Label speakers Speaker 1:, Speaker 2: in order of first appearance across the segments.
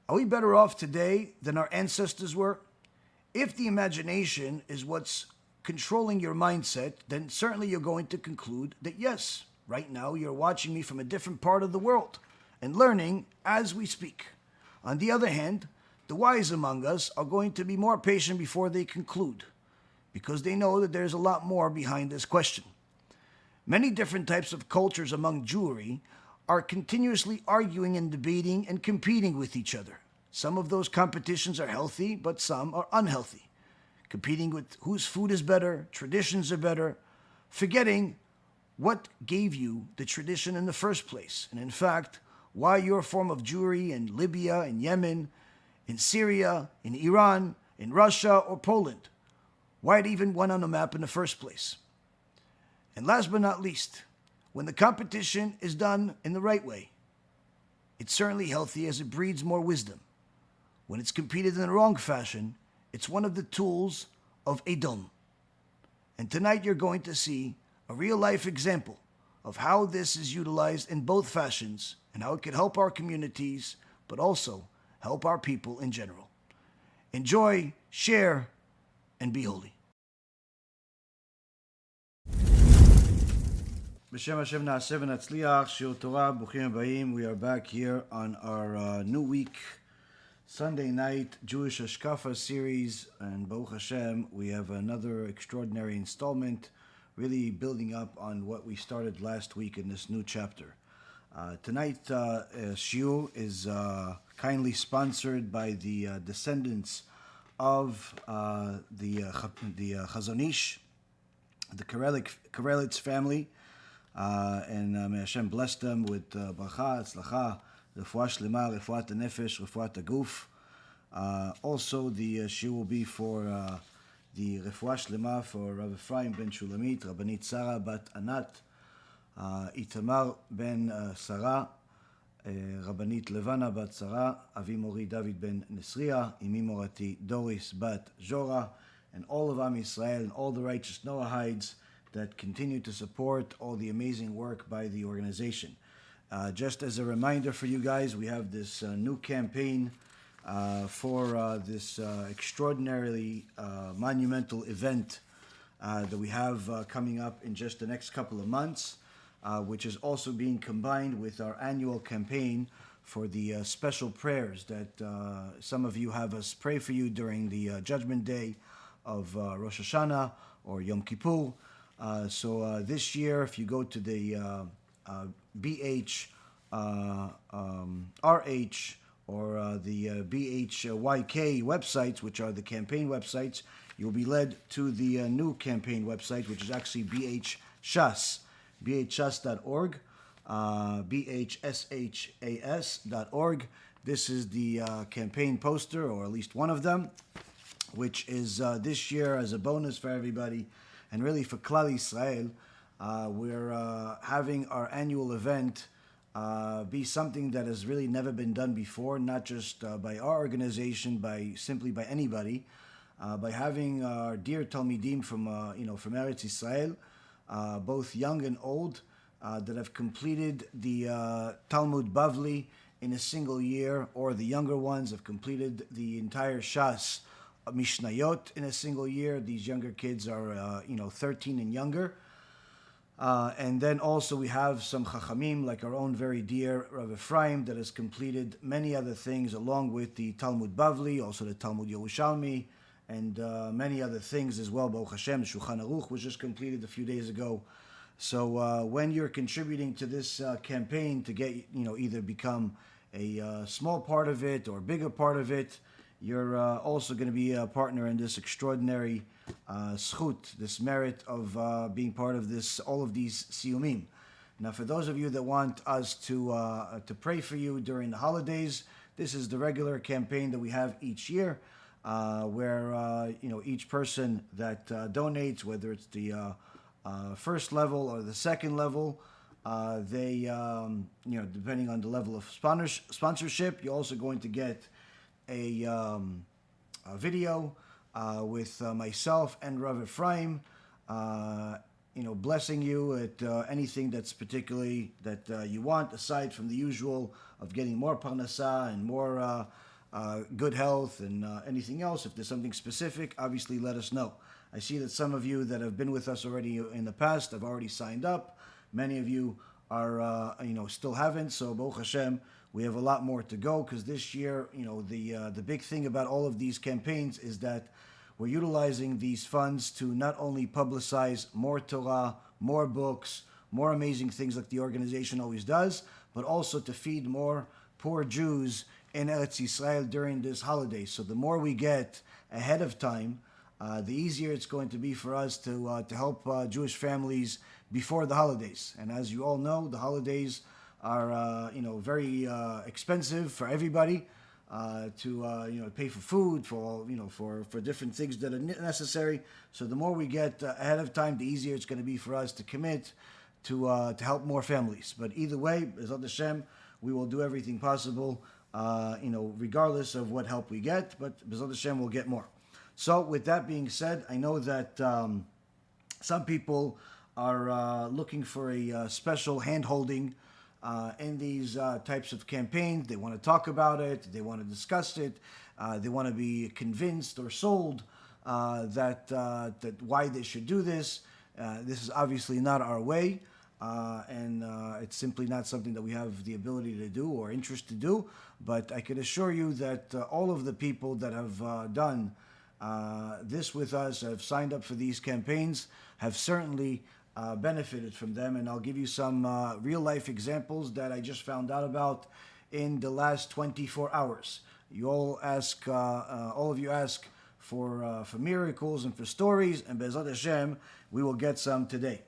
Speaker 1: Are we better off today than our ancestors were? If the imagination is what's controlling your mindset, then certainly you're going to conclude that yes, right now you're watching me from a different part of the world and learning as we speak. On the other hand, the wise among us are going to be more patient before they conclude, because they know that there's a lot more behind this question. Many different types of cultures among Jewry are continuously arguing and debating and competing with each other. Some of those competitions are healthy, but some are unhealthy. Competing with whose food is better, traditions are better, forgetting what gave you the tradition in the first place. And in fact, why your form of Jewry in Libya, in Yemen, in Syria, in Iran, in Russia, or Poland. Why it even went on the map in the first place. And last but not least, when the competition is done in the right way, it's certainly healthy as it breeds more wisdom. When it's competed in the wrong fashion, it's one of the tools of Edom. And tonight you're going to see a real-life example of how this is utilized in both fashions and how it can help our communities, but also help our people in general. Enjoy, share, and be holy. B'Shem Hashem na'aseh v'natzliach, Shiur Torah, Bruchim Habayim. We are back here on our new week, Sunday night Jewish HaShkafa series, and Baruch Hashem, we have another extraordinary installment, really building up on what we started last week in this new chapter. Tonight's shiur is kindly sponsored by the descendants of the Chazon Ish, the Karelitz family, and may Hashem bless them with bracha, atzlacha, refuah shlema, refuat nefesh, refuat aguf. Also, the shiur will be for the refuah shlema for Rav Ephraim ben Shulamit, Rabbanit Sarah bat Anat, Itamar ben Sarah, Rabbanit Levana bat Sarah, Avi Mori David ben Nesriya, Imi Morati Doris bat Jora, and all of Am Yisrael and all the righteous Noahides that continue to support all the amazing work by the organization. Just as a reminder for you guys, we have this new campaign for this extraordinarily monumental event that we have coming up in just the next couple of months, which is also being combined with our annual campaign for the special prayers that some of you have us pray for you during the Judgment Day of Rosh Hashanah or Yom Kippur. So this year, if you go to the BH, RH, or the BHYK websites, which are the campaign websites, you'll be led to the new campaign website, which is actually BHShas, bhshas.org, bhshas.org. This is the campaign poster, or at least one of them, which is this year as a bonus for everybody, and really for Klal Yisrael. We're having our annual event be something that has really never been done before, not just by our organization, simply by anybody, by having our dear Talmidim from Eretz Yisrael, both young and old, that have completed the Talmud Bavli in a single year, or the younger ones have completed the entire Shas Mishnayot in a single year. These younger kids are 13 and younger. And then also we have some Chachamim, like our own very dear Rav Ephraim, that has completed many other things along with the Talmud Bavli, also the Talmud Yerushalmi, and many other things as well. Baruch Hashem, the Shulchan Aruch was just completed a few days ago. So when you're contributing to this campaign to get, either become a small part of it or a bigger part of it, you're also going to be a partner in this extraordinary schut, this merit of being part of this, all of these siyumim. Now, for those of you that want us to pray for you during the holidays, this is the regular campaign that we have each year, where each person that donates, whether it's the first level or the second level, they depending on the level of sponsorship, you're also going to get a video with myself and Rav Ephraim, blessing you at anything that's particularly that you want, aside from the usual of getting more parnasa and more good health and anything else. If there's something specific, obviously let us know. I see that some of you that have been with us already in the past have already signed up. Many of you are, still haven't. So, Baruch Hashem, we have a lot more to go, because this year, the big thing about all of these campaigns is that we're utilizing these funds to not only publicize more Torah, more books, more amazing things like the organization always does, but also to feed more poor Jews in Eretz Yisrael during this holiday. So the more we get ahead of time, the easier it's going to be for us to help Jewish families before the holidays. And as you all know, the holidays are very expensive for everybody, to pay for food, for different things that are necessary. So the more we get ahead of time, the easier it's going to be for us to commit to help more families. But either way, B'ezrat Hashem, we will do everything possible, regardless of what help we get. But B'ezrat Hashem will get more. So with that being said, I know that some people are looking for a special hand-holding in these types of campaigns. They want to talk about it. They want to discuss it. They want to be convinced or sold that why they should do this. This is obviously not our way, and it's simply not something that we have the ability to do or interest to do. But I can assure you that all of the people that have done this with us, have signed up for these campaigns, have certainly benefited from them. And I'll give you some real-life examples that I just found out about in the last 24 hours. You all ask, all of you ask for miracles and for stories, and B'ezrat Hashem, we will get some today.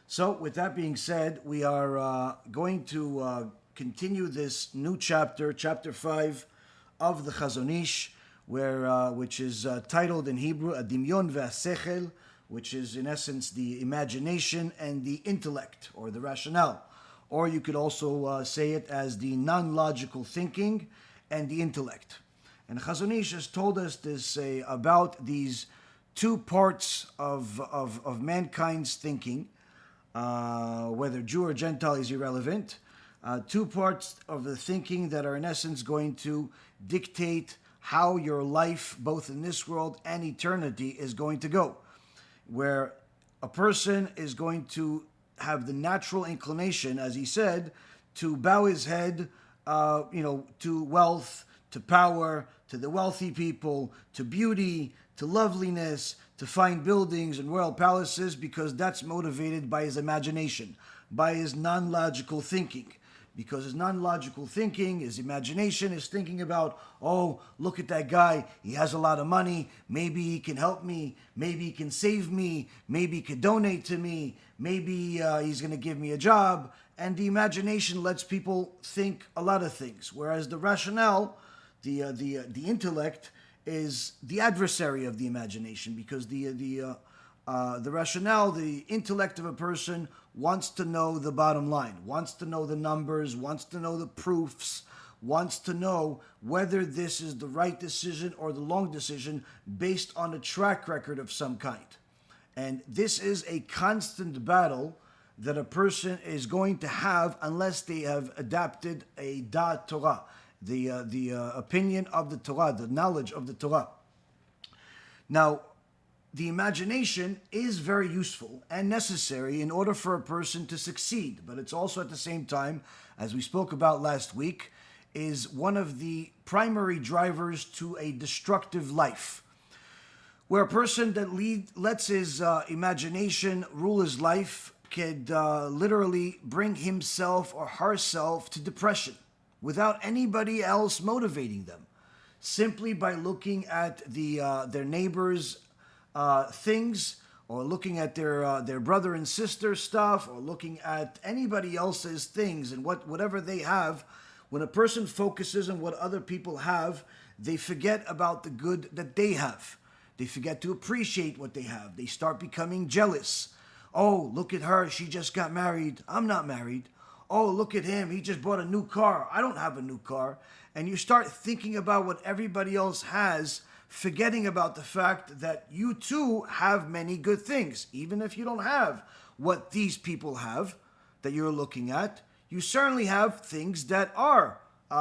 Speaker 1: So with that being said, we are going to continue this new chapter, chapter 5 of the Chazon Ish, which is titled in Hebrew, Adimyon ve'asechel, which is in essence the imagination and the intellect, or the rationale. Or you could also say it as the non-logical thinking and the intellect. And Chazon Ish has told us this about these two parts of mankind's thinking, whether Jew or Gentile is irrelevant, two parts of the thinking that are in essence going to dictate how your life, both in this world and eternity, is going to go. Where a person is going to have the natural inclination, as he said, to bow his head, to wealth, to power, to the wealthy people, to beauty, to loveliness, to fine buildings and royal palaces, because that's motivated by his imagination, by his non-logical thinking. Because his non-logical thinking, his imagination is thinking about, oh, look at that guy, he has a lot of money, maybe he can help me, maybe he can save me, maybe he could donate to me, maybe he's going to give me a job. And the imagination lets people think a lot of things, whereas the rationale, the intellect, is the adversary of the imagination, because the rationale, the intellect of a person wants to know the bottom line, wants to know the numbers, wants to know the proofs, wants to know whether this is the right decision or the wrong decision based on a track record of some kind. And this is a constant battle that a person is going to have unless they have adapted a da'at Torah, the opinion of the Torah, the knowledge of the Torah. Now, the imagination is very useful and necessary in order for a person to succeed, but it's also at the same time, as we spoke about last week, is one of the primary drivers to a destructive life, where a person that lets his imagination rule his life could literally bring himself or herself to depression without anybody else motivating them, simply by looking at their neighbors' things, or looking at their brother and sister stuff, or looking at anybody else's things and whatever they have. When a person focuses on what other people have, they forget about the good that they have. They forget to appreciate what they have. They start becoming jealous. Oh, look at her, she just got married, I'm not married. Oh, look at him, he just bought a new car, I don't have a new car. And you start thinking about what everybody else has, forgetting about the fact that you too have many good things. Even if you don't have what these people have that you're looking at, you certainly have things that are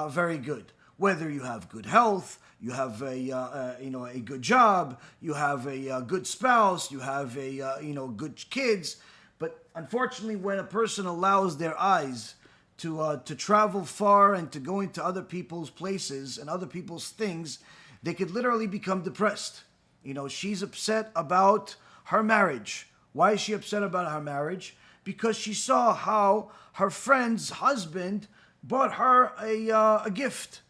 Speaker 1: very good. whether you have good health, you have a good job, you have a good spouse, you have good kids. But unfortunately, when a person allows their eyes to travel far and to go into other people's places and other people's things, they could literally become depressed. She's upset about her marriage. Why is she upset about her marriage? Because she saw how her friend's husband bought her a gift.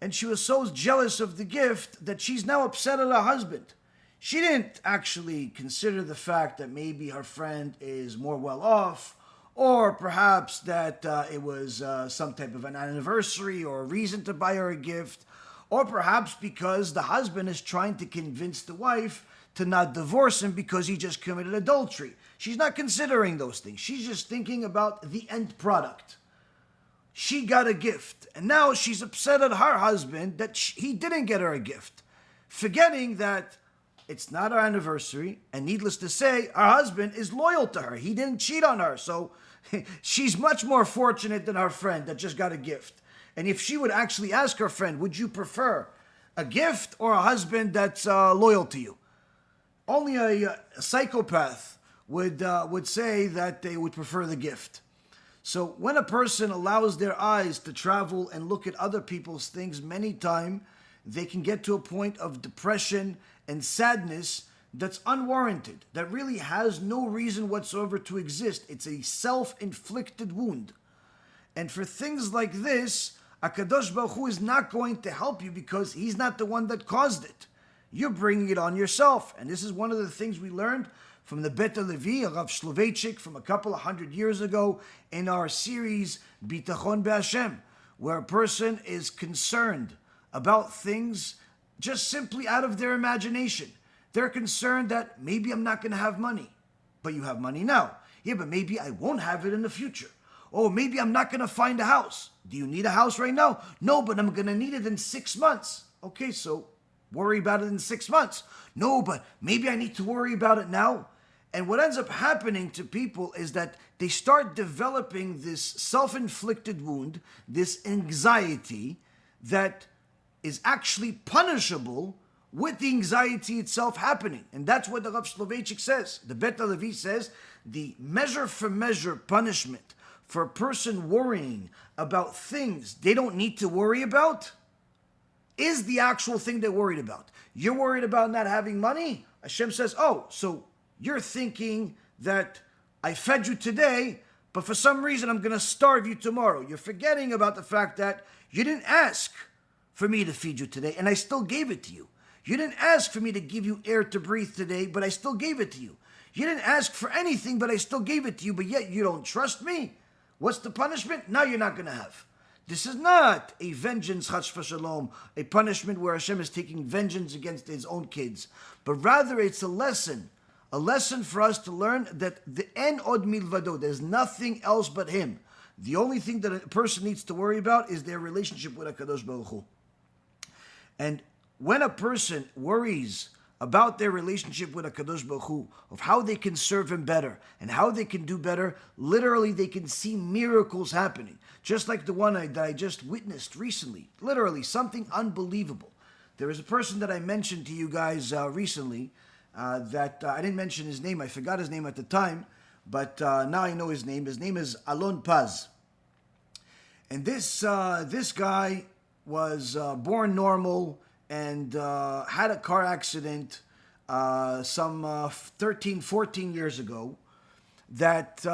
Speaker 1: And she was so jealous of the gift that she's now upset at her husband. She didn't actually consider the fact that maybe her friend is more well off, or perhaps that it was some type of an anniversary or a reason to buy her a gift, or perhaps because the husband is trying to convince the wife to not divorce him because he just committed adultery. She's not considering those things. She's just thinking about the end product. She got a gift, and now she's upset at her husband that he didn't get her a gift, forgetting that it's not her anniversary, and needless to say, her husband is loyal to her. He didn't cheat on her, so she's much more fortunate than her friend that just got a gift. And if she would actually ask her friend, would you prefer a gift or a husband that's loyal to you? Only a psychopath would say that they would prefer the gift. So when a person allows their eyes to travel and look at other people's things, many times they can get to a point of depression and sadness that's unwarranted, that really has no reason whatsoever to exist. It's a self-inflicted wound. And for things like this, HaKadosh Baruch Hu is not going to help you because he's not the one that caused it. You're bringing it on yourself. And this is one of the things we learned from the Bet Levi, Rav Soloveitchik, from a couple of 100 years ago in our series Bitachon BeHaShem, where a person is concerned about things just simply out of their imagination. They're concerned that maybe I'm not going to have money, but you have money now. Yeah, but maybe I won't have it in the future. Oh, maybe I'm not going to find a house. Do you need a house right now? No, but I'm going to need it in 6 months. Okay, so worry about it in 6 months. No, but maybe I need to worry about it now. And what ends up happening to people is that they start developing this self-inflicted wound, this anxiety that is actually punishable with the anxiety itself happening. And that's what the Rav Soloveitchik says. The Bet Levi says the measure for measure punishment for a person worrying about things they don't need to worry about is the actual thing they're worried about. You're worried about not having money? Hashem says, oh, so you're thinking that I fed you today, but for some reason I'm going to starve you tomorrow. You're forgetting about the fact that you didn't ask for me to feed you today, and I still gave it to you. You didn't ask for me to give you air to breathe today, but I still gave it to you. You didn't ask for anything, but I still gave it to you, but yet you don't trust me. What's the punishment? Now you're not going to have. This is not a vengeance, chas v'shalom, a punishment where Hashem is taking vengeance against his own kids, but rather it's a lesson for us to learn that the en od milvado, there's nothing else but him. The only thing that a person needs to worry about is their relationship with HaKadosh Baruch Hu. And when a person worries about their relationship with HaKadosh Baruch Hu, of how they can serve him better and how they can do better, literally they can see miracles happening. Just like the one that I just witnessed recently. Literally, something unbelievable. There is a person that I mentioned to you guys recently that I didn't mention his name. I forgot his name at the time, but now I know his name. His name is Alon Paz. And this guy was born normal and had a car accident some 13, 14 years ago that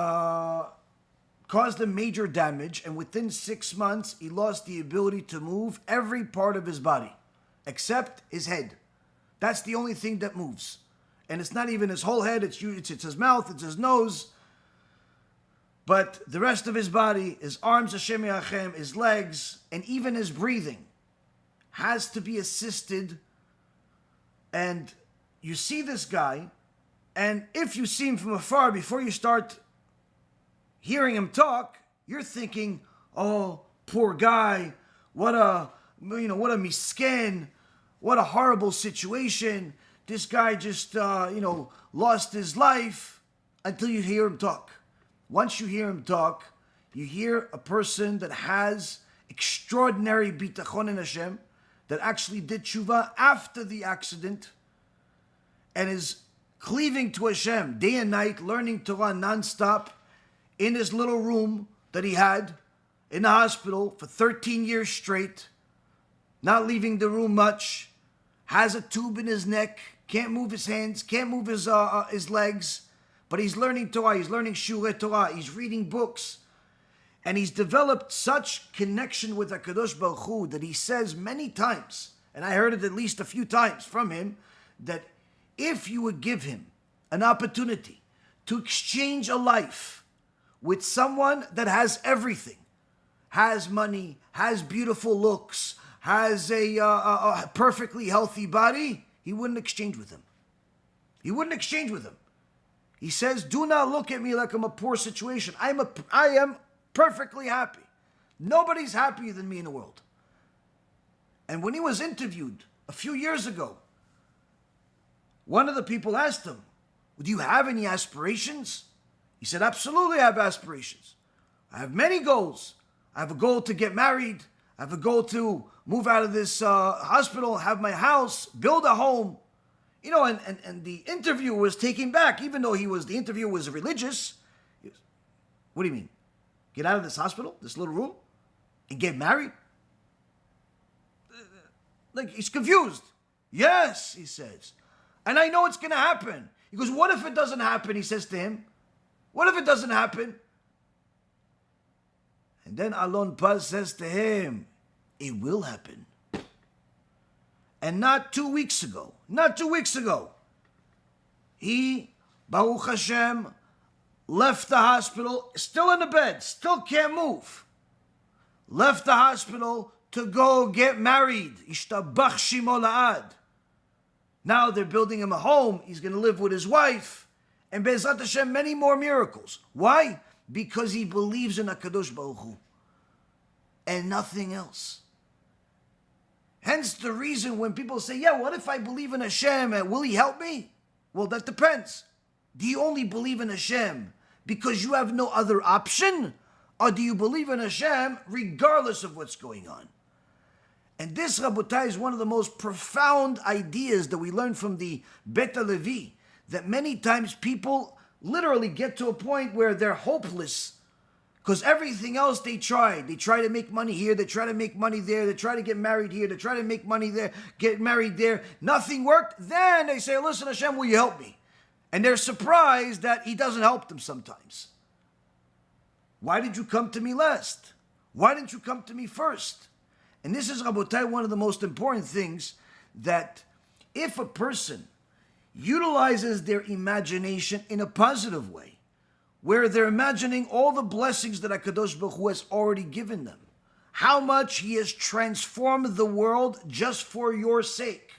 Speaker 1: caused him major damage, and within 6 months he lost the ability to move every part of his body except his head. That's the only thing that moves. And it's not even his whole head, it's his mouth, it's his nose. But the rest of his body, his arms, Hashem Yachem, his legs, and even his breathing has to be assisted. And you see this guy, and if you see him from afar, before you start hearing him talk, you're thinking, oh, poor guy, what a misken, what a horrible situation. This guy just, lost his life, until you hear him talk. Once you hear him talk, you hear a person that has extraordinary Bitachon in HaShem, that actually did Teshuvah after the accident, and is cleaving to HaShem day and night, learning Torah non-stop in his little room that he had in the hospital for 13 years straight, not leaving the room much, has a tube in his neck, can't move his hands, can't move his legs, but he's learning Torah, he's learning Shurei Torah, he's reading books, and he's developed such connection with HaKadosh Baruch Hu that he says many times, and I heard it at least a few times from him, that if you would give him an opportunity to exchange a life with someone that has everything, has money, has beautiful looks, has a perfectly healthy body, he wouldn't exchange with him. He wouldn't exchange with him. He says, do not look at me like I'm a poor situation. I am perfectly happy. Nobody's happier than me in the world. And when he was interviewed a few years ago, one of the people asked him, do you have any aspirations? He said, absolutely I have aspirations. I have many goals. I have a goal to get married. I have a goal to move out of this hospital, have my house, build a home. You know, and the interviewer was taken back, even though the interviewer was religious. What do you mean? Get out of this hospital, this little room, and get married? Like, he's confused. Yes, he says. And I know it's going to happen. He goes, what if it doesn't happen? He says to him. What if it doesn't happen? And then Alon Paz says to him, it will happen. And not 2 weeks ago, he, Baruch Hashem, left the hospital, still in the bed, still can't move. Left the hospital to go get married. Ishtabach shimo la'ad. Now they're building him a home. He's going to live with his wife. And BeEzrat Hashem, many more miracles. Why? Because he believes in HaKadosh Baruch Hu. And nothing else. Hence the reason when people say, yeah, what if I believe in Hashem? Will he help me? Well, that depends. Do you only believe in Hashem because you have no other option? Or do you believe in Hashem regardless of what's going on? And this, Rabotai, is one of the most profound ideas that we learn from the Bet Levi, that many times people literally get to a point where they're hopeless because everything else they try to make money here, they try to make money there, they try to get married here, they try to make money there, get married there, nothing worked. Then they say, listen, Hashem, will you help me? And they're surprised that he doesn't help them sometimes. Why did you come to me last? Why didn't you come to me first? And this is, Rabotai, one of the most important things, that if a person utilizes their imagination in a positive way, where they're imagining all the blessings that HaKadosh Baruch Hu has already given them, how much he has transformed the world just for your sake.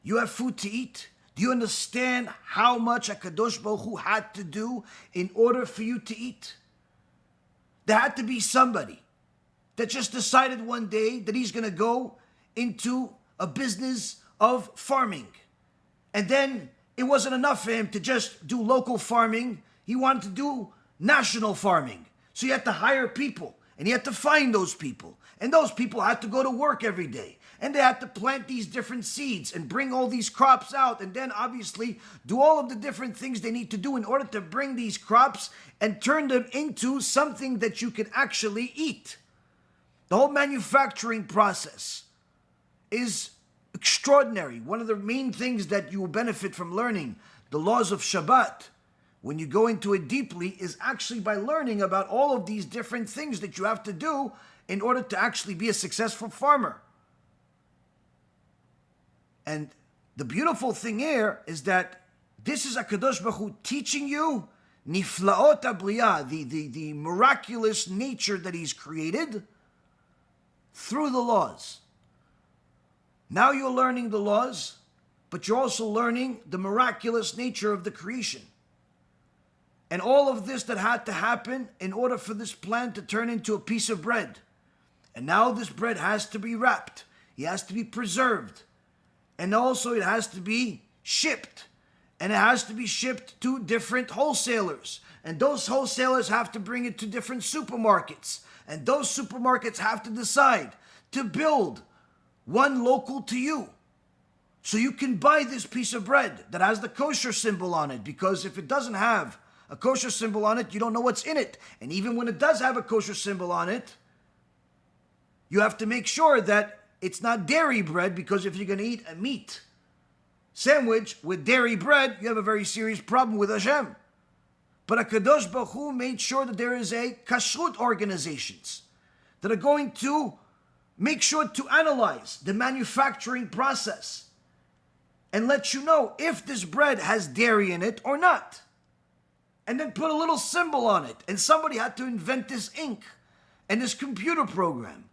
Speaker 1: You have food to eat. Do you understand how much HaKadosh Baruch Hu had to do in order for you to eat? There had to be somebody that just decided one day that he's going to go into a business of farming. And then it wasn't enough for him to just do local farming. He wanted to do national farming. So he had to hire people, and he had to find those people. And those people had to go to work every day. And they had to plant these different seeds and bring all these crops out. And then obviously do all of the different things they need to do in order to bring these crops and turn them into something that you can actually eat. The whole manufacturing process is extraordinary. One of the main things that you will benefit from learning, the laws of Shabbat, when you go into it deeply, is actually by learning about all of these different things that you have to do in order to actually be a successful farmer. And the beautiful thing here is that this is HaKadosh Baruch Hu teaching you niflaot habriyah, the miraculous nature that he's created through the laws. Now you're learning the laws, but you're also learning the miraculous nature of the creation. And all of this that had to happen in order for this plant to turn into a piece of bread. And now this bread has to be wrapped. It has to be preserved. And also it has to be shipped. And it has to be shipped to different wholesalers. And those wholesalers have to bring it to different supermarkets. And those supermarkets have to decide to build one local to you. So you can buy this piece of bread that has the kosher symbol on it, because if it doesn't have a kosher symbol on it, you don't know what's in it. And even when it does have a kosher symbol on it, you have to make sure that it's not dairy bread, because if you're going to eat a meat sandwich with dairy bread, you have a very serious problem with HaShem. But HaKadosh Baruch Hu made sure that there is a kashrut organizations that are going to make sure to analyze the manufacturing process and let you know if this bread has dairy in it or not. And then put a little symbol on it. And somebody had to invent this ink and this computer program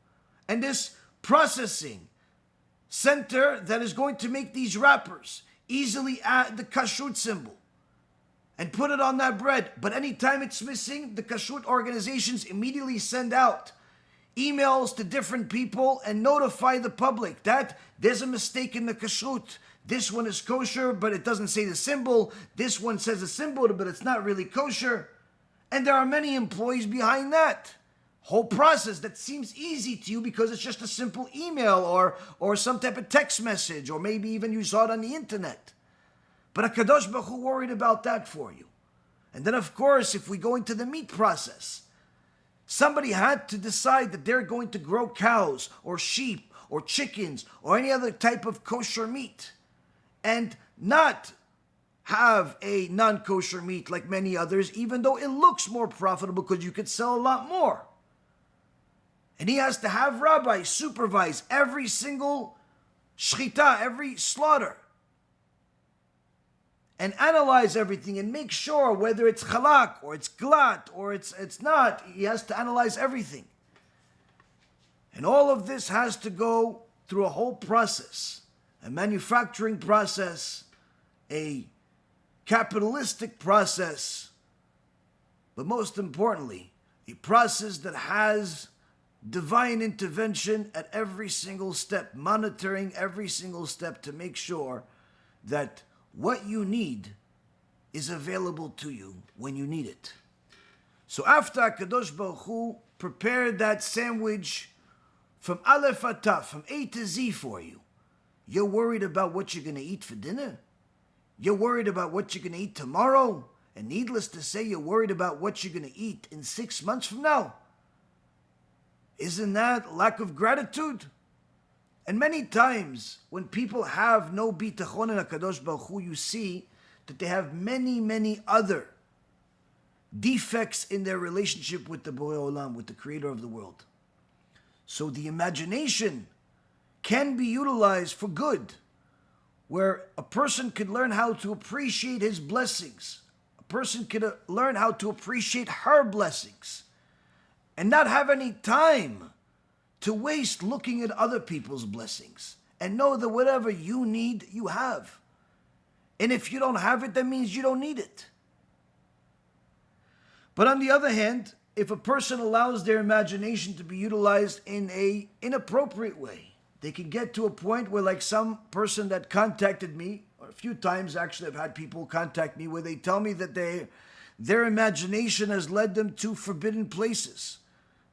Speaker 1: and this processing center that is going to make these wrappers easily add the kashrut symbol and put it on that bread. But anytime it's missing, the kashrut organizations immediately send out emails to different people and notify the public that there's a mistake in the kashrut. This one is kosher, but it doesn't say the symbol. This one says a symbol, but it's not really kosher. And there are many employees behind that whole process that seems easy to you because it's just a simple email or some type of text message, or maybe even you saw it on the internet. But HaKadosh Baruch Hu worried about that for you. And then, of course, if we go into the meat process, somebody had to decide that they're going to grow cows or sheep or chickens or any other type of kosher meat and not have a non-kosher meat like many others, even though it looks more profitable because you could sell a lot more. And he has to have Rabbi supervise every single shchita, every slaughter, and analyze everything and make sure whether it's chalak or it's glat or it's not. He has to analyze everything. And all of this has to go through a whole process, a manufacturing process, a capitalistic process, but most importantly, a process that has divine intervention at every single step, monitoring every single step to make sure that what you need is available to you when you need it. So after HaKadosh Baruch Hu prepared that sandwich from Aleph Ataf, from A to Z for you, you're worried about what you're going to eat for dinner? You're worried about what you're going to eat tomorrow? And needless to say, you're worried about what you're going to eat in 6 months from now? Isn't that lack of gratitude? And many times, when people have no Bitachon in HaKadosh Baruch Hu, you see that they have many, many other defects in their relationship with the Borei Olam, with the Creator of the world. So the imagination can be utilized for good, where a person could learn how to appreciate his blessings. A person could learn how to appreciate her blessings and not have any time to waste looking at other people's blessings, and know that whatever you need, you have. And if you don't have it, that means you don't need it. But on the other hand, if a person allows their imagination to be utilized in an inappropriate way, they can get to a point where, like some person that contacted me, or a few times actually I've had people contact me where they tell me that their imagination has led them to forbidden places.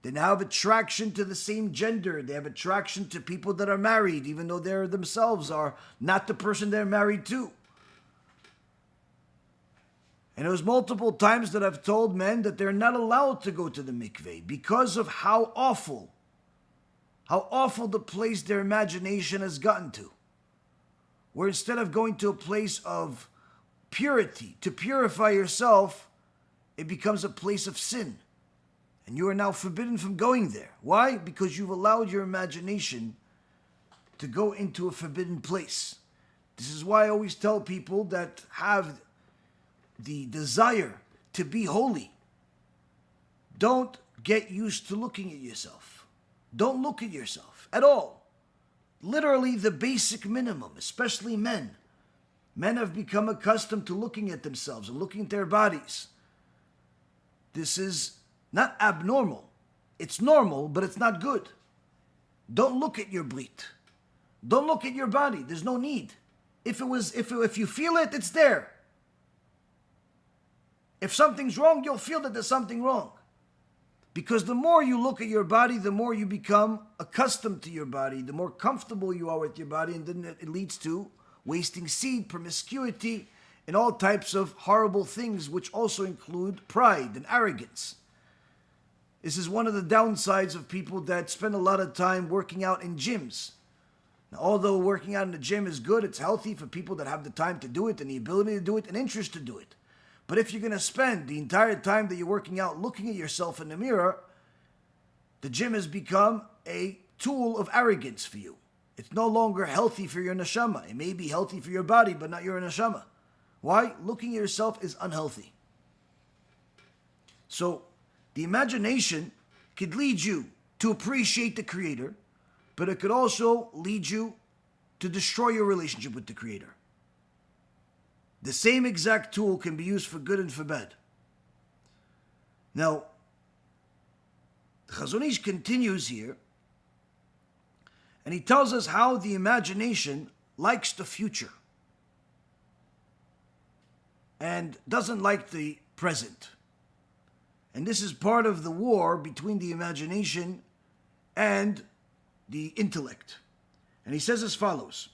Speaker 1: They now have attraction to the same gender. They have attraction to people that are married, even though they themselves are not the person they're married to. And it was multiple times that I've told men that they're not allowed to go to the mikveh because of how awful the place their imagination has gotten to. Where instead of going to a place of purity, to purify yourself, it becomes a place of sin. And you are now forbidden from going there. Why? Because you've allowed your imagination to go into a forbidden place. This is why I always tell people that have the desire to be holy, don't get used to looking at yourself. Don't look at yourself at all. Literally the basic minimum, especially men. Men have become accustomed to looking at themselves and looking at their bodies. This is not abnormal. It's normal, but it's not good. Don't look at your BEIT. Don't look at your body. There's no need. If you feel it, it's there. If something's wrong, you'll feel that there's something wrong. Because the more you look at your body, the more you become accustomed to your body, the more comfortable you are with your body, and then it leads to wasting seed, promiscuity, and all types of horrible things, which also include pride and arrogance. This is one of the downsides of people that spend a lot of time working out in gyms. Now, although working out in the gym is good, it's healthy for people that have the time to do it and the ability to do it and interest to do it. But if you're going to spend the entire time that you're working out looking at yourself in the mirror, the gym has become a tool of arrogance for you. It's no longer healthy for your neshama. It may be healthy for your body, but not your neshama. Why? Looking at yourself is unhealthy. So, the imagination could lead you to appreciate the Creator, but it could also lead you to destroy your relationship with the Creator. The same exact tool can be used for good and for bad. Now, the Chazon Ish continues here, and he tells us how the imagination likes the future and doesn't like the present. And this is part of the war between the imagination and the intellect. And he says as follows: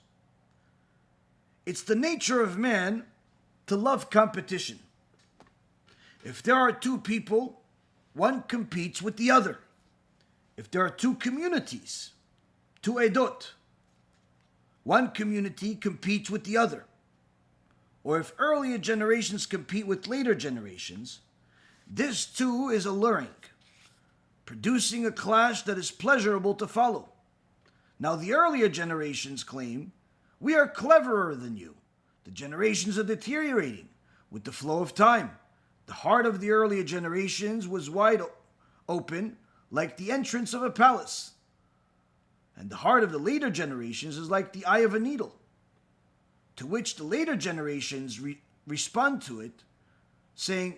Speaker 1: it's the nature of man to love competition. If there are two people, one competes with the other. If there are two communities, two edot, one community competes with the other. Or if earlier generations compete with later generations, this too is alluring, producing a clash that is pleasurable to follow. Now the earlier generations claim, we are cleverer than you. The generations are deteriorating with the flow of time. The heart of the earlier generations was wide open, like the entrance of a palace. And the heart of the later generations is like the eye of a needle, to which the later generations respond to it, saying,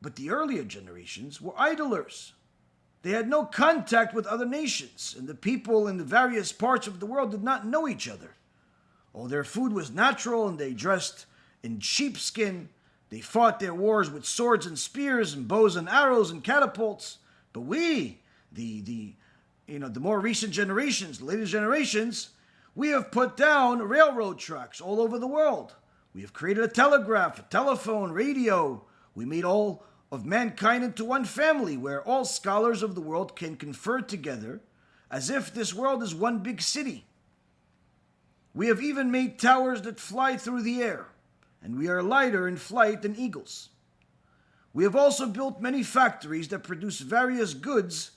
Speaker 1: but the earlier generations were idlers. They had no contact with other nations, and the people in the various parts of the world did not know each other. All their food was natural, and they dressed in sheepskin. They fought their wars with swords and spears and bows and arrows and catapults. But we, the more recent generations, the later generations, we have put down railroad tracks all over the world. We have created a telegraph, a telephone, radio. We made all of mankind into one family where all scholars of the world can confer together as if this world is one big city. We have even made towers that fly through the air, and we are lighter in flight than eagles. We have also built many factories that produce various goods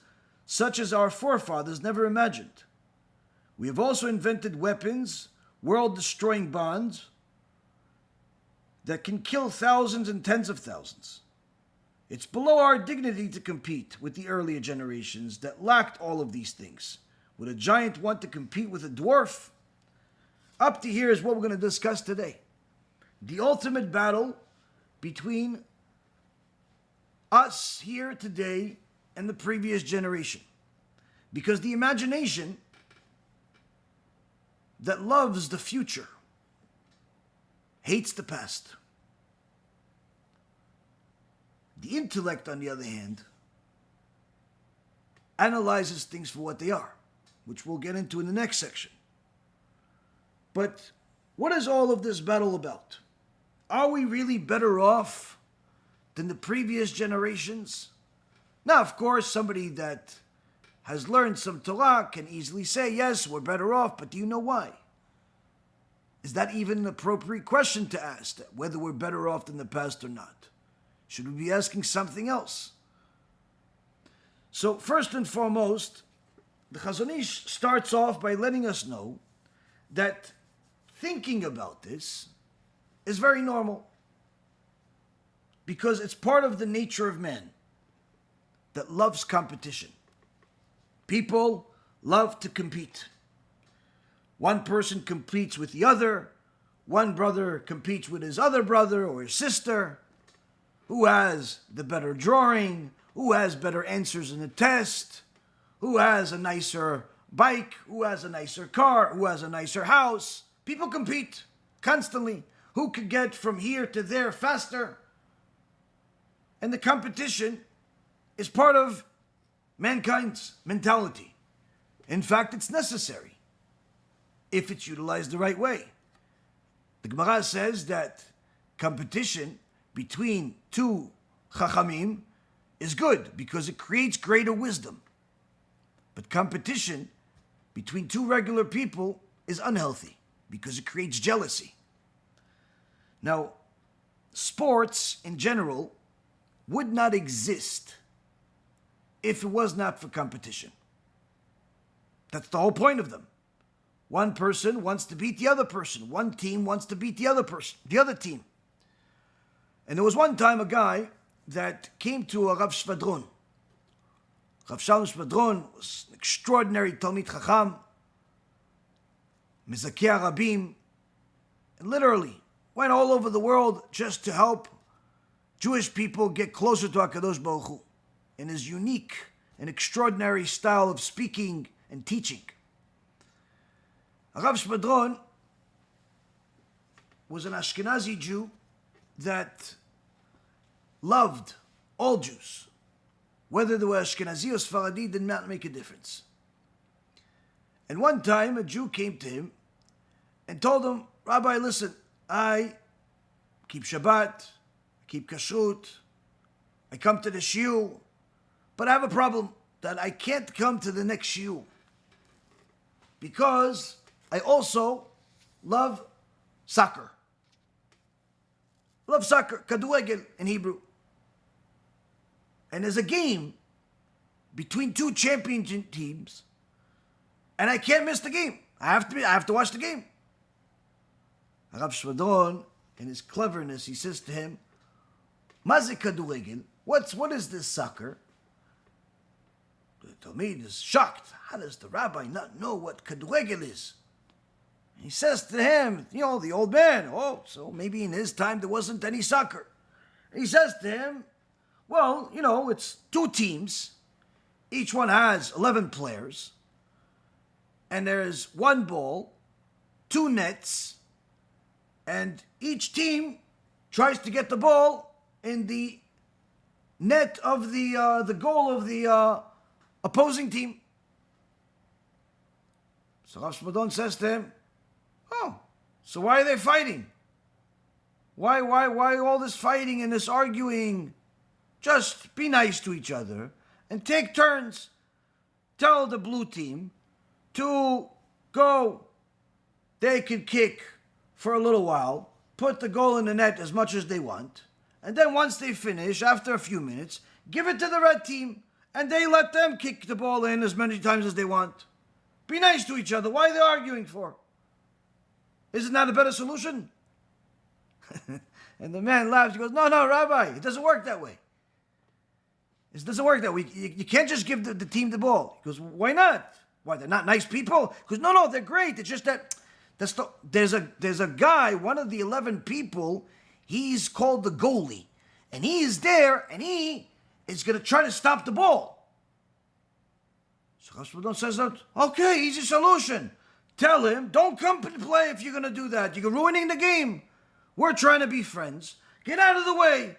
Speaker 1: such as our forefathers never imagined. We have also invented weapons, world-destroying bombs that can kill thousands and tens of thousands. It's below our dignity to compete with the earlier generations that lacked all of these things. Would a giant want to compete with a dwarf? Up to here is what we're going to discuss today. The ultimate battle between us here today and the previous generation. Because the imagination that loves the future hates the past. The intellect, on the other hand, analyzes things for what they are, which we'll get into in the next section. But what is all of this battle about? Are we really better off than the previous generations? Now, of course, somebody that has learned some Torah can easily say, yes, we're better off, but do you know why? Is that even an appropriate question to ask, whether we're better off than the past or not? Should we be asking something else? So, first and foremost, the Chazon Ish starts off by letting us know that thinking about this is very normal, because it's part of the nature of man that loves competition. People love to compete. One person competes with the other. One brother competes with his other brother or his sister. Who has the better drawing? Who has better answers in the test? Who has a nicer bike? Who has a nicer car? Who has a nicer house? People compete constantly. Who could get from here to there faster? And the competition is part of mankind's mentality. In fact, it's necessary if it's utilized the right way. The Gemara says that competition between two Chachamim is good because it creates greater wisdom. But competition between two regular people is unhealthy because it creates jealousy. Now, sports in general would not exist if it was not for competition. That's the whole point of them. One person wants to beat the other person. One team wants to beat the other person, the other team. And there was one time a guy that came to a Rav Schwadron. Rav Schwadron was an extraordinary Talmid Chacham, Mizakeh Rabim, and literally went all over the world just to help Jewish people get closer to HaKadosh Baruch Hu in his unique and extraordinary style of speaking and teaching. Rav Schwadron was an Ashkenazi Jew that loved all Jews. Whether they were Ashkenazi or Sephardi did not make a difference. And one time a Jew came to him and told him, Rabbi, listen, I keep Shabbat, I keep Kashrut, I come to the shiur, but I have a problem that I can't come to the next shiur because I also love soccer. Love soccer, kaduregel in Hebrew. And there's a game between two championship teams, and I can't miss the game. I have to watch the game. Rav Schwadron, in his cleverness, he says to him, "Maze kaduregel? What is this soccer?" The Talmid is shocked. How does the rabbi not know what kaduregel is? He says to him, the old man, so maybe in his time there wasn't any soccer. He says to him, well, it's two teams. Each one has 11 players. And there's one ball, two nets, and each team tries to get the ball in the net of the goal of the opposing team. So Rav Schwadron says to him, so why are they fighting? Why all this fighting and this arguing? Just be nice to each other and take turns. Tell the blue team to go. They can kick for a little while, put the goal in the net as much as they want, and then once they finish, after a few minutes, give it to the red team, and they let them kick the ball in as many times as they want. Be nice to each other. Why are they arguing for? Isn't that a better solution? And the man laughs. He goes, no, Rabbi, it doesn't work that way. It doesn't work that way. You can't just give the team the ball. He goes, why not? Why, they're not nice people? He goes, no, they're great. It's just that there's a guy, one of the 11 people, he's called the Goalie. And he is there, and he is going to try to stop the ball. So Chassidut says that, okay, easy solution. Tell him, don't come to play if you're going to do that. You're ruining the game. We're trying to be friends. Get out of the way.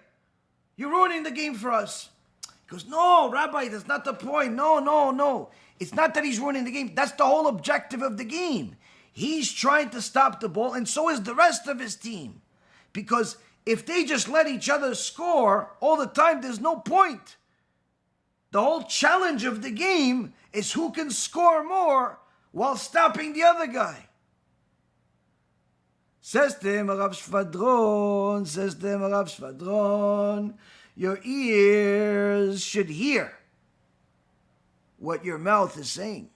Speaker 1: You're ruining the game for us. He goes, no, Rabbi, that's not the point. No. It's not that he's ruining the game. That's the whole objective of the game. He's trying to stop the ball, and so is the rest of his team. Because if they just let each other score all the time, there's no point. The whole challenge of the game is who can score more while stopping the other guy. Says to him Rav Schwadron, your ears should hear what your mouth is saying.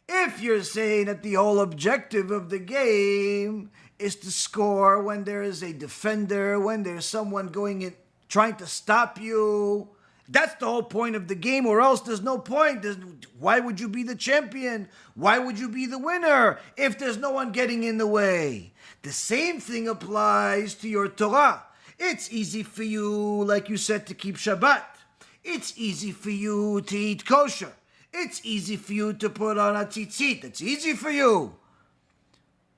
Speaker 1: If you're saying that the whole objective of the game is to score when there is a defender, when there's someone going in trying to stop you, that's the whole point of the game, or else there's no point. Why would you be the champion? Why would you be the winner if there's no one getting in the way? The same thing applies to your Torah. It's easy for you, like you said, to keep Shabbat. It's easy for you to eat kosher. It's easy for you to put on a tzitzit. It's easy for you.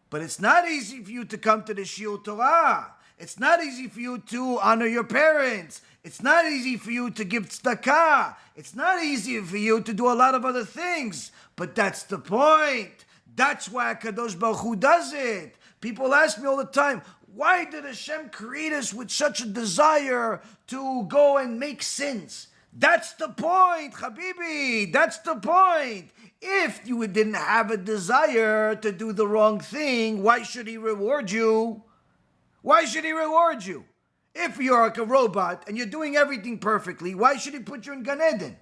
Speaker 1: But it's not easy for you to come to the Shiur Torah. It's not easy for you to honor your parents. It's not easy for you to give tzedakah. It's not easy for you to do a lot of other things. But that's the point. That's why HaKadosh Baruch Hu does it. People ask me all the time, why did Hashem create us with such a desire to go and make sins? That's the point, Habibi. That's the point. If you didn't have a desire to do the wrong thing, why should He reward you? Why should He reward you? If you're like a robot and you're doing everything perfectly, why should He put you in Gan Eden?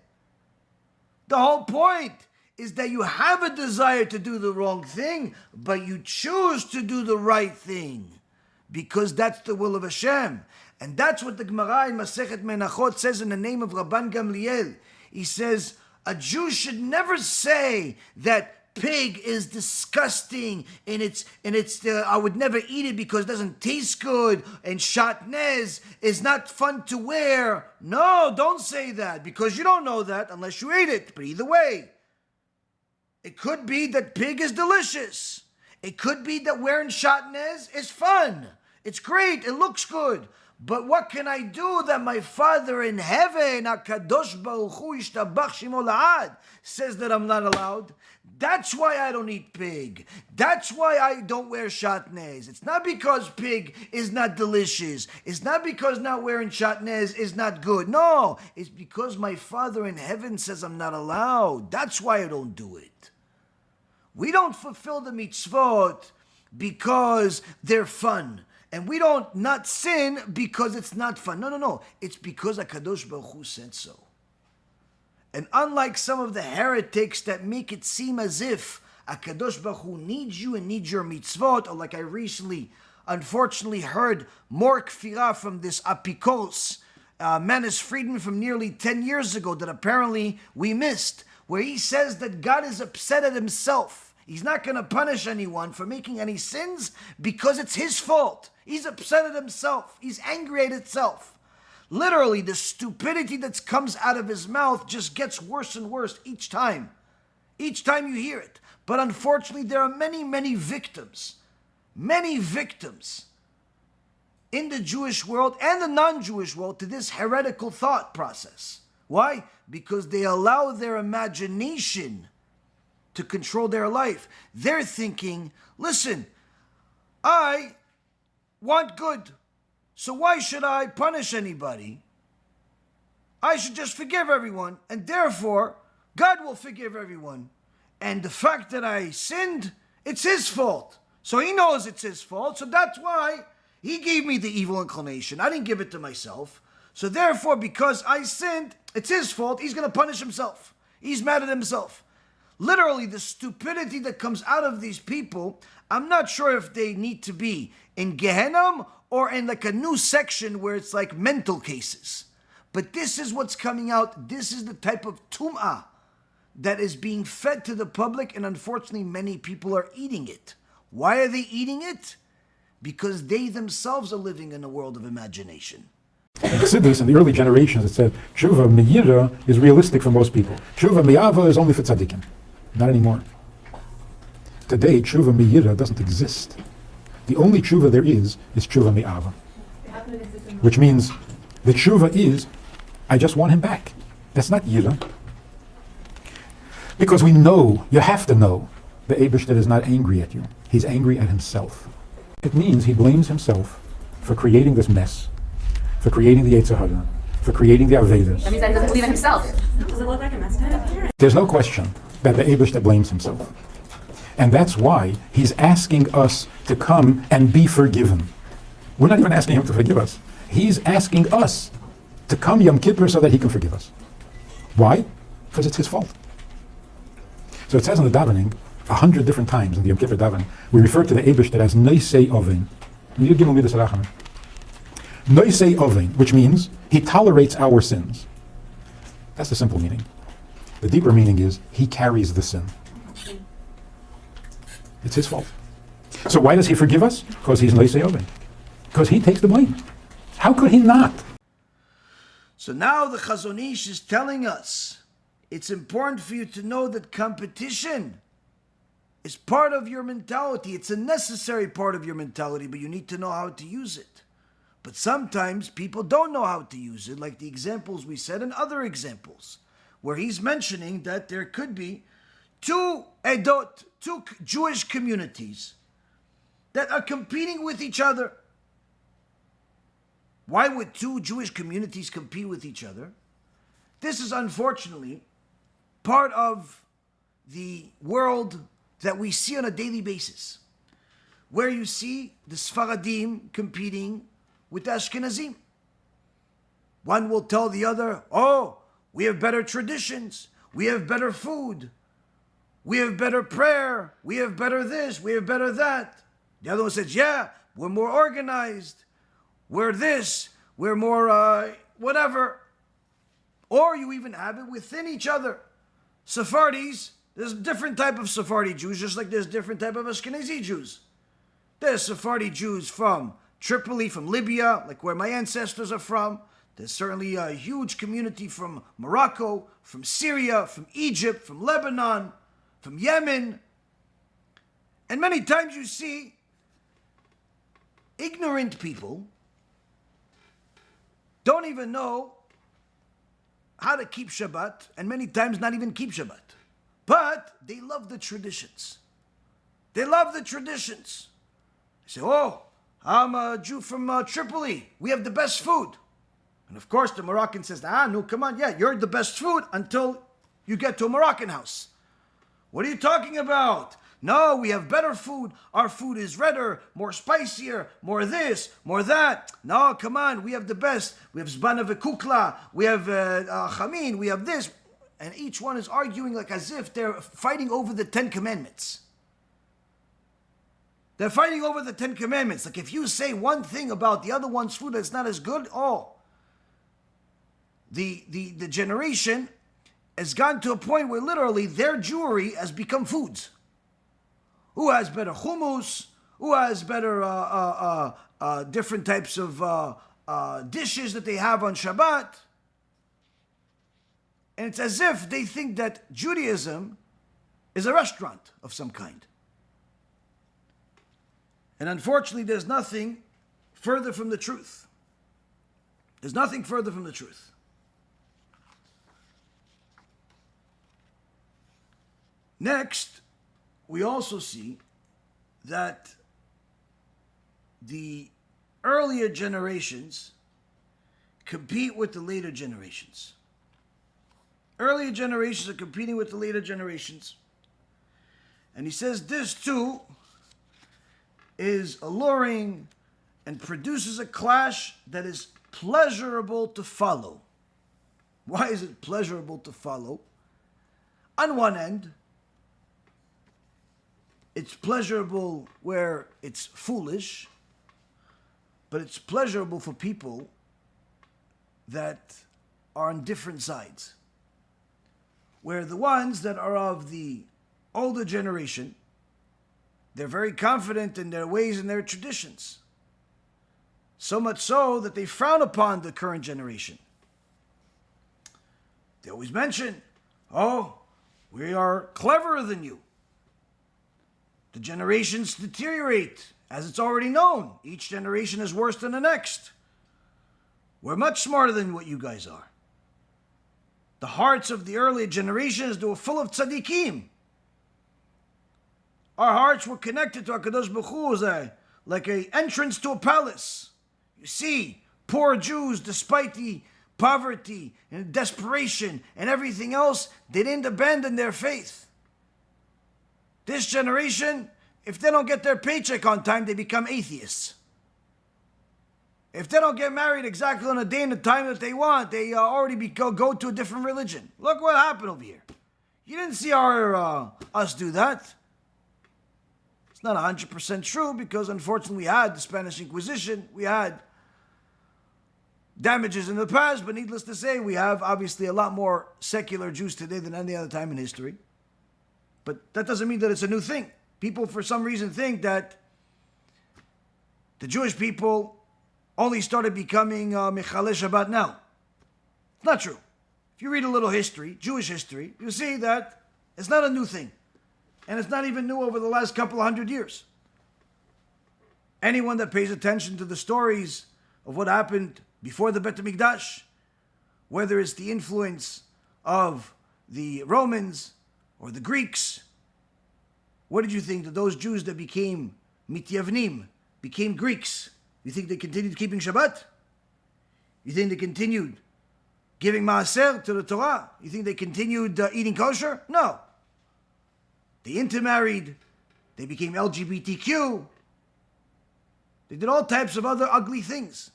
Speaker 1: The whole point is that you have a desire to do the wrong thing, but you choose to do the right thing because that's the will of Hashem. And that's what the Gemara in Masechet Menachot says in the name of Rabban Gamliel. He says, a Jew should never say that pig is disgusting and I would never eat it because it doesn't taste good, and shatnez is not fun to wear. No, don't say that, because you don't know that unless you ate it. But either way, it could be that pig is delicious. It could be that wearing shatnez is fun. It's great, it looks good. But what can I do that my Father in heaven, HaKadosh Baruch Hu Yishtabach Shemo La'ad, says that I'm not allowed? That's why I don't eat pig. That's why I don't wear shatnez. It's not because pig is not delicious. It's not because not wearing shatnez is not good. No, it's because my Father in heaven says I'm not allowed. That's why I don't do it. We don't fulfill the mitzvot because they're fun. And we don't not sin because it's not fun. No. It's because HaKadosh Baruch Hu said so. And unlike some of the heretics that make it seem as if HaKadosh Baruch Hu needs you and needs your mitzvot, or like I recently, unfortunately, heard more kfirah from this apikos, Menace Friedman from nearly 10 years ago that apparently we missed, where he says that God is upset at Himself. He's not going to punish anyone for making any sins because it's His fault. He's upset at Himself. He's angry at itself. Literally, the stupidity that comes out of his mouth just gets worse and worse each time. Each time you hear it. But unfortunately, there are many victims. Many victims in the Jewish world and the non-Jewish world to this heretical thought process. Why? Because they allow their imagination to control their life. They're thinking, listen, I want good, so why should I punish anybody? I should just forgive everyone, and therefore God will forgive everyone. And the fact that I sinned, it's His fault. So He knows it's His fault, so that's why He gave me the evil inclination. I didn't give it to myself. So therefore, because I sinned, it's His fault. He's going to punish Himself. He's mad at Himself. Literally, the stupidity that comes out of these people, I'm not sure if they need to be in Gehenna or in like a new section where it's like mental cases. But this is what's coming out. This is the type of tum'ah that is being fed to the public, and unfortunately many people are eating it. Why are they eating it? Because they themselves are living in a world of imagination.
Speaker 2: Chassidus in the early generations, it said, Teshuvah me'ira is realistic for most people. Teshuvah me'ava is only for tzaddikim. Not anymore. Today, Teshuvah me'ira doesn't exist. The only Teshuvah there is Teshuvah me'ava. Which means the Teshuvah is, I just want him back. That's not yira. Because we know, you have to know, the Eibishter is not angry at you. He's angry at himself. It means he blames himself for creating this mess, for creating the Yetzer Hara, for creating the Avedas.
Speaker 3: That means that he doesn't believe in himself.
Speaker 4: Does it look like a mess to him?
Speaker 2: There's no question that the Eibishter blames himself. And that's why he's asking us to come and be forgiven. We're not even asking him to forgive us. He's asking us to come Yom Kippur so that he can forgive us. Why? Because it's his fault. So it says in the davening, 100 different times in the Yom Kippur davening, we refer to the Eibishter as Noisei Oven. Noisei Oven, which means he tolerates our sins. That's the simple meaning. The deeper meaning is he carries the sin. It's his fault. So why does he forgive us? Because he's Noisei Oven. Because he takes the blame. How could he not?
Speaker 1: So now the Chazon Ish is telling us it's important for you to know that competition is part of your mentality. It's a necessary part of your mentality, but you need to know how to use it. But sometimes people don't know how to use it, like the examples we said and other examples, where he's mentioning that there could be two Jewish communities that are competing with each other. Why would two Jewish communities compete with each other? This is unfortunately part of the world that we see on a daily basis, where you see the Sephardim competing with the Ashkenazim. One will tell the other, oh, we have better traditions, we have better food, we have better prayer, we have better this, we have better that. The other one says, yeah, we're more organized, we're this, we're more whatever. Or you even have it within each other. Sephardis, there's a different type of Sephardi Jews, just like there's different type of Ashkenazi Jews. There's Sephardi Jews from Tripoli, from Libya, like where my ancestors are from. There's certainly a huge community from Morocco, from Syria, from Egypt, from Lebanon, from Yemen. And many times you see ignorant people don't even know how to keep Shabbat, and many times not even keep Shabbat. But they love the traditions. They love the traditions. They say, oh, I'm a Jew from Tripoli. We have the best food. And of course the Moroccan says, no, come on, yeah, you're the best food until you get to a Moroccan house. What are you talking about? No, we have better food. Our food is redder, more spicier, more this, more that. No, come on, we have the best. We have Zbana v'kukla, we have chamin, we have this. And each one is arguing like as if they're fighting over the 10 Commandments. They're fighting over the 10 Commandments. Like if you say one thing about the other one's food that's not as good, the generation has gotten to a point where literally their Jewry has become foods. Who has better hummus? Who has better different types of dishes that they have on Shabbat? And it's as if they think that Judaism is a restaurant of some kind. And unfortunately, there's nothing further from the truth. There's nothing further from the truth. Next, we also see that the earlier generations compete with the later generations. Earlier generations are competing with the later generations. And he says this too is alluring and produces a clash that is pleasurable to follow. Why is it pleasurable to follow? On one end, it's pleasurable where it's foolish, but it's pleasurable for people that are on different sides. Where the ones that are of the older generation, they're very confident in their ways and their traditions. So much so that they frown upon the current generation. They always mention, oh, we are cleverer than you. The generations deteriorate, as it's already known. Each generation is worse than the next. We're much smarter than what you guys are. The hearts of the earlier generations, they were full of tzaddikim. Our hearts were connected to HaKadosh Baruch Hu, like an entrance to a palace. You see, poor Jews, despite the poverty and desperation and everything else, they didn't abandon their faith. This generation, if they don't get their paycheck on time, they become atheists. If they don't get married exactly on a day and the time that they want, they already go to a different religion. Look what happened over here. You didn't see us do that. It's not 100% true because unfortunately we had the Spanish Inquisition, we had damages in the past, but needless to say, we have obviously a lot more secular Jews today than any other time in history. But that doesn't mean that it's a new thing. People for some reason think that the Jewish people only started becoming Mechaleh Shabbat now. It's not true. If you read a little history, Jewish history, you see that it's not a new thing. And it's not even new over the last couple of 100 years. Anyone that pays attention to the stories of what happened before the Bet HaMikdash, whether it's the influence of the Romans or the Greeks. What did you think that those Jews that became mityavnim, became Greeks, you think they continued keeping Shabbat? You think they continued giving MUSSAR to the Torah? You think they continued eating kosher? No. They intermarried. They became LGBTQ. They did all types of other ugly things.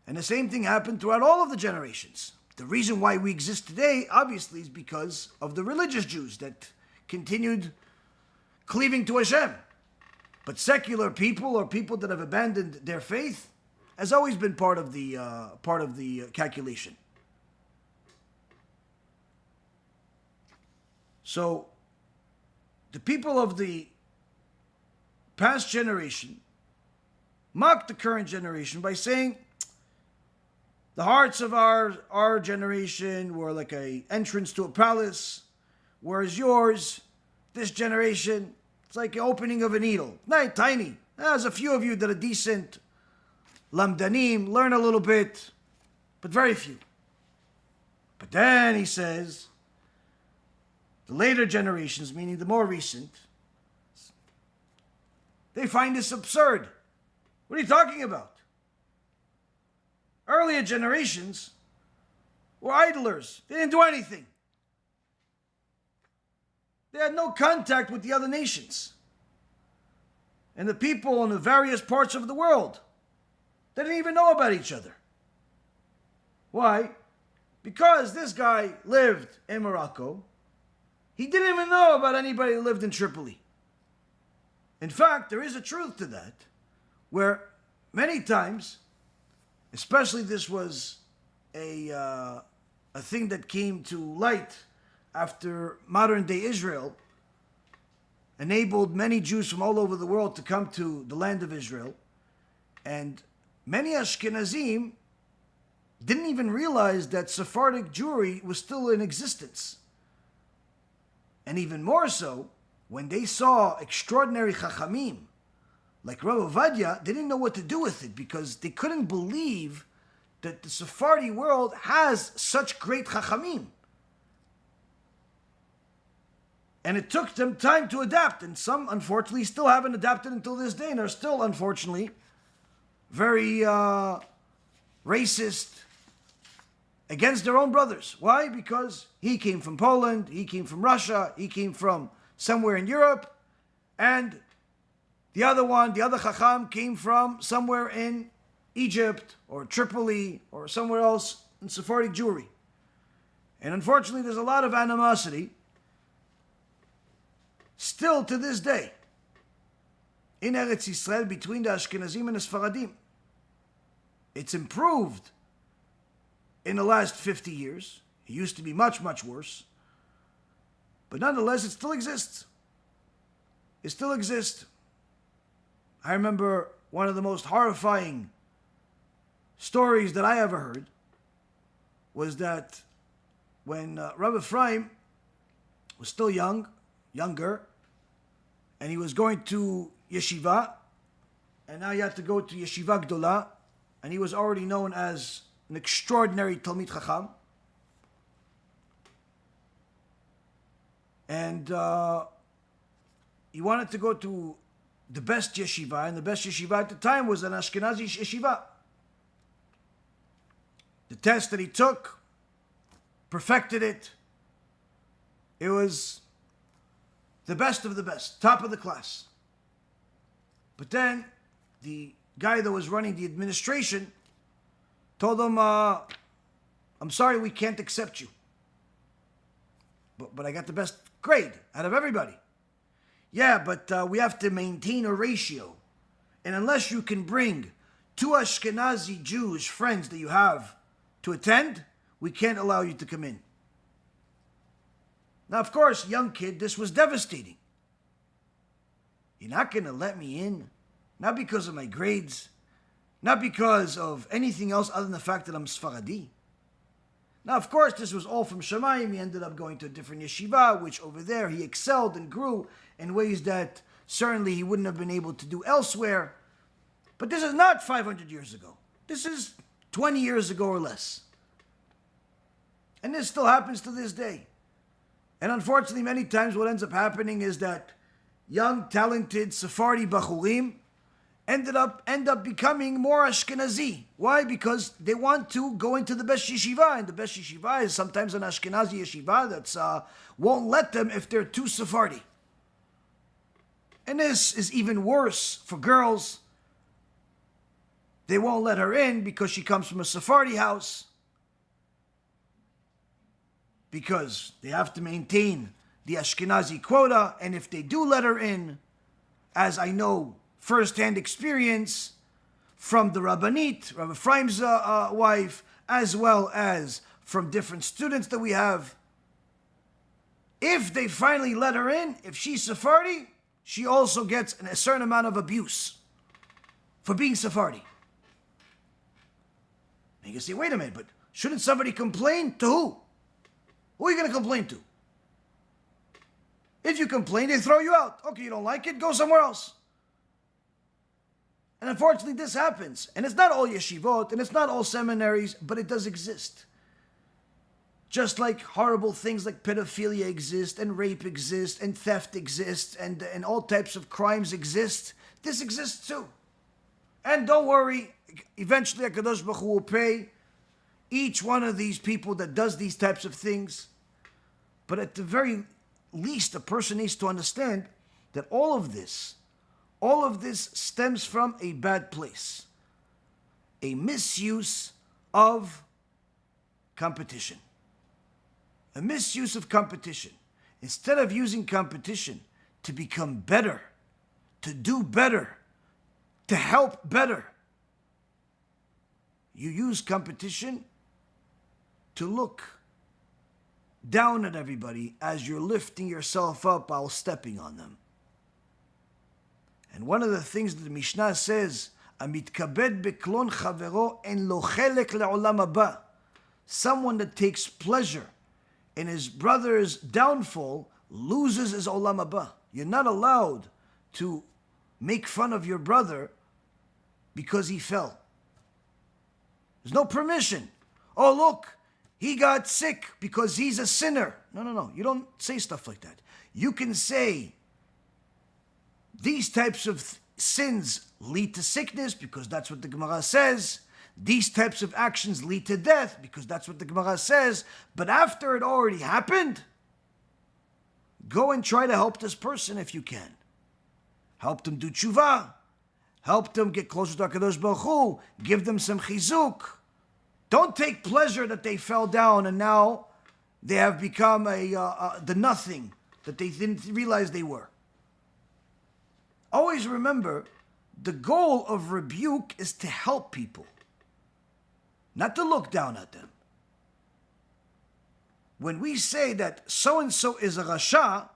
Speaker 1: And the same thing happened throughout all of the generations. The reason why we exist today, obviously, is because of the religious Jews that continued cleaving to HaShem. But secular people, or people that have abandoned their faith, has always been part of the calculation. So, the people of the past generation mocked the current generation by saying the hearts of our generation were like an entrance to a palace, whereas yours, this generation, it's like the opening of a needle. Not tiny. There's a few of you that are decent lamdanim, learn a little bit, but very few. But then he says, the later generations, meaning the more recent, they find this absurd. What are you talking about? Earlier generations were idlers. They didn't do anything. They had no contact with the other nations. And the people in the various parts of the world, they didn't even know about each other. Why? Because this guy lived in Morocco. He didn't even know about anybody who lived in Tripoli. In fact, there is a truth to that, where many times, especially this was a thing that came to light after modern-day Israel enabled many Jews from all over the world to come to the land of Israel, and many Ashkenazim didn't even realize that Sephardic Jewry was still in existence. And even more so, when they saw extraordinary Chachamim, like Rabbi Ovadia, they didn't know what to do with it because they couldn't believe that the Sephardi world has such great Chachamim. And it took them time to adapt, and some, unfortunately, still haven't adapted until this day, and are still, unfortunately, very racist against their own brothers. Why? Because he came from Poland, he came from Russia, he came from somewhere in Europe, and the other one, the other Chacham, came from somewhere in Egypt, or Tripoli, or somewhere else in Sephardic Jewry. And unfortunately, there's a lot of animosity still to this day in Eretz Yisrael between the Ashkenazim and the Sephardim. It's improved in the last 50 years. It used to be much, much worse. But nonetheless, it still exists. It still exists. I remember one of the most horrifying stories that I ever heard was that when Rabbi Ephraim was still younger, and he was going to YESHIVA, and now he had to go to Yeshiva Gdola, and he was already known as an extraordinary Talmid Chacham. And he wanted to go to the best yeshiva, and the best yeshiva at the time was an Ashkenazi yeshiva. The test that he took, perfected it. It was the best of the best, top of the class. But then the guy that was running the administration told him, I'm sorry, we can't accept you. But I got the best grade out of everybody. Yeah, but we have to maintain a ratio. And unless you can bring 2 Ashkenazi Jewish friends that you have to attend, we can't allow you to come in. Now, of course, young kid, this was devastating. You're not going to let me in? Not because of my grades, not because of anything else other than the fact that I'm Sephardi. Now, of course, this was all from Shamayim. He ended up going to a different yeshiva, which over there he excelled and grew in ways that certainly he wouldn't have been able to do elsewhere. But this is not 500 years ago. This is 20 years ago or less. And this still happens to this day. And unfortunately, many times what ends up happening is that young, talented Sephardi bachurim end up becoming more Ashkenazi. Why? Because they want to go into the best yeshiva, and the best yeshiva is sometimes an Ashkenazi yeshiva that won't let them if they're too Sephardi. And this is even worse for girls. They won't let her in because she comes from a Sephardi house, because they have to maintain the Ashkenazi quota, and if they do let her in, as I know first-hand experience from the Rabbanit, Rabbi Ephraim's wife, as well as from different students that we have, if they finally let her in, if she's Sephardi, she also gets a certain amount of abuse for being Sephardi. And you can say, wait a minute, but shouldn't somebody complain? To who? Who are you going to complain to? If you complain, they throw you out. Okay, you don't like it, go somewhere else. And unfortunately, this happens. And it's not all yeshivot, and it's not all seminaries, but it does exist. Just like horrible things like pedophilia exist, and rape exists, and theft exists, and all types of crimes exist, this exists too. And don't worry, eventually HaKadosh Baruch Hu will pay each one of these people that does these types of things. But at the very least, a person needs to understand that all of this stems from a bad place. A misuse of competition. A misuse of competition. Instead of using competition to become better, to do better, to help better, you use competition to look down at everybody as you're lifting yourself up while stepping on them. And one of the things that the Mishnah says, "Amitkabed beklon chavero en lo chelek le'olam haba." Someone that takes pleasure in his brother's downfall loses his olam haba. You're not allowed to make fun of your brother because he fell. There's no permission. Oh, look, he got sick because he's a sinner. No. You don't say stuff like that. You can say these types of sins lead to sickness because that's what the Gemara says. These types of actions lead to death because that's what the Gemara says. But after it already happened, go and try to help this person if you can. Help them do teshuvah. Help them get closer to HaKadosh Baruch Hu. Give them some chizuk. Don't take pleasure that they fell down and now they have become the nothing that they didn't realize they were. Always remember, the goal of rebuke is to help people, not to look down at them. When we say that so-and-so is a rasha,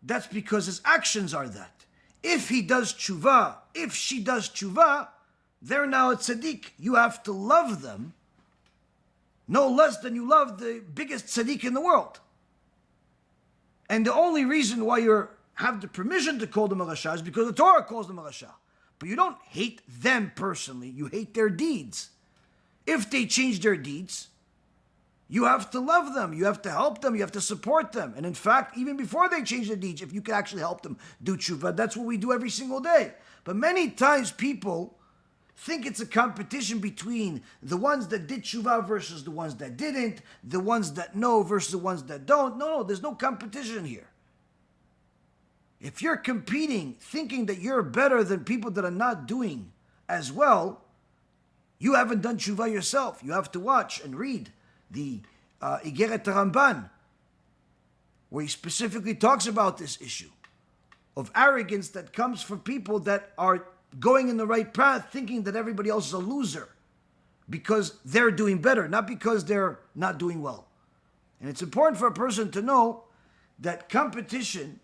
Speaker 1: that's because his actions are that. If he does teshuvah, if she does teshuvah, they're now a tzaddik. You have to love them no less than you love the biggest tzaddik in the world. And the only reason why you have the permission to call them a rasha is because the Torah calls them a rasha. But you don't hate them personally, you hate their deeds. If they change their deeds, you have to love them, you have to help them, you have to support them. And in fact, even before they change their deeds, if you can actually help them do teshuvah, that's what we do every single day. But many times people think it's a competition between the ones that did teshuvah versus the ones that didn't, the ones that know versus the ones that don't. No, there's no competition here. If you're competing, thinking that you're better than people that are not doing as well, you haven't done teshuvah yourself. You have to watch and read the Igeret Ramban, where he specifically talks about this issue of arrogance that comes from people that are going in the right path, thinking that everybody else is a loser because they're doing better, not because they're not doing well. And it's important for a person to know that competition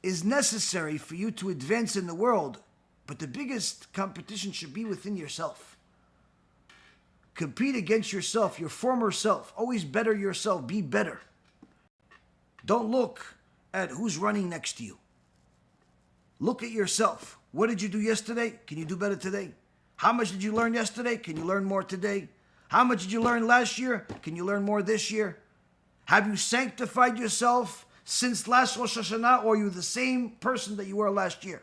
Speaker 1: is necessary for you to advance in the world, but the biggest competition should be within yourself. Compete against yourself, your former self. Always better yourself, be better. Don't look at who's running next to you. Look at yourself. What did you do yesterday? Can you do better today? How much did you learn yesterday? Can you learn more today? How much did you learn last year? Can you learn more this year? Have you sanctified yourself since last Rosh Hashanah, or are you the same person that you were last year?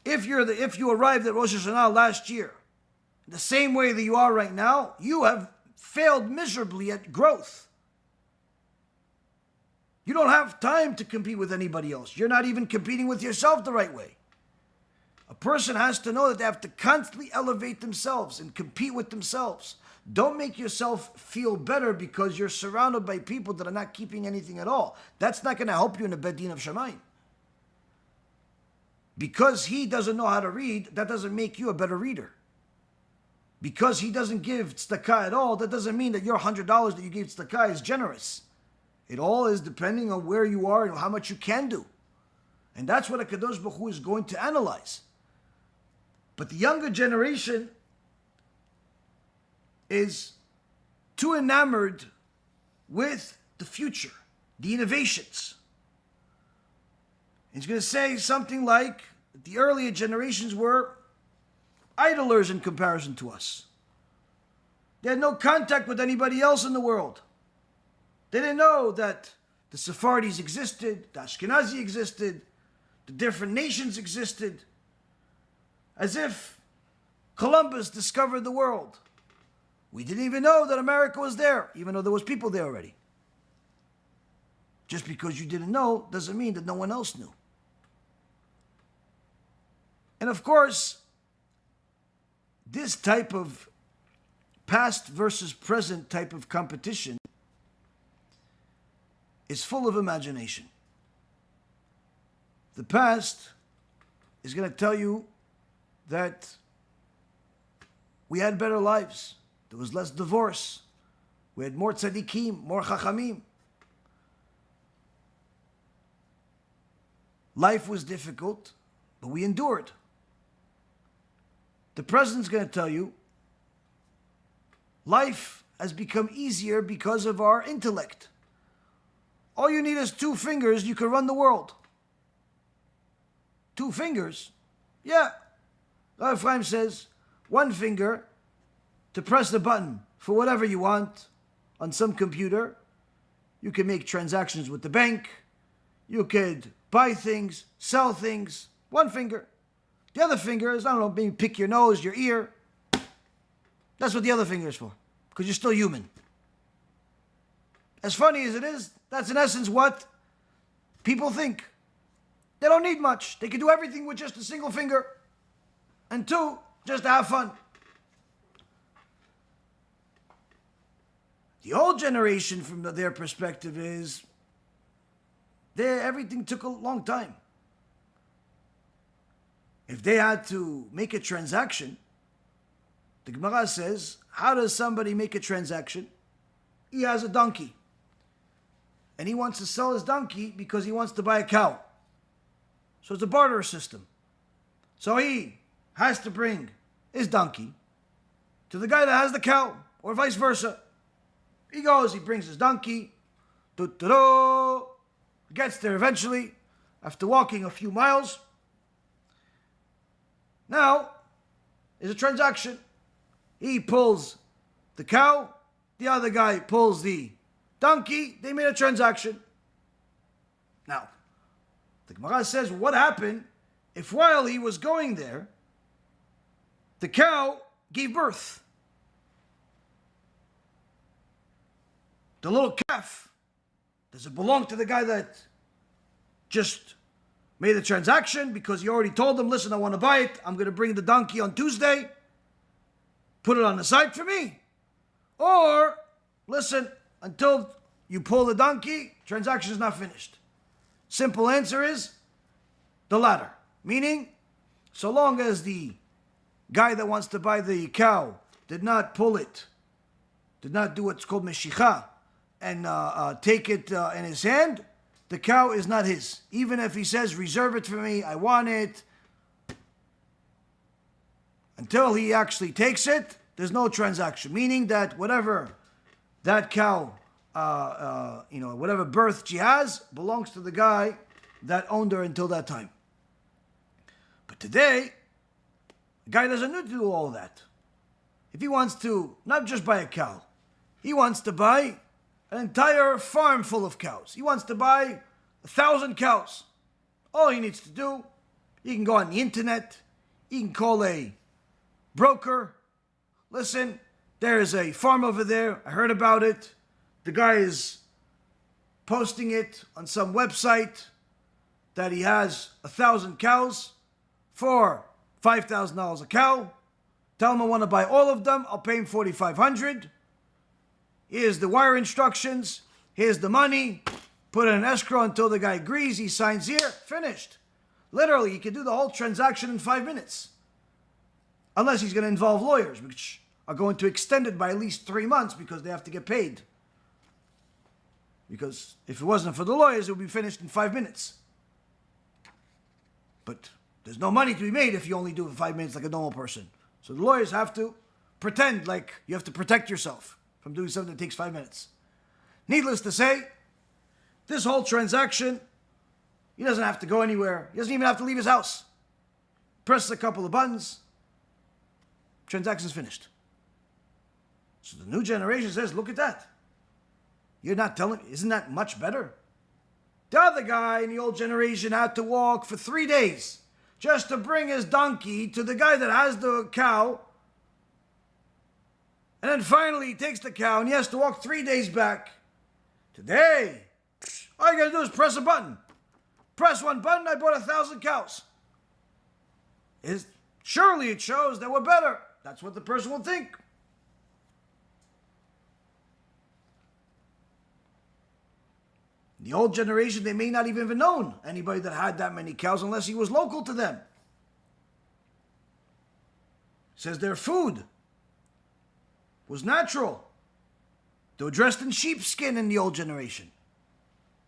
Speaker 1: If you arrived at Rosh Hashanah last year, the same way that you are right now, you have failed miserably at growth. You don't have time to compete with anybody else. You're not even competing with yourself the right way. A person has to know that they have to constantly elevate themselves and compete with themselves. Don't make yourself feel better because you're surrounded by people that are not keeping anything at all. That's not going to help you in the Bedin of Shamayim. Because he doesn't know how to read, that doesn't make you a better reader. Because he doesn't give tzedakah at all, that doesn't mean that your $100 that you gave tzedakah is generous. It all is depending on where you are and how much you can do. And that's what a Kadosh Baruch Hu is going to analyze. But the younger generation is too enamored with the future, the innovations. He's going to say something like, the earlier generations were idlers in comparison to us. They had no contact with anybody else in the world. They didn't know that the Sephardis existed, the Ashkenazi existed, the different nations existed. As if Columbus discovered the world. We didn't even know that America was there, even though there was people there already. Just because you didn't know doesn't mean that no one else knew. And of course, this type of past versus present type of competition is full of imagination. The past is going to tell you that we had better lives. There was less divorce. We had more tzaddikim, more chachamim. Life was difficult, but we endured. The present's going to tell you life has become easier because of our intellect. All you need is 2 fingers, you can run the world. 2 fingers? Yeah. Rabbi Ephraim says, 1 finger to press the button for whatever you want on some computer. You can make transactions with the bank. You could buy things, sell things. 1 finger. The other finger is, I don't know, maybe pick your nose, your ear. That's what the other finger is for, because you're still human. As funny as it is, that's in essence what people think. They don't need much. They can do everything with just a single finger. And 2, just to have fun. The old generation, from their perspective, is everything took a long time. If they had to make a transaction, the Gemara says, how does somebody make a transaction? He has a donkey. And he wants to sell his donkey because he wants to buy a cow. So it's a barter system. So he has to bring his donkey to the guy that has the cow, or vice versa. He goes, he brings his donkey, gets there eventually, after walking a few miles. Now, there's a transaction. He pulls the cow, the other guy pulls the donkey, they made a transaction. Now, the Gemara says, what happened if while he was going there, the cow gave birth? The little calf, does it belong to the guy that just made the transaction because he already told him, listen, I want to buy it, I'm going to bring the donkey on Tuesday, put it on the side for me? Or, listen, until you pull the donkey, transaction is not finished. Simple answer is the latter. Meaning, so long as the guy that wants to buy the cow did not pull it, did not do what's called meshicha, and take it in his hand, the cow is not his. Even if he says, reserve it for me, I want it. Until he actually takes it, there's no transaction. Meaning that whatever that cow, whatever birth she has, belongs to the guy that owned her until that time. But today, The guy doesn't need to do all that. If he wants to not just buy a cow, he wants to buy an entire farm full of cows. He wants to buy 1,000 cows. All he needs to do, he can go on the internet, he can call a broker. Listen, there is a farm over there. I heard about it. The guy is posting it on some website that he has 1,000 cows for $5,000 a cow. Tell him I want to buy all of them. I'll pay him $4,500. Here's the wire instructions. Here's the money. Put it in escrow until the guy agrees. He signs here. Finished. Literally, he can do the whole transaction in 5 minutes. Unless he's going to involve lawyers, which are going to extend it by at least 3 months because they have to get paid. Because if it wasn't for the lawyers, it would be finished in 5 minutes. But there's no money to be made if you only do it in 5 minutes like a normal person. So the lawyers have to pretend like you have to protect yourself from doing something that takes 5 minutes. Needless to say, this whole transaction, he doesn't have to go anywhere. He doesn't even have to leave his house. Presses a couple of buttons. Transaction's finished. So the new generation says, look at that. You're not telling, isn't that much better? The other guy in the old generation had to walk for 3 days just to bring his donkey to the guy that has the cow. And then finally he takes the cow and he has to walk 3 days back. Today, all you gotta do is press a button. Press one button, I bought 1,000 cows. Surely it shows that we're better. That's what the person will think. The old generation, they may not even have known anybody that had that many cows unless he was local to them. It says their food was natural. They were dressed in sheepskin in the old generation.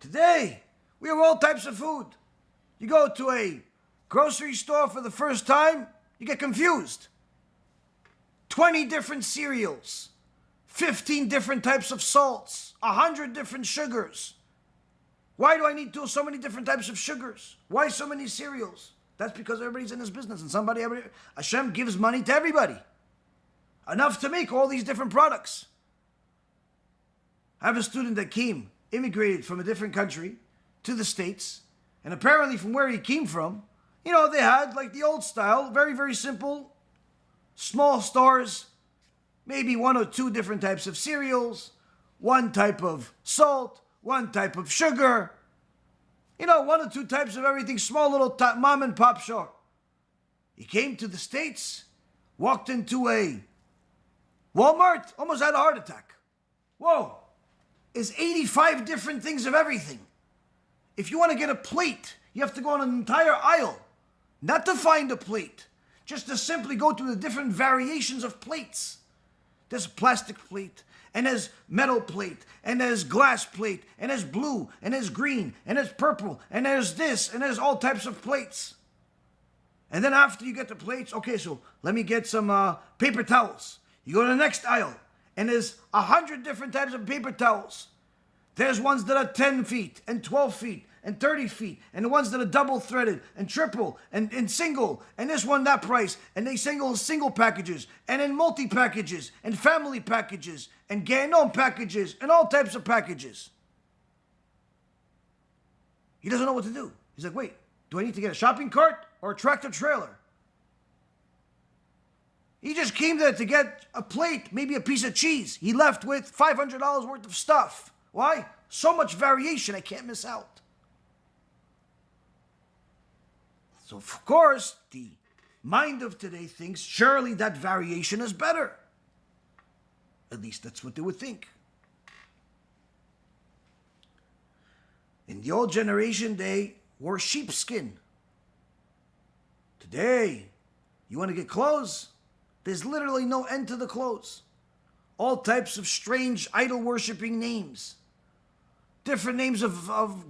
Speaker 1: Today, we have all types of food. You go to a grocery store for the first time, you get confused. 20 different cereals, 15 different types of salts, 100 different sugars. Why do I need so many different types of sugars? Why so many cereals? That's because everybody's in this business and HaShem gives money to everybody. Enough to make all these different products. I have a student that immigrated from a different country to the States, and apparently from where he came from, they had like the old style, very, very simple, small stores, maybe 1 or 2 different types of cereals, 1 type of salt, 1 type of sugar, 1 or 2 types of everything, small little mom and pop shop. He came to the States, walked into a Walmart, almost had a heart attack. Whoa, there's 85 different things of everything. If you want to get a plate, you have to go on an entire aisle, not to find a plate, just to simply go to the different variations of plates. There's a plastic plate, and there's metal plate, and there's glass plate, and there's blue, and there's green, and there's purple, and there's this, and there's all types of plates. And then after you get the plates, okay, so let me get some paper towels. You go to the next aisle, and there's 100 different types of paper towels. There's ones that are 10 feet, and 12 feet, and 30 feet, and the ones that are double threaded, and triple, and single, and this one, that price, and they single packages, and in multi-packages, and family packages, and Ganon packages, and all types of packages. He doesn't know what to do. He's like, wait, do I need to get a shopping cart or a tractor trailer? He just came there to get a plate, maybe a piece of cheese. He left with $500 worth of stuff. Why? So much variation, I can't miss out. So, of course, the mind of today thinks surely that variation is better. At least that's what they would think. In the old generation, they wore sheepskin. Today, you want to get clothes? There's literally no end to the clothes. All types of strange idol-worshipping names. Different names of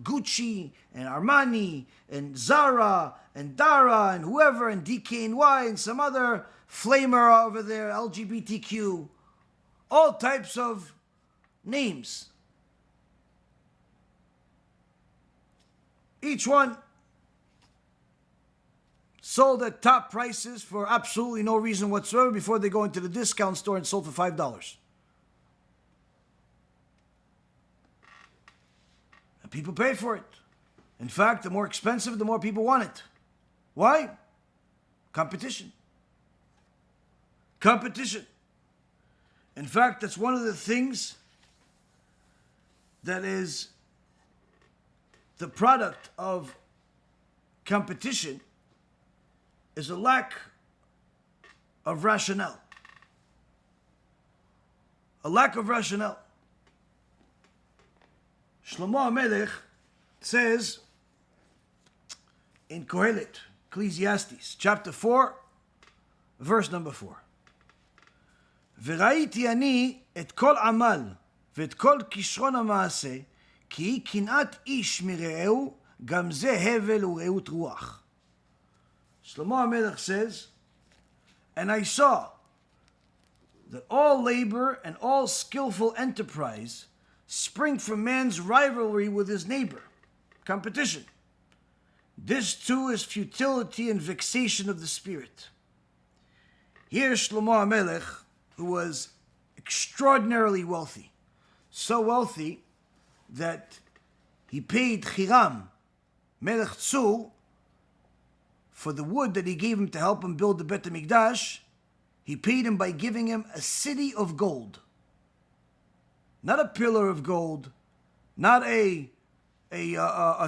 Speaker 1: Gucci and Armani and Zara and Dara and whoever and DKNY and some other flamer over there, LGBTQ. All types of names. Each one sold at top prices for absolutely no reason whatsoever before they go into the discount store and sold for $5. And people pay for it. In fact, the more expensive, the more people want it. Why? Competition. Competition. In fact, that's one of the things that is the product of competition, is a lack of rationale. A lack of rationale. Shlomo HaMelech says in Kohelet, Ecclesiastes, chapter 4, verse number 4. וראיתי אני את כל עמל ואת כל כישרון המעשה, כי היא קנאת איש מרעהו, גם זה הבל ורעות רוח. Shlomo HaMelech says, and I saw that all labor and all skillful enterprise spring from man's rivalry with his neighbor, competition. This too is futility and vexation of the spirit. Here Shlomo HaMelech, who was extraordinarily wealthy, so wealthy that he paid Hiram, Melech Tzur, for the wood that he gave him to help him build the Bet HaMikdash. He paid him by giving him a city of gold. Not a pillar of gold, not a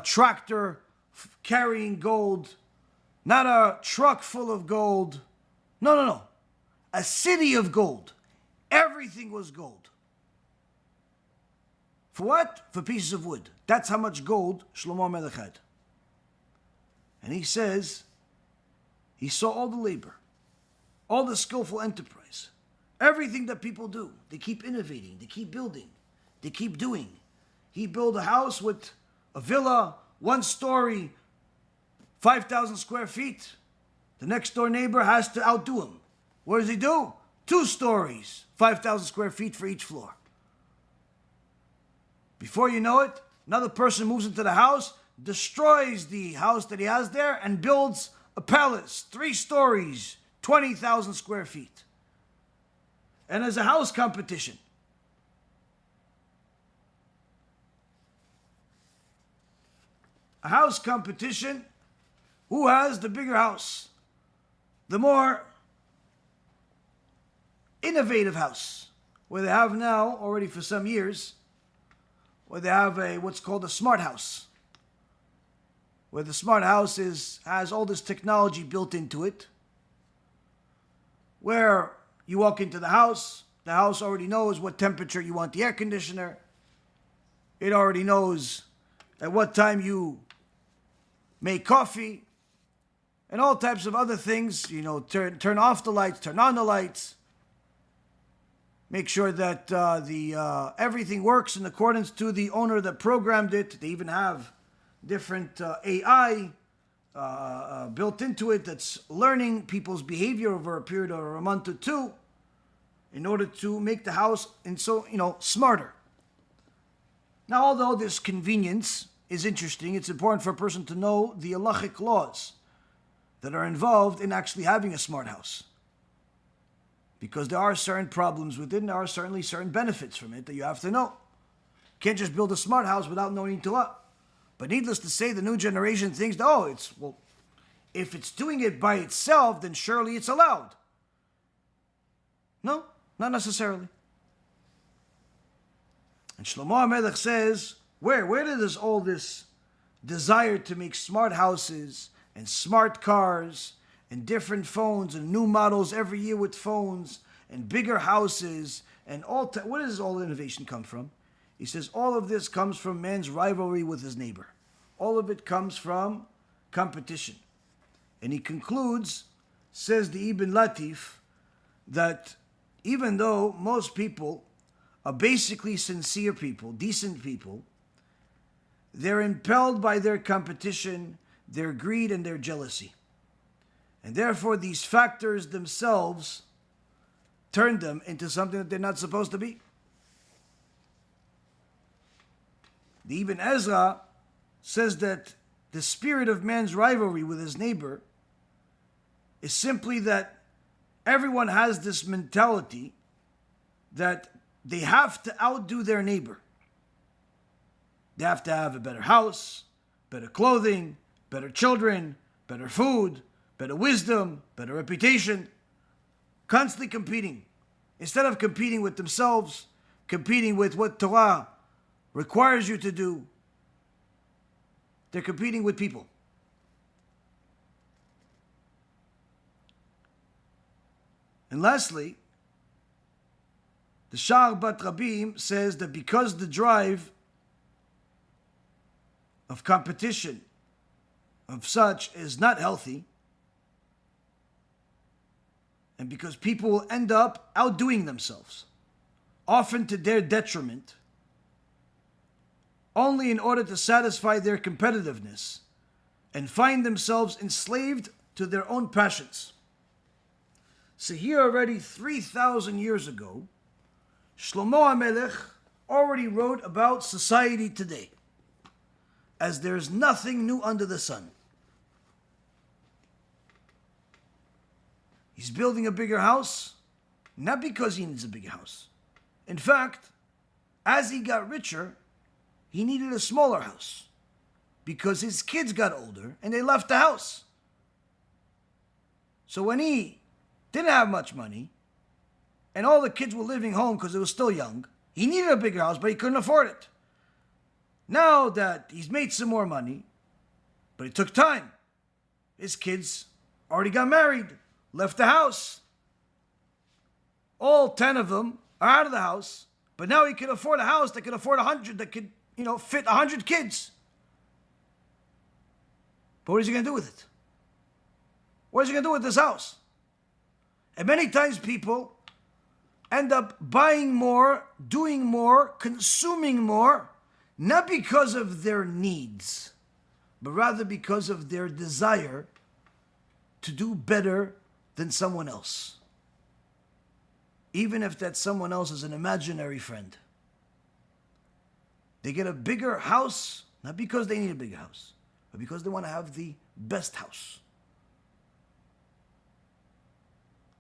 Speaker 1: tractor carrying gold, not a truck full of gold. No. A city of gold. Everything was gold. For what? For pieces of wood. That's how much gold Shlomo HaMelech had. And he says, he saw all the labor, all the skillful enterprise, everything that people do. They keep innovating, they keep building, they keep doing. He built a house with a villa, 1 story, 5,000 square feet. The next door neighbor has to outdo him. What does he do? 2 stories, 5,000 square feet for each floor. Before you know it, another person moves into the house, destroys the house that he has there, and builds a palace, 3 stories, 20,000 square feet. And there's a house competition. A house competition. Who has the bigger house? The more innovative house, where they have now, already for some years, where they have what's called a smart house, where the smart house has all this technology built into it, where you walk into the house already knows what temperature you want the air conditioner. It already knows at what time you make coffee, and all types of other things. Turn off the lights, turn on the lights. Make sure that everything works in accordance to the owner that programmed it. They even have different AI built into it that's learning people's behavior over a period of a month or 2 in order to make the house smarter. Now, although this convenience is interesting, it's important for a person to know the halachic laws that are involved in actually having a smart house. Because there are certain problems with it, and there are certainly certain benefits from it that you have to know. You can't just build a smart house without knowing Torah. But needless to say, the new generation thinks, if it's doing it by itself, then surely it's allowed. No, not necessarily. And Shlomo HaMelech says, where does all this desire to make smart houses and smart cars and different phones and new models every year with phones and bigger houses and where does all the innovation come from? He says all of this comes from man's rivalry with his neighbor. All of it comes from competition. And he concludes, says the Ibn Latif, that even though most people are basically sincere people, decent people, they're impelled by their competition, their greed, and their jealousy. And therefore, these factors themselves turn them into something that they're not supposed to be. The Ibn Ezra says that the spirit of man's rivalry with his neighbor is simply that everyone has this mentality that they have to outdo their neighbor. They have to have a better house, better clothing, better children, better food, better wisdom, better reputation. Constantly competing. Instead of competing with themselves, competing with what Torah requires you to do, they're competing with people. And lastly, the Sha'ar Bat Rabim says that because the drive of competition of such is not healthy, and because people will end up outdoing themselves, often to their detriment, only in order to satisfy their competitiveness and find themselves enslaved to their own passions. So here already 3,000 years ago, Shlomo HaMelech already wrote about society today, as there is nothing new under the sun. He's building a bigger house, not because he needs a bigger house. In fact, as he got richer, he needed a smaller house because his kids got older and they left the house. So when he didn't have much money and all the kids were living home because they were still young, he needed a bigger house, but he couldn't afford it. Now that he's made some more money, but it took time. His kids already got married, left the house. All 10 of them are out of the house, but now he can afford a house that could afford 100, that could, fit 100 kids. But what is he going to do with it? What is he going to do with this house? And many times people end up buying more, doing more, consuming more, not because of their needs, but rather because of their desire to do better than someone else. Even if that someone else is an imaginary friend. They get a bigger house, not because they need a bigger house, but because they want to have the best house.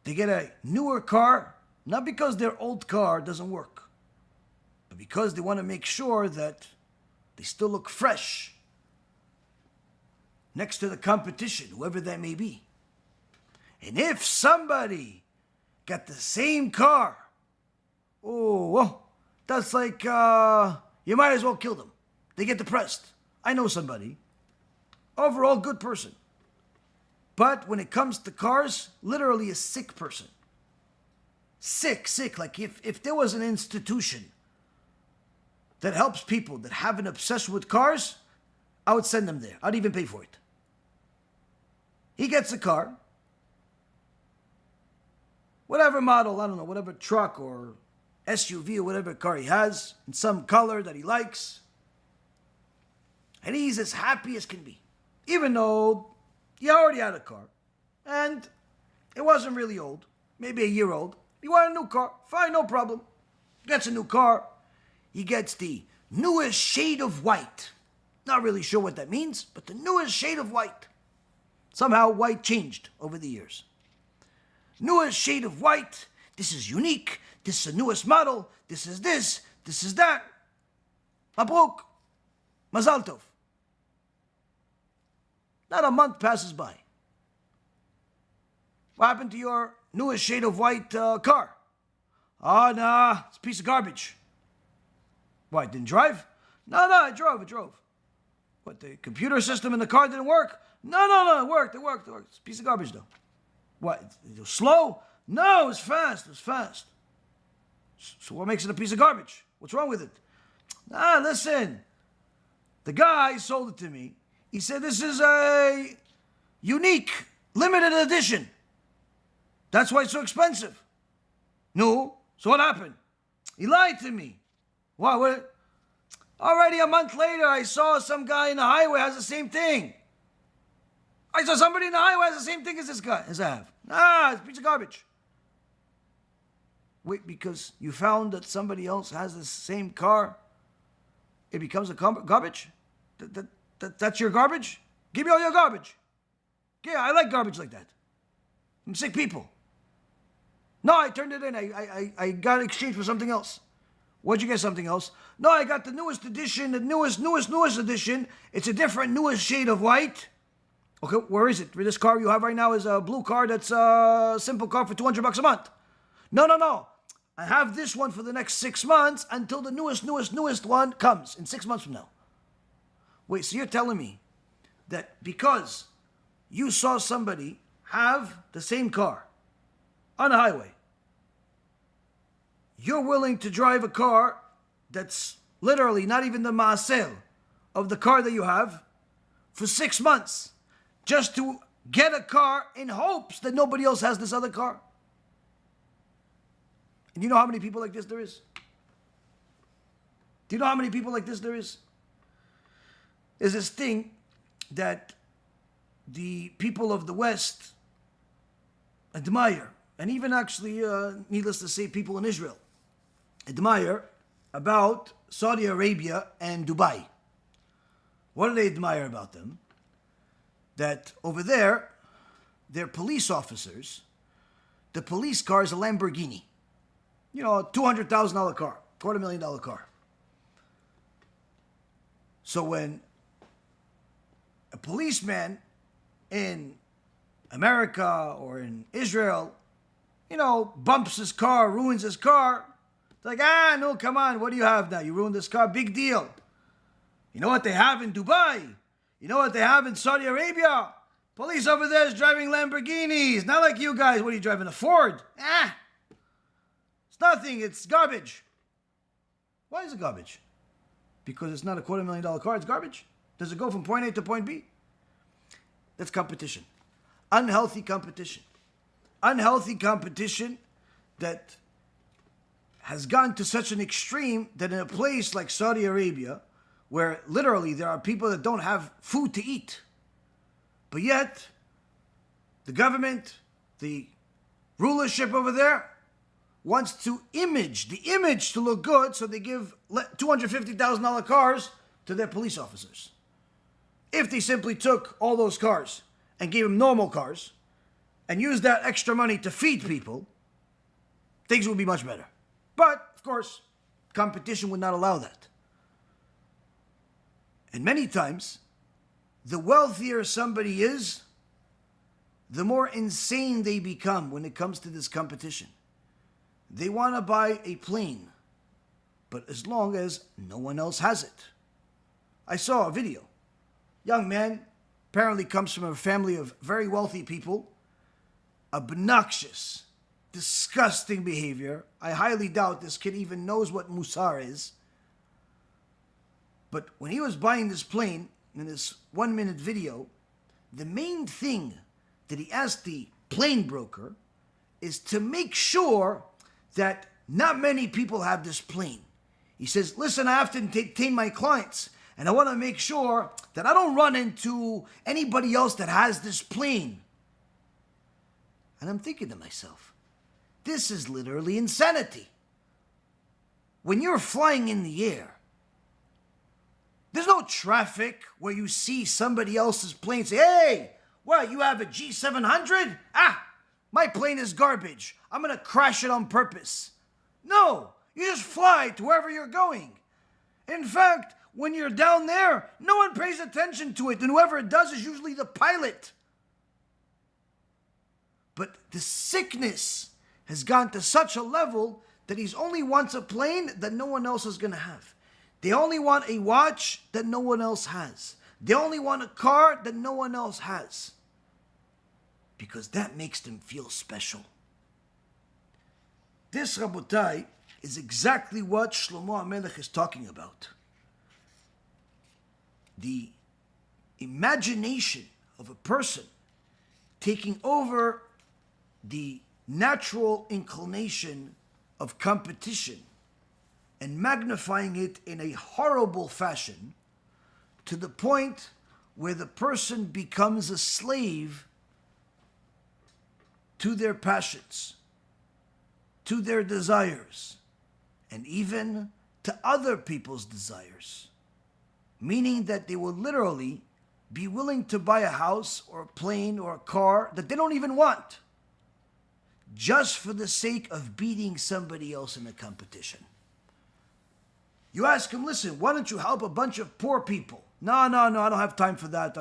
Speaker 1: They get a newer car, not because their old car doesn't work, but because they want to make sure that they still look fresh next to the competition, whoever that may be. And if somebody got the same car, that's like, you might as well kill them. They get depressed. I know somebody, overall good person. But when it comes to cars, literally a sick person. Sick. Like if there was an institution that helps people that have an obsession with cars, I would send them there. I'd even pay for it. He gets a car, whatever model, I don't know, whatever truck or SUV or whatever car he has, in some color that he likes. And he's as happy as can be. Even though he already had a car. And it wasn't really old. Maybe a year old. He wanted a new car. Fine, no problem. Gets a new car. He gets the newest shade of white. Not really sure what that means, but the newest shade of white. Somehow white changed over the years. Newest shade of white. This is unique. This is the newest model. This is this. This is that. Mabruk. Mazal tov. Not a month passes by. What happened to your newest shade of white car? Oh, nah, it's a piece of garbage. Why, it didn't drive? No, it drove. What, the computer system in the car didn't work? No, it worked. It's a piece of garbage, though. What, it was slow? No, it was fast. So what makes it a piece of garbage? What's wrong with it? Listen. The guy sold it to me. He said, this is a unique, limited edition. That's why it's so expensive. No, so what happened? He lied to me. What? Already a month later, I saw some guy in the highway has the same thing. I saw somebody in the highway has the same thing as this guy, as I have. It's a piece of garbage. Wait, because you found that somebody else has the same car, it becomes a garbage? That's your garbage? Give me all your garbage. Yeah, I like garbage like that. from sick people. No, I turned it in. I got it exchanged for something else. What'd you get something else? No, I got the newest edition, the newest edition. It's a different, newest shade of white. Okay, where is it? This car you have right now is a blue car that's a simple car for $200 a month. No. I have this one for the next 6 months until the newest one comes in 6 months from now. Wait, so you're telling me that because you saw somebody have the same car on a highway, you're willing to drive a car that's literally not even the ma'asel of the car that you have for 6 months just to get a car in hopes that nobody else has this other car? And you know how many people like this there is? Do you know how many people like this there is? There's this thing that the people of the West admire, and even actually, needless to say, people in Israel admire about Saudi Arabia and Dubai. What do they admire about them? That over there, their police officers, the police car is a Lamborghini. You know, a $200,000 car, $250,000 car. So when a policeman in America or in Israel, bumps his car, ruins his car, it's like, no, come on, what do you have now? You ruined this car, big deal. You know what they have in Dubai? You know what they have in Saudi Arabia? Police over there is driving Lamborghinis, not like you guys. What are you driving, a Ford? It's nothing, it's garbage. Why is it garbage? Because it's not a $250,000 car, it's garbage. Does it go from point A to point B? That's competition. Unhealthy competition. Unhealthy competition that has gone to such an extreme that in a place like Saudi Arabia, where literally there are people that don't have food to eat, but yet the government, the rulership over there, wants to the image to look good, so they give $250,000 cars to their police officers. If they simply took all those cars and gave them normal cars and used that extra money to feed people, things would be much better. But, of course, competition would not allow that. And many times, the wealthier somebody is, the more insane they become when it comes to this competition. They want to buy a plane, but as long as no one else has it. I saw a video. Young man apparently comes from a family of very wealthy people. Obnoxious, disgusting behavior. I highly doubt this kid even knows what MUSSAR is. But when he was buying this plane, in this 1-minute video, the main thing that he asked the plane broker is to make sure that not many people have this plane. He says, listen, I have to entertain my clients, and I want to make sure that I don't run into anybody else that has this plane. And I'm thinking to myself, this is literally insanity. When you're flying in the air, there's no traffic where you see somebody else's plane and say, hey, what, you have a G700? My plane is garbage. I'm going to crash it on purpose. No, you just fly to wherever you're going. In fact, when you're down there, no one pays attention to it, and whoever it does is usually the pilot. But the sickness has gone to such a level that he only wants a plane that no one else is going to have. They only want a watch that no one else has. They only want a car that no one else has. Because that makes them feel special. This, Rabotai, is exactly what Shlomo HaMelech is talking about. The imagination of a person taking over the natural inclination of competition and magnifying it in a horrible fashion to the point where the person becomes a slave to their passions, to their desires, and even to other people's desires. Meaning that they will literally be willing to buy a house or a plane or a car that they don't even want, just for the sake of beating somebody else in a competition. You ask him, listen, why don't you help a bunch of poor people? No, I don't have time for that.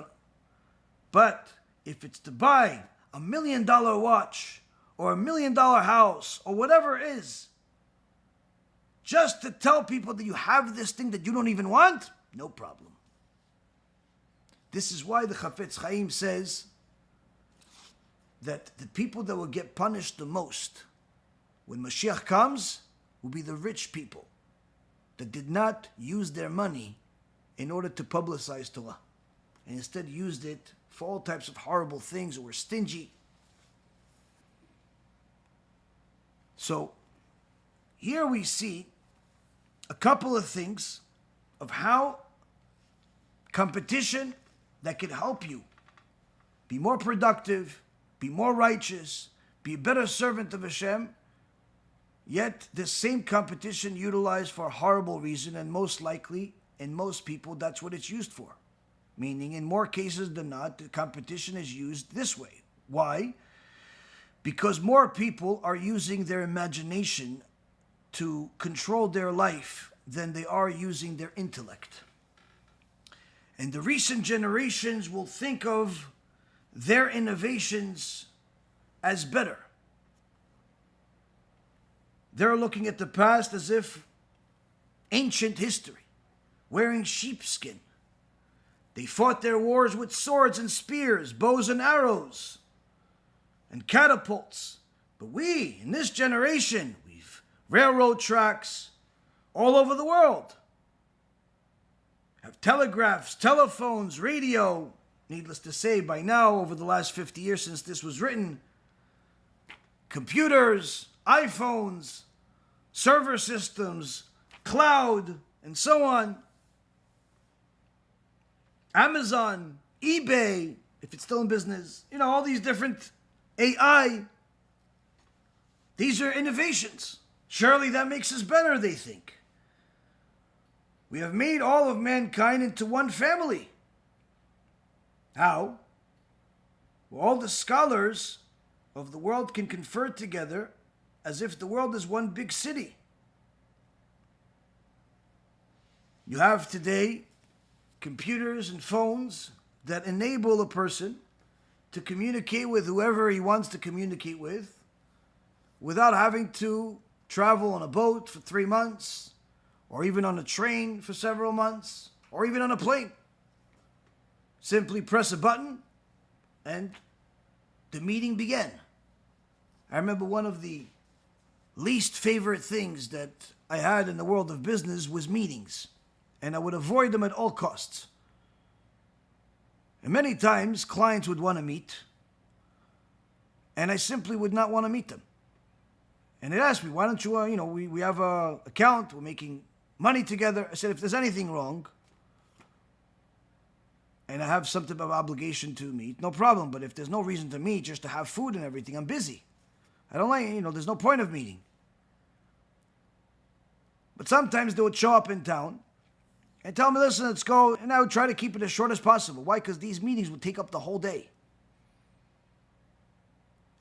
Speaker 1: But if it's to buy $1 million watch or $1 million house or whatever it is, just to tell people that you have this thing that you don't even want, no problem. This is why the Chafetz Chaim says that the people that will get punished the most when Mashiach comes will be the rich people that did not use their money in order to publicize Torah, and instead used it for all types of horrible things, or were stingy. So here we see a couple of things of how competition that can help you be more productive, be more righteous, be a better servant of Hashem, yet this same competition utilized for a horrible reason, and most likely, in most people, that's what it's used for. Meaning, in more cases than not, the competition is used this way. Why? Because more people are using their imagination to control their life than they are using their intellect. And the recent generations will think of their innovations as better. They're looking at the past as if ancient history, wearing sheepskin. They fought their wars with swords and spears, bows and arrows, and catapults. But we, in this generation, we've railroad tracks all over the world. Have telegraphs, telephones, radio. Needless to say, by now, over the last 50 years since this was written, computers, iPhones, server systems, cloud, and so on. Amazon, eBay, if it's still in business, all these different AI. These are innovations. Surely that makes us better, they think. We have made all of mankind into one family. How? Well, all the scholars of the world can confer together as if the world is one big city. You have today computers and phones that enable a person to communicate with whoever he wants to communicate with without having to travel on a boat for 3 months, or even on a train for several months, or even on a plane. Simply press a button and the meeting began. I remember one of the least favorite things that I had in the world of business was meetings, and I would avoid them at all costs. And many times clients would want to meet, and I simply would not want to meet them. And they'd ask me, why don't you, we have an account, we're making money together. I said, if there's anything wrong, and I have some type of obligation to meet, no problem. But if there's no reason to meet, just to have food and everything, I'm busy. I don't like, there's no point of meeting. But sometimes they would show up in town and tell me, listen, let's go. And I would try to keep it as short as possible. Why? Because these meetings would take up the whole day.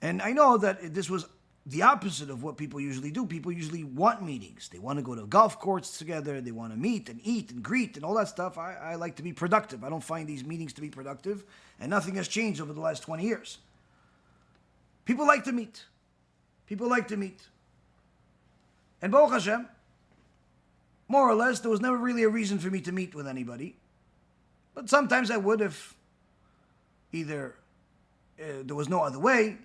Speaker 1: And I know that this was the opposite of what people usually do. People usually want meetings. They want to go to golf courses together. They want to meet and eat and greet and all that stuff. I like to be productive. I don't find these meetings to be productive. And nothing has changed over the last 20 years. People like to meet. People like to meet. And Baruch Hashem, more or less, there was never really a reason for me to meet with anybody. But sometimes I would if either there was no other way,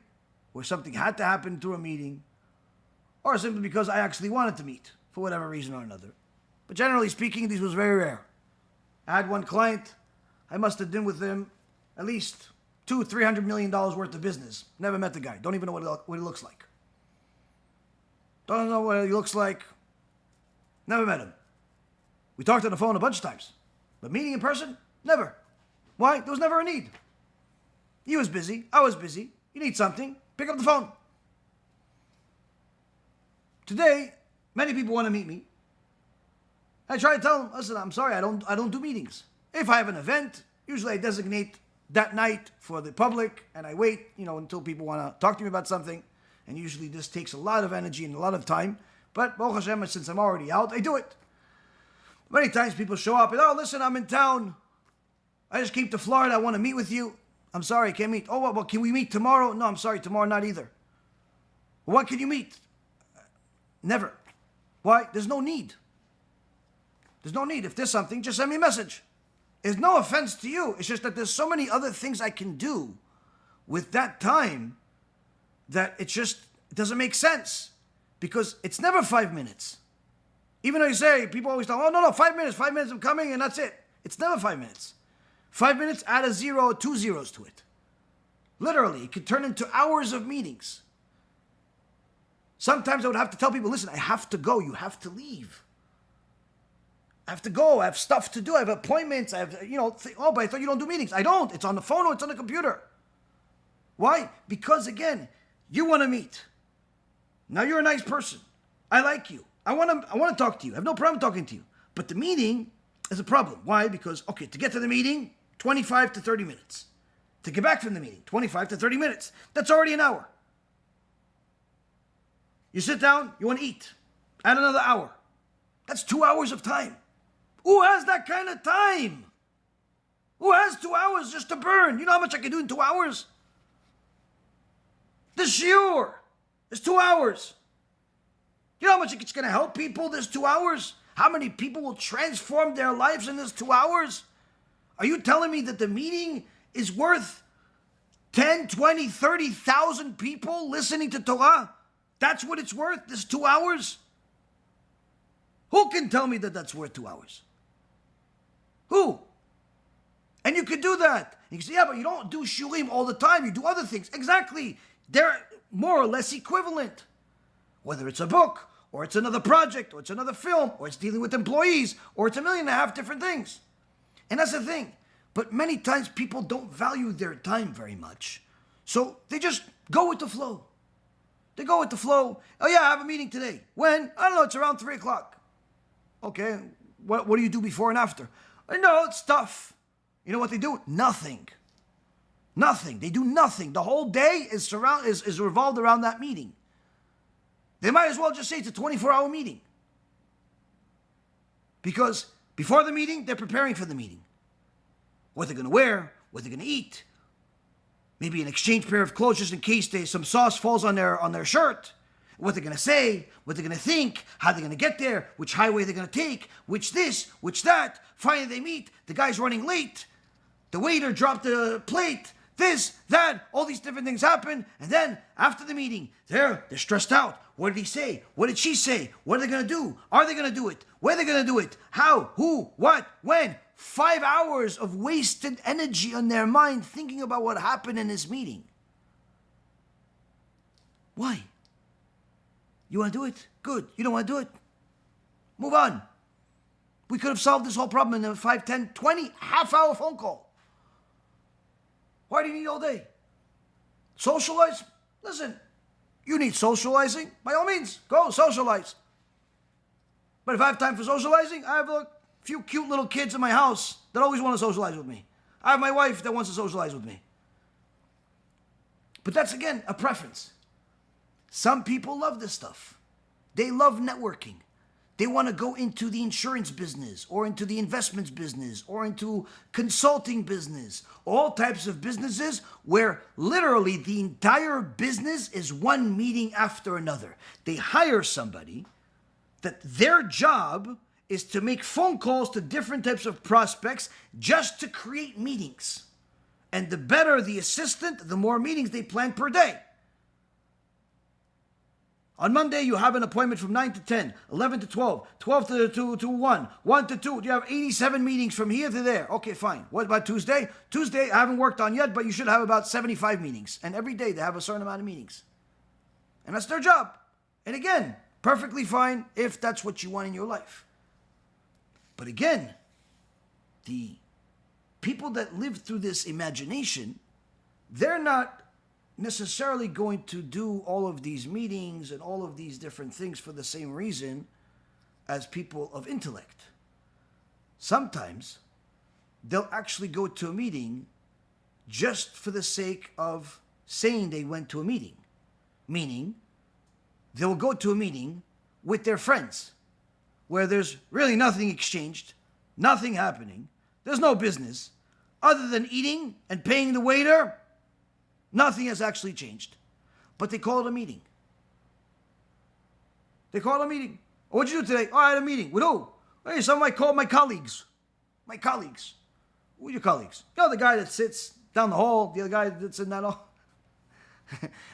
Speaker 1: or something had to happen through a meeting, or simply because I actually wanted to meet for whatever reason or another. But generally speaking, this was very rare. I had one client, I must have done with him at least $200-300 million worth of business. Never met the guy. Don't even know what he looks like. Don't know what he looks like. Never met him. We talked on the phone a bunch of times. But meeting in person? Never. Why? There was never a need. He was busy. I was busy. You need something? Pick up the phone. Today, many people want to meet me. I try to tell them, listen, I'm sorry, I don't do meetings. If I have an event, usually I designate that night for the public, and I wait, until people want to talk to me about something, And usually this takes a lot of energy and a lot of time. But Baruch Hashem, since I'm already out, I do it. Many times people show up and, oh, listen, I'm in town. I just came to Florida. I want to meet with you. I'm sorry, I can't meet. Oh, well, can we meet tomorrow? No, I'm sorry, tomorrow not either. Well, when can you meet? Never. Why? There's no need. There's no need. If there's something, just send me a message. It's no offense to you. It's just that there's so many other things I can do with that time that it doesn't make sense. Because it's never 5 minutes. Even though you say, people always tell, oh, no, 5 minutes, I'm coming, and that's it. It's never 5 minutes. 5 minutes, add a 0 or 2 zeros to it. Literally, it could turn into hours of meetings. Sometimes I would have to tell people, listen, I have to go, you have to leave. I have to go, I have stuff to do, I have appointments, I have, oh, but I thought you don't do meetings. I don't, it's on the phone or it's on the computer. Why? Because again, you want to meet. Now you're a nice person. I like you. I want to talk to you. I have no problem talking to you. But the meeting is a problem. Why? Because, okay, to get to the meeting, 25 to 30 minutes. To get back from the meeting, 25 to 30 minutes. That's already an hour. You sit down, you want to eat. Add another hour. That's 2 hours of time. Who has that kind of time? Who has 2 hours just to burn? You know how much I can do in 2 hours? The shiur is 2 hours. You know how much it's going to help people this 2 hours? How many people will transform their lives in this 2 hours? Are you telling me that the meeting is worth 10, 20, 30,000 people listening to Torah? That's what it's worth, this 2 hours? Who can tell me that that's worth 2 hours? Who? And you can do that. You can say, yeah, but you don't do shurim all the time. You do other things. Exactly. They're more or less equivalent. Whether it's a book, or it's another project, or it's another film, or it's dealing with employees, or it's 1.5 million different things. And that's the thing. But many times people don't value their time very much. So they just go with the flow. They go with the flow. Oh yeah, I have a meeting today. When? I don't know, it's around 3 o'clock. Okay, what do you do before and after? I know, it's tough. You know what they do? Nothing. Nothing. They do nothing. The whole day is revolved around that meeting. They might as well just say it's a 24-hour meeting. Because before the meeting, they're preparing for the meeting. What they're going to wear, what they're going to eat. Maybe an exchange pair of clothes just in case some sauce falls on their shirt. What they're going to say, what they're going to think, how they're going to get there, which highway they're going to take, which this, which that. Finally they meet, the guy's running late. The waiter dropped the plate. This, that, all these different things happen. And then, after the meeting, they're stressed out. What did he say? What did she say? What are they going to do? Are they going to do it? Where are they going to do it? How? Who? What? When? 5 hours of wasted energy on their mind thinking about what happened in this meeting. Why? You want to do it? Good. You don't want to do it? Move on. We could have solved this whole problem in a 5, 10, 20, half-hour phone call. Why do you need all day? Socialize? Listen, you need socializing. By all means, go socialize. But if I have time for socializing, I have a few cute little kids in my house that always want to socialize with me. I have my wife that wants to socialize with me. But that's, again, a preference. Some people love this stuff. They love networking. They want to go into the insurance business or into the investments business or into consulting business. All types of businesses where literally the entire business is one meeting after another. They hire somebody that their job is to make phone calls to different types of prospects just to create meetings. And the better the assistant, the more meetings they plan per day. On Monday, you have an appointment from 9 to 10, 11 to 12, 12 to 1, 1 to 2. You have 87 meetings from here to there. Okay, fine. What about Tuesday? Tuesday, I haven't worked on yet, but you should have about 75 meetings. And every day, they have a certain amount of meetings. And that's their job. And again, perfectly fine if that's what you want in your life. But again, the people that live through this imagination, they're not necessarily going to do all of these meetings and all of these different things for the same reason as people of intellect. Sometimes they'll actually go to a meeting just for the sake of saying they went to a meeting. Meaning, they will go to a meeting with their friends where there's really nothing exchanged, nothing happening, there's no business, other than eating and paying the waiter. Nothing has actually changed. But they call it a meeting. They call it a meeting. What'd you do today? Oh, I had a meeting. With who? Hey, somebody called my colleagues. My colleagues. Who are your colleagues? You know, the guy that sits down the hall, the other guy that's in that hall.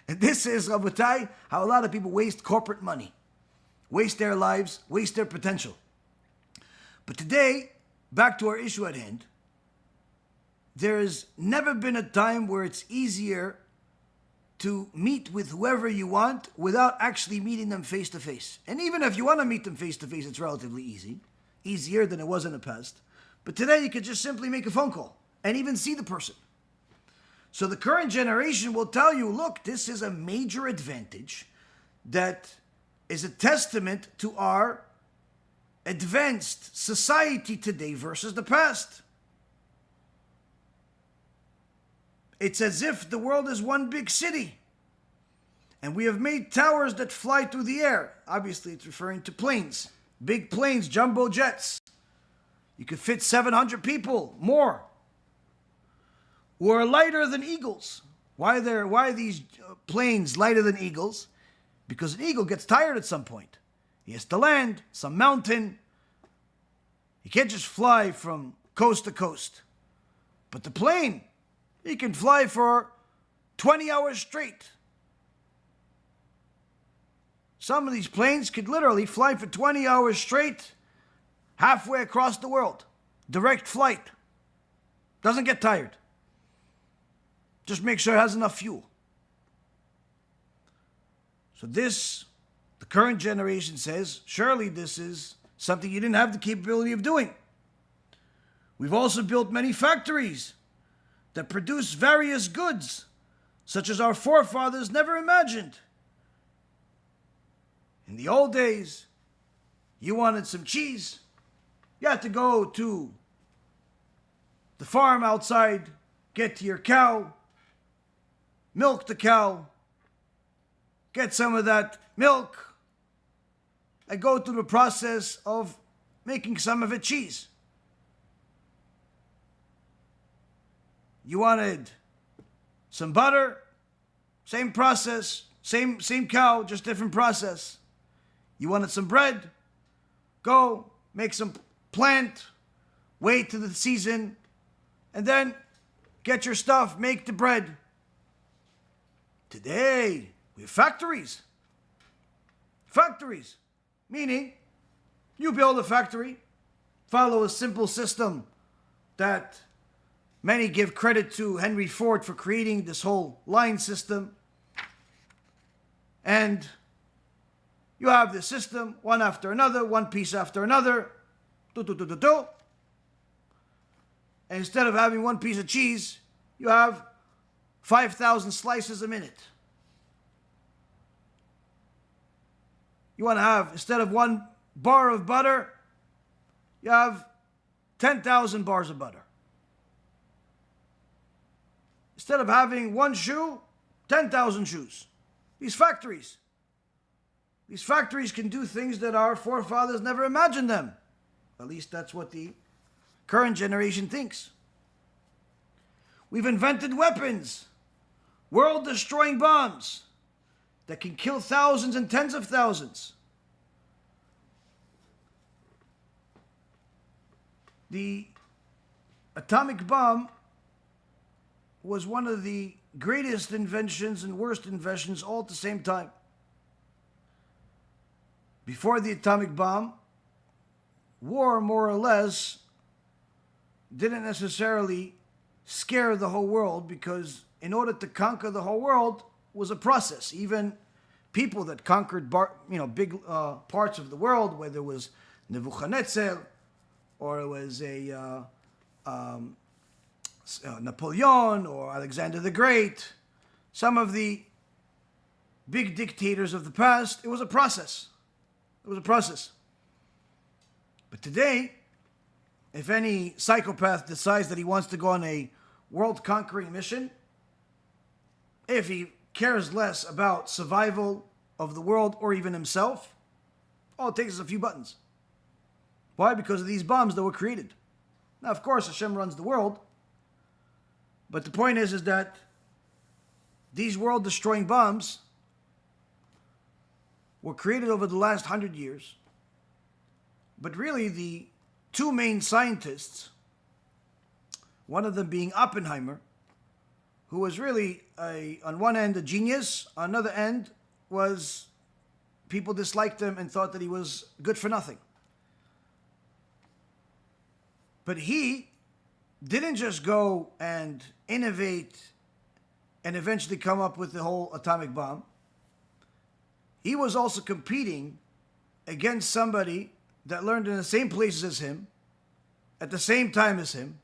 Speaker 1: And this is, Rabotai, how a lot of people waste corporate money, waste their lives, waste their potential. But today, back to our issue at hand, there has never been a time where it's easier to meet with whoever you want without actually meeting them face to face. And even if you want to meet them face to face, it's relatively easy, easier than it was in the past. But today you could just simply make a phone call and even see the person. So the current generation will tell you, look, this is a major advantage that is a testament to our advanced society today versus the past. It's as if the world is one big city. And we have made towers that fly through the air. Obviously, it's referring to planes. Big planes, jumbo jets. You could fit 700 people, more. Who are lighter than eagles. Why are these planes lighter than eagles? Because an eagle gets tired at some point. He has to land, some mountain. He can't just fly from coast to coast. But the plane, he can fly for 20 hours straight. Some of these planes could literally fly for 20 hours straight, halfway across the world. Direct flight. Doesn't get tired. Just make sure it has enough fuel. So this, the current generation says, surely this is something you didn't have the capability of doing. We've also built many factories that produce various goods, such as our forefathers never imagined. In the old days, you wanted some cheese, you had to go to the farm outside, get to your cow, milk the cow, get some of that milk, and go through the process of making some of it cheese. You wanted some butter, same process, same cow, just different process. You wanted some bread, go make some plant, wait till the season, and then get your stuff, make the bread. Today, we have factories. Factories, meaning you build a factory, follow a simple system that many give credit to Henry Ford for creating this whole line system. And you have the system, one after another, one piece after another. And instead of having one piece of cheese, you have 5,000 slices a minute. You want to have, instead of one bar of butter, you have 10,000 bars of butter. Instead of having one shoe, 10,000 shoes. These factories can do things that our forefathers never imagined them. At least that's what the current generation thinks. We've invented weapons, world-destroying bombs that can kill thousands and tens of thousands. The atomic bomb was one of the greatest inventions and worst inventions all at the same time. Before the atomic bomb, war more or less didn't necessarily scare the whole world, because in order to conquer the whole world was a process. Even people that conquered big parts of the world, whether it was Nebuchadnezzar or it was Napoleon or Alexander the Great, some of the big dictators of the past, it was a process. It was a process. But today, if any psychopath decides that he wants to go on a world-conquering mission, if he cares less about survival of the world or even himself, all it takes is a few buttons. Why? Because of these bombs that were created. Now, of course, Hashem runs the world, but the point is that these world-destroying bombs were created over the last 100 years. But really, the two main scientists, one of them being Oppenheimer, who was really, on one end, a genius, on another end, was people disliked him and thought that he was good for nothing. But he didn't just go and innovate and eventually come up with the whole atomic bomb. He was also competing against somebody that learned in the same places as him, at the same time as him,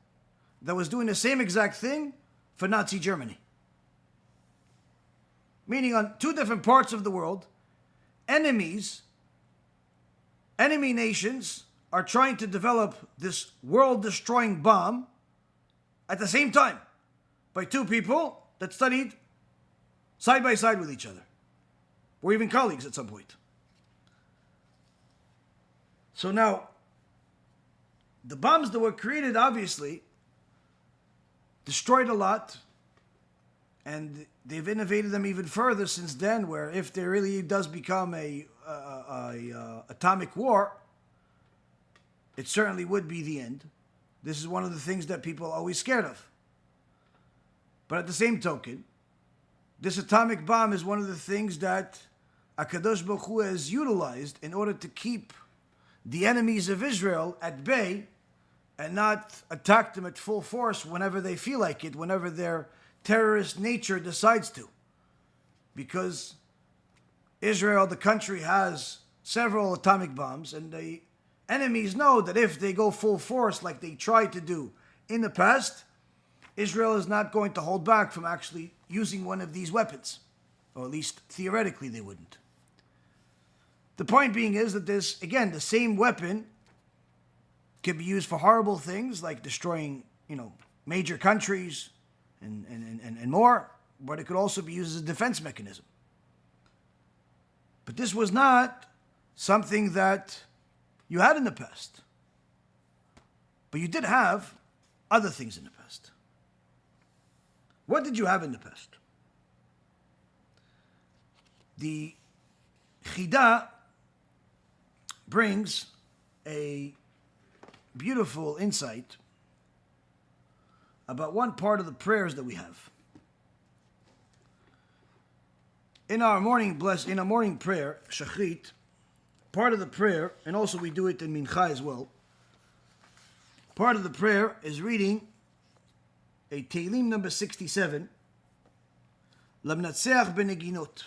Speaker 1: that was doing the same exact thing for Nazi Germany. Meaning on two different parts of the world, enemy nations are trying to develop this world-destroying bomb at the same time by two people that studied side by side with each other, or even colleagues at some point. So now, the bombs that were created obviously destroyed a lot, and they've innovated them even further since then, where if there really does become a atomic war, it certainly would be the end. This is one of the things that people are always scared of. But at the same token, this atomic bomb is one of the things that HaKadosh Baruch Hu has utilized in order to keep the enemies of Israel at bay and not attack them at full force whenever they feel like it, whenever their terrorist nature decides to. Because Israel, the country, has several atomic bombs, and the enemies know that if they go full force like they tried to do in the past, Israel is not going to hold back from actually using one of these weapons. Or at least theoretically they wouldn't. The point being is that this, again, the same weapon can be used for horrible things like destroying, major countries and more, but it could also be used as a defense mechanism. But this was not something that you had in the past. But you did have other things in the past. What did you have in the past? The Chida brings a beautiful insight about one part of the prayers that we have. In our morning prayer, Shachrit, part of the prayer, and also we do it in Mincha as well, part of the prayer is reading a Tehillim number 67, Lamnatseach Beneginot,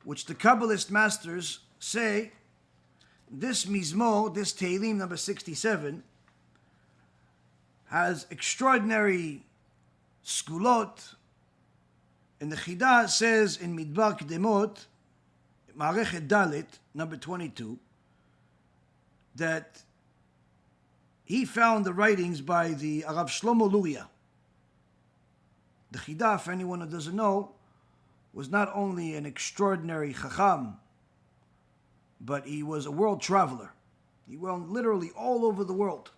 Speaker 1: which the Kabbalist masters say this Mizmo, this Tehillim number 67, has extraordinary skulot, and the Chida says in Midbar Kedemot, Ma'arechet Dalet, number 22, that he found the writings by the Arav Shlomo Luria. The Chida, for anyone who doesn't know, was not only an extraordinary Chacham, but he was a world traveler. He went literally all over the world.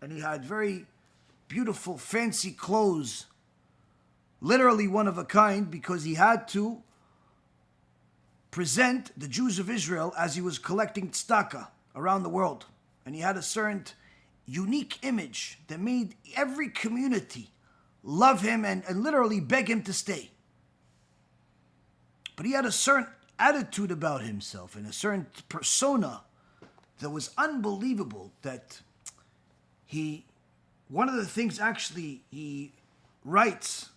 Speaker 1: And he had very beautiful, fancy clothes, literally one of a kind, because he had to present the Jews of Israel as he was collecting tzedakah around the world. And he had a certain unique image that made every community love him and literally beg him to stay. But he had a certain attitude about himself and a certain persona that was unbelievable, that one of the things actually he writes,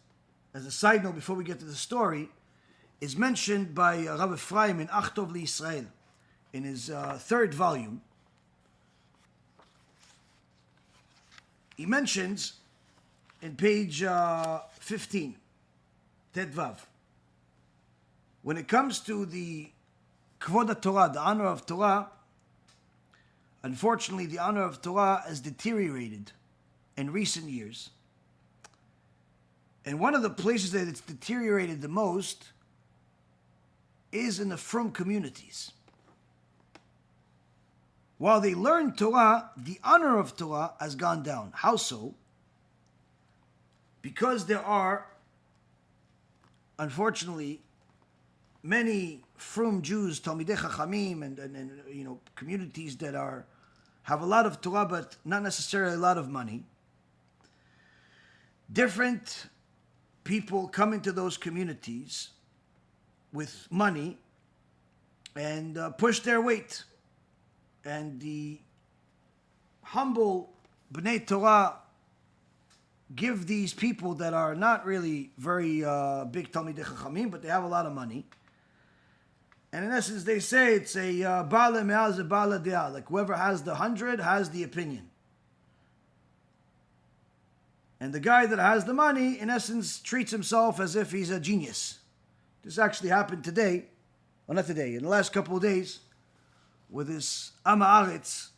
Speaker 1: as a side note before we get to the story, is mentioned by Rabbi Ephraim in Achtov L'Yisrael in his third volume. He mentions in page 15, Tet Vav, when it comes to the Kvod Torah, the honor of Torah, unfortunately the honor of Torah has deteriorated in recent years. And one of the places that it's deteriorated the most is in the frum communities. While they learn Torah, the honor of Torah has gone down. How so? Because there are, unfortunately, many frum Jews, Talmidei Chachamim, and communities that have a lot of Torah but not necessarily a lot of money. Different people come into those communities with money and push their weight. And the humble B'nai Torah give these people that are not really very big Talmidei Chachamim, but they have a lot of money. And in essence, they say it's a Bala Me'az a Bala De'ah. Like whoever has the 100 has the opinion. And the guy that has the money, in essence, treats himself as if he's a genius. This actually happened today. Well, not today. In the last couple of days, with this Am Haaretz,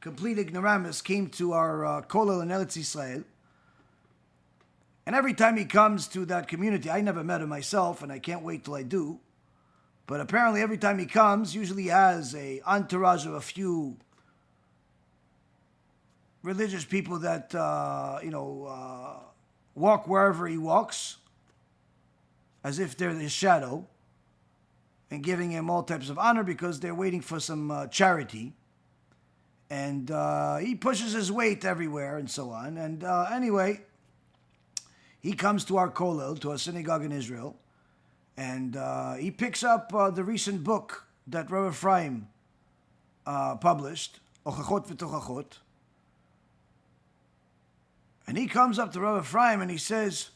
Speaker 1: complete ignoramus, came to our Kollel in Eretz Yisrael. And every time he comes to that community, I never met him myself, and I can't wait till I do. But apparently every time he comes, usually he has an entourage of a few religious people that, walk wherever he walks, as if they're his shadow, and giving him all types of honor because they're waiting for some charity. And he pushes his weight everywhere and so on. And anyway, he comes to our kollel, to our synagogue in Israel, and he picks up the recent book that Rabbi Ephraim published, Ochachot v'Tochachot. And he comes up to Rabbi Ephraim and he says,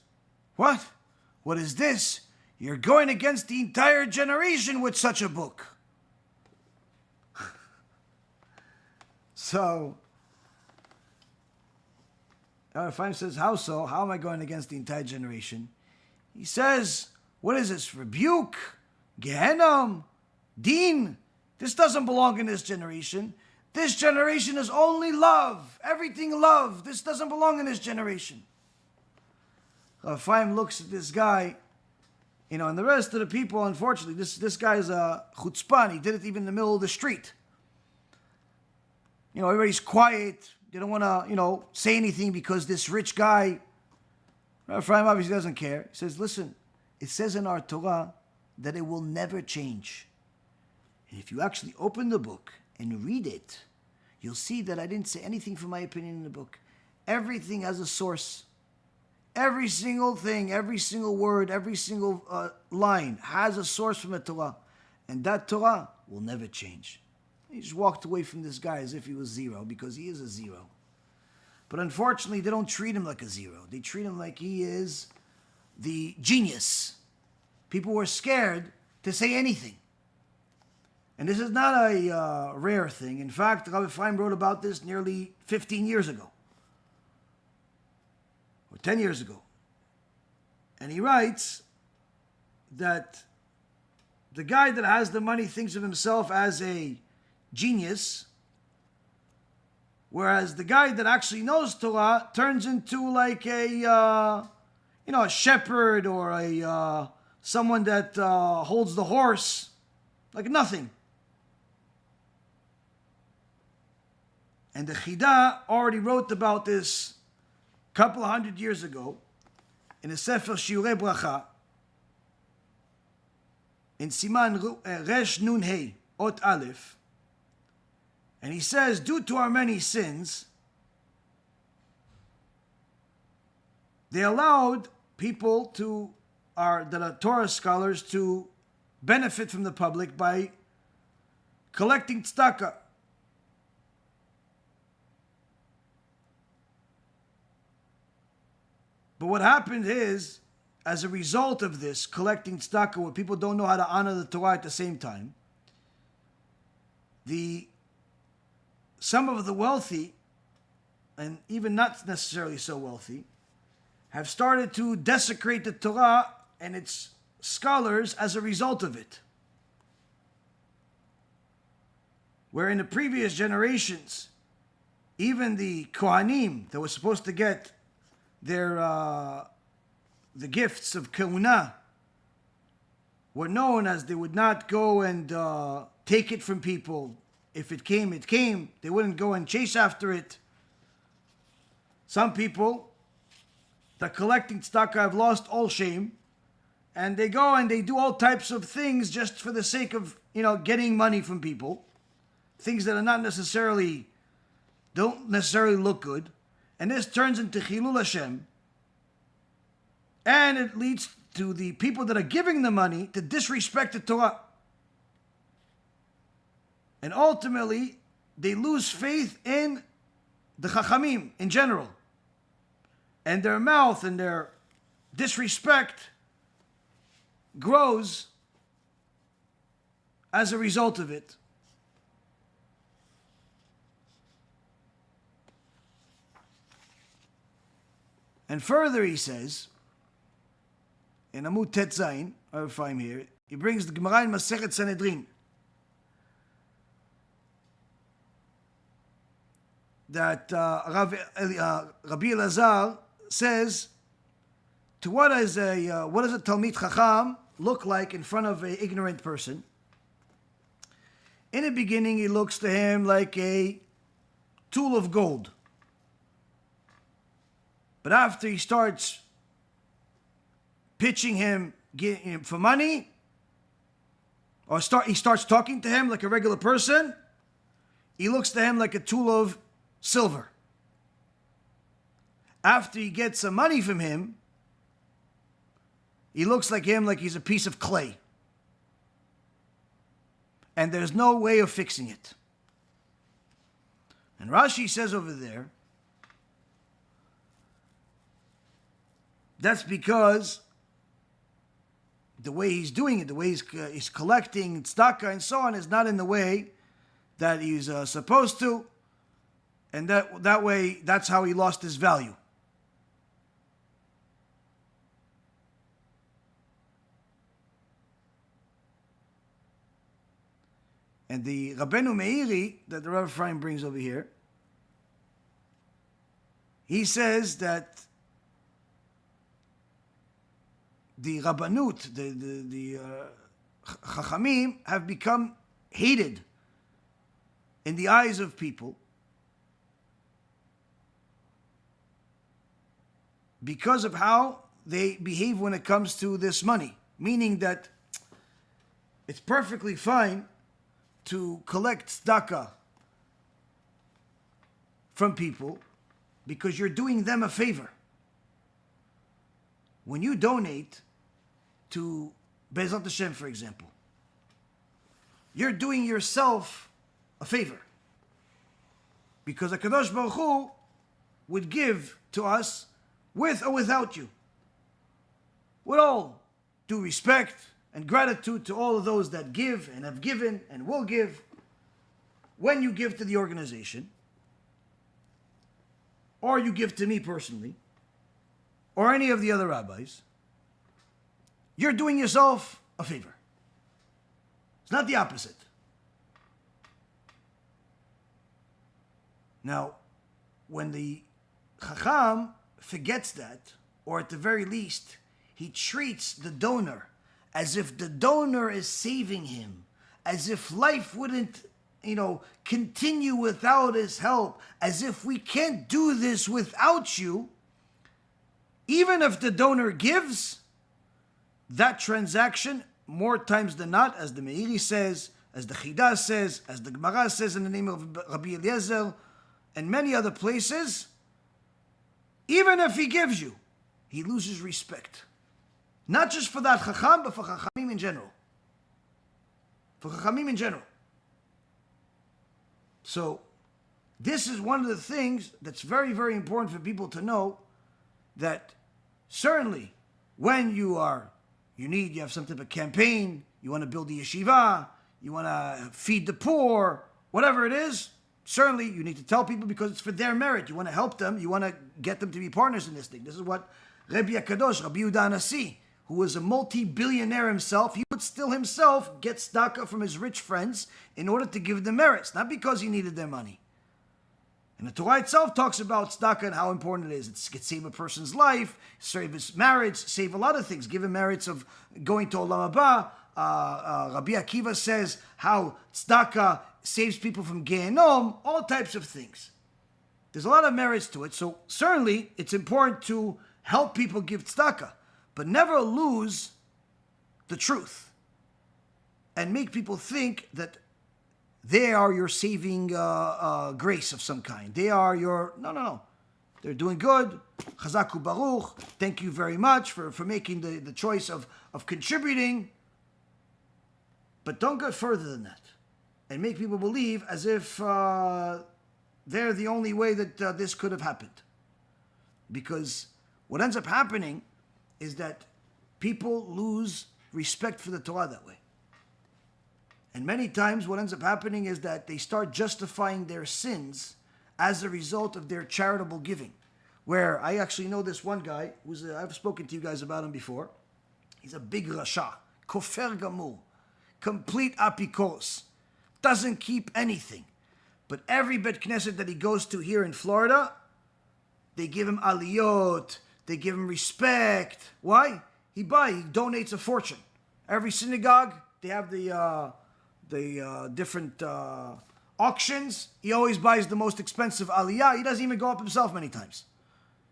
Speaker 1: "What? What is this? You're going against the entire generation with such a book." So, Rabbi Ephraim says, "How so? How am I going against the entire generation?" He says, "What is this? Rebuke? Gehenna? Deen? This doesn't belong in this generation. This generation is only love. Everything love. This doesn't belong in this generation." Rabbi Ephraim looks at this guy, and the rest of the people, unfortunately, this guy's a chutzpan. He did it even in the middle of the street. Everybody's quiet. They don't want to, say anything because this rich guy, Rabbi Ephraim obviously doesn't care. He says, "Listen, it says in our Torah that it will never change. And if you actually open the book and read it, you'll see that I didn't say anything from my opinion in the book. Everything has a source. Every single thing, every single word, every single line has a source from the Torah. And that Torah will never change." He just walked away from this guy as if he was zero, because he is a zero. But unfortunately, they don't treat him like a zero. They treat him like he is the genius. People were scared to say anything. And this is not a rare thing. In fact, Rabbi Ephraim wrote about this nearly 15 years ago, or 10 years ago. And he writes that the guy that has the money thinks of himself as a genius, whereas the guy that actually knows Torah turns into like a shepherd or a someone that holds the horse, like nothing. And the Chida already wrote about this a couple of 100 years ago in the Sefer Shiurei Bracha, in Siman Resh Nun Hey Ot Aleph. And he says, due to our many sins, they allowed people that are Torah scholars to benefit from the public by collecting tzedakah. But what happened is, as a result of this collecting tzedakah, where people don't know how to honor the Torah at the same time, some of the wealthy, and even not necessarily so wealthy, have started to desecrate the Torah and its scholars as a result of it. Where in the previous generations, even the Kohanim that were supposed to get their the gifts of Keuna were known as they would not go and take it from people. If it came, it came. They wouldn't go and chase after it. Some people that collecting tzedakah have lost all shame, and they go and they do all types of things just for the sake of, getting money from people. Things that are don't necessarily look good. And this turns into Chilul Hashem. And it leads to the people that are giving the money to disrespect the Torah. And ultimately, they lose faith in the Chachamim in general. And their mouth and their disrespect grows as a result of it. And further, he says, in Amud Tet Zayin, if I'm here, he brings the Gemara in Masechet Sanhedrin, that Rabbi Elazar says, what does a Talmid Chacham look like in front of an ignorant person? In the beginning, he looks to him like a tool of gold. But after he starts pitching him for money, or he starts talking to him like a regular person, he looks to him like a tool of silver. After he gets some money from him, he looks like he's a piece of clay. And there's no way of fixing it. And Rashi says over there, that's because the way he's doing it, the way he's collecting tzedakah and so on, is not in the way that he's supposed to. And that way, that's how he lost his value. And the Rabbeinu Meiri that the Rabbi Ephraim brings over here, he says that the Rabbanut, the Chachamim have become hated in the eyes of people because of how they behave when it comes to this money. Meaning that it's perfectly fine to collect tzedakah from people because you're doing them a favor. When you donate to BeEzrat Hashem, for example, you're doing yourself a favor. Because HaKadosh Baruch Hu would give to us with or without you. With all due respect and gratitude to all of those that give and have given and will give, when you give to the organization, or you give to me personally, or any of the other rabbis, you're doing yourself a favor. It's not the opposite. Now, when the Chacham forgets that, or at the very least, he treats the donor as if the donor is saving him, as if life wouldn't, continue without his help, as if we can't do this without you, even if the donor gives, that transaction, more times than not, as the Meiri says, as the Chidah says, as the Gemara says in the name of Rabbi Eliezer, and many other places, even if he gives you, he loses respect. Not just for that Chacham, but for Chachamim in general. For Chachamim in general. So, this is one of the things that's very, very important for people to know, that certainly when you have some type of campaign, you want to build a yeshiva, you want to feed the poor, whatever it is, certainly you need to tell people because it's for their merit. You want to help them, you want to get them to be partners in this thing. This is what Rabbi HaKadosh, Rabbi Yehuda Anasi, who was a multi-billionaire himself, he would still himself get tzedakah from his rich friends in order to give them merits, not because he needed their money. And the Torah itself talks about tzedakah and how important it is. It can save a person's life, save his marriage, save a lot of things, give him merits of going to olam haba. Rabbi Akiva says how tzedakah saves people from Gehenom, all types of things. There's a lot of merits to it, so certainly it's important to help people give tzedakah, but never lose the truth and make people think that they are your saving grace of some kind. They are your... No. They're doing good. Chazaku Baruch. Thank you very much for making the choice of contributing. But don't go further than that. And make people believe as if they're the only way that this could have happened. Because what ends up happening is that people lose respect for the Torah that way. And many times what ends up happening is that they start justifying their sins as a result of their charitable giving. Where I actually know this one guy, I've spoken to you guys about him before. He's a big rasha, kofer gamur, complete apikos, doesn't keep anything. But every Bet Knesset that he goes to here in Florida, they give him aliyot, they give him respect. Why? He donates a fortune. Every synagogue, they have the different auctions. He always buys the most expensive aliyah. He doesn't even go up himself many times.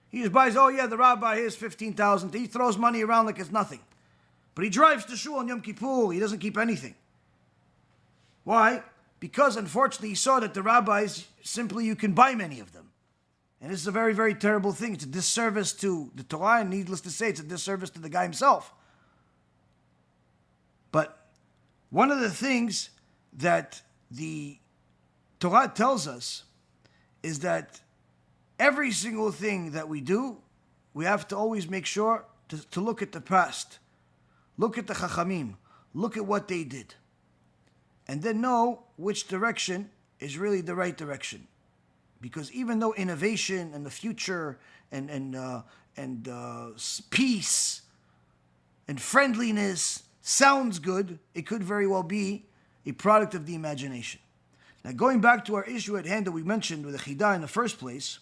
Speaker 1: He just buys, the rabbi, here's 15,000. He throws money around like it's nothing. But he drives to shul on Yom Kippur. He doesn't keep anything. Why? Because unfortunately he saw that the rabbis, simply you can buy many of them. And this is a very, very terrible thing. It's a disservice to the Torah, and needless to say, it's a disservice to the guy himself. But one of the things that the Torah tells us is that every single thing that we do, we have to always make sure to look at the past. Look at the Chachamim. Look at what they did. And then know which direction is really the right direction. Because even though innovation and the future and peace and friendliness sounds good, it could very well be a product of the imagination. Now, going back to our issue at hand that we mentioned with the Chidah in the first place,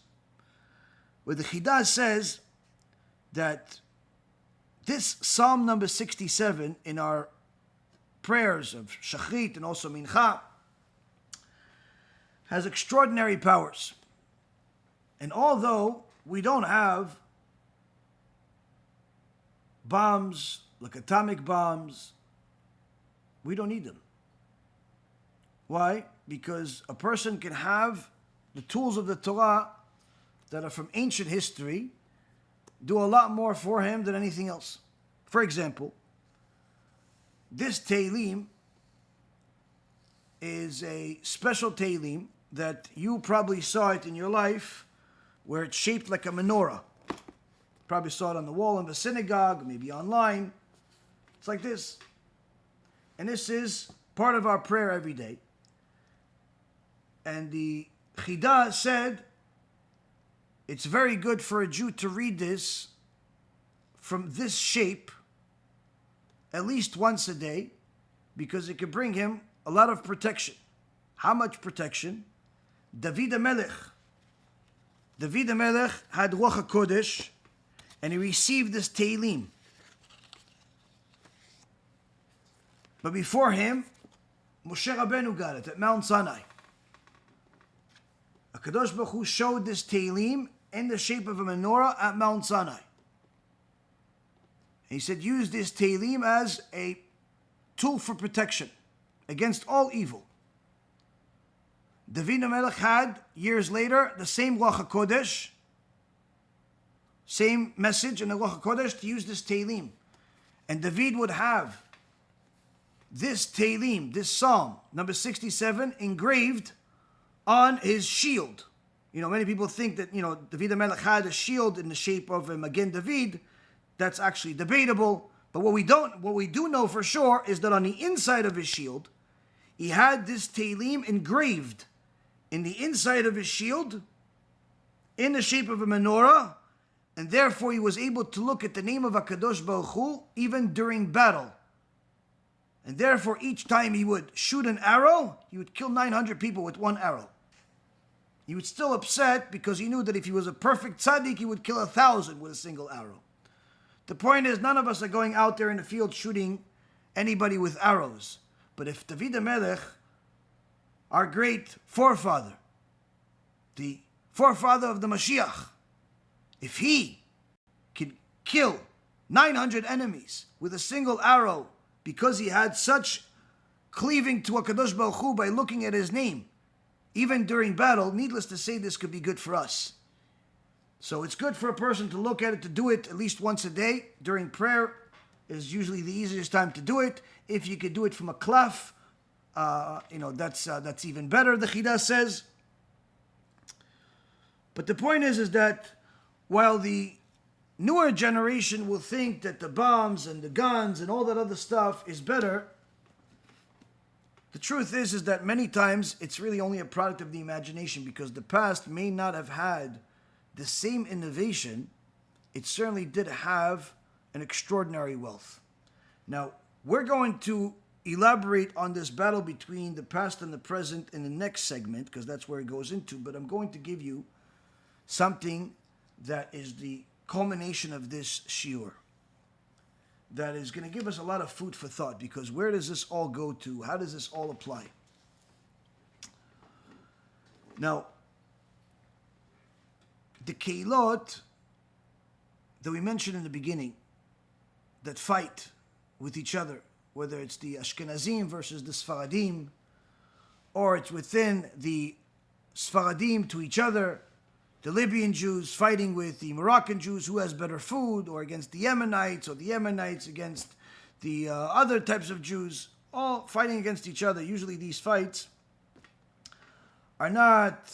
Speaker 1: where the Chidah says that this Psalm number 67 in our prayers of Shachrit and also Mincha has extraordinary powers. And although we don't have bombs, like atomic bombs, we don't need them. Why? Because a person can have the tools of the Torah that are from ancient history do a lot more for him than anything else. For example, this Tehillim is a special Tehillim that you probably saw it in your life, where it's shaped like a menorah. Probably saw it on the wall in the synagogue, maybe online. It's like this. And this is part of our prayer every day. And the Chidah said it's very good for a Jew to read this from this shape at least once a day, because it could bring him a lot of protection. How much protection? David HaMelech had Ruach HaKodesh, and he received this Tehillim. But before him, Moshe Rabbeinu got it at Mount Sinai. HaKadosh Baruch Hu showed this Tehillim in the shape of a menorah at Mount Sinai. He said, use this Tehillim as a tool for protection against all evil. David HaMelech had, years later, the same Ruach HaKodesh, same message in the Ruach HaKodesh to use this Tehillim. And David would have this Tehillim, this Psalm, number 67, engraved on his shield. You know, many people think that, David HaMelech had a shield in the shape of a Magen David. That's actually debatable. But what we do know for sure is that on the inside of his shield, he had this Tehillim engraved in the inside of his shield in the shape of a menorah, and therefore he was able to look at the name of HaKadosh Baruch Hu even during battle. And therefore each time he would shoot an arrow, he would kill 900 people with one arrow. He was still upset because he knew that if he was a perfect tzaddik, he would kill 1,000 with a single arrow. The point is, none of us are going out there in the field shooting anybody with arrows. But if David HaMelech, our great forefather, the forefather of the Mashiach, if he could kill 900 enemies with a single arrow because he had such cleaving to HaKadosh Baruch Hu by looking at his name, even during battle, needless to say, this could be good for us. So it's good for a person to look at it, to do it at least once a day. During prayer is usually the easiest time to do it. If you could do it from a klaf, that's even better, the Chida says. But the point is that while the newer generation will think that the bombs and the guns and all that other stuff is better, the truth is that many times it's really only a product of the imagination, because the past may not have had the same innovation. It certainly did have an extraordinary wealth. Now, we're going to elaborate on this battle between the past and the present in the next segment, because that's where it goes into, but I'm going to give you something that is the culmination of this shiur, that is going to give us a lot of food for thought, because where does this all go to? How does this all apply? Now, the keilot that we mentioned in the beginning that fight with each other, whether it's the Ashkenazim versus the Sephardim, or it's within the Sephardim to each other, the Libyan Jews fighting with the Moroccan Jews, who has better food, or against the Yemenites, or the Yemenites against the other types of Jews, all fighting against each other. Usually these fights are not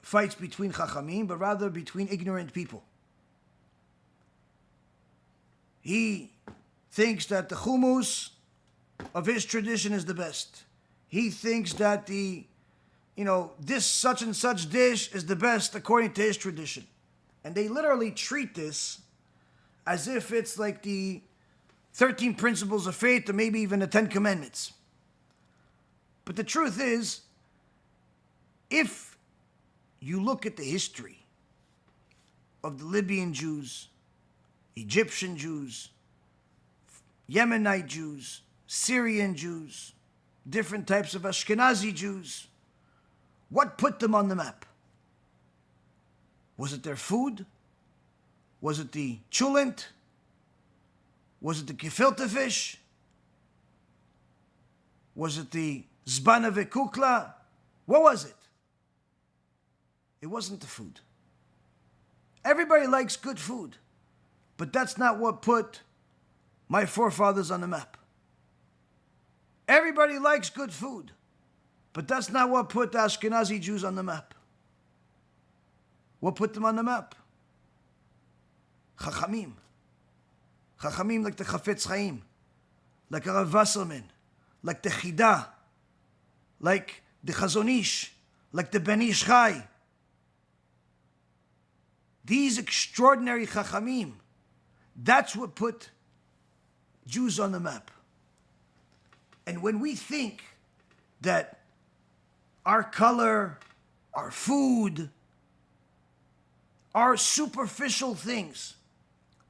Speaker 1: fights between Chachamim, but rather between ignorant people. He thinks that the hummus of his tradition is the best. He thinks that this such and such dish is the best according to his tradition. And they literally treat this as if it's like the 13 principles of faith, or maybe even the 10 commandments. But the truth is, if you look at the history of the Libyan Jews, Egyptian Jews, Yemenite Jews, Syrian Jews, different types of Ashkenazi Jews, what put them on the map? Was it their food? Was it the chulent? Was it the gefilte fish? Was it the zbana vekukla? What was it? It wasn't the food. Everybody likes good food, but that's not what put my forefathers on the map. Everybody likes good food, but that's not what put the Ashkenazi Jews on the map. What put them on the map? Chachamim. Chachamim like the Chafetz Chaim, like Rav Wasserman, like the Chida, like the Chazon Ish, like the Ben Ish Chai. These extraordinary Chachamim, that's what put Jews on the map. And when we think that our color, our food, our superficial things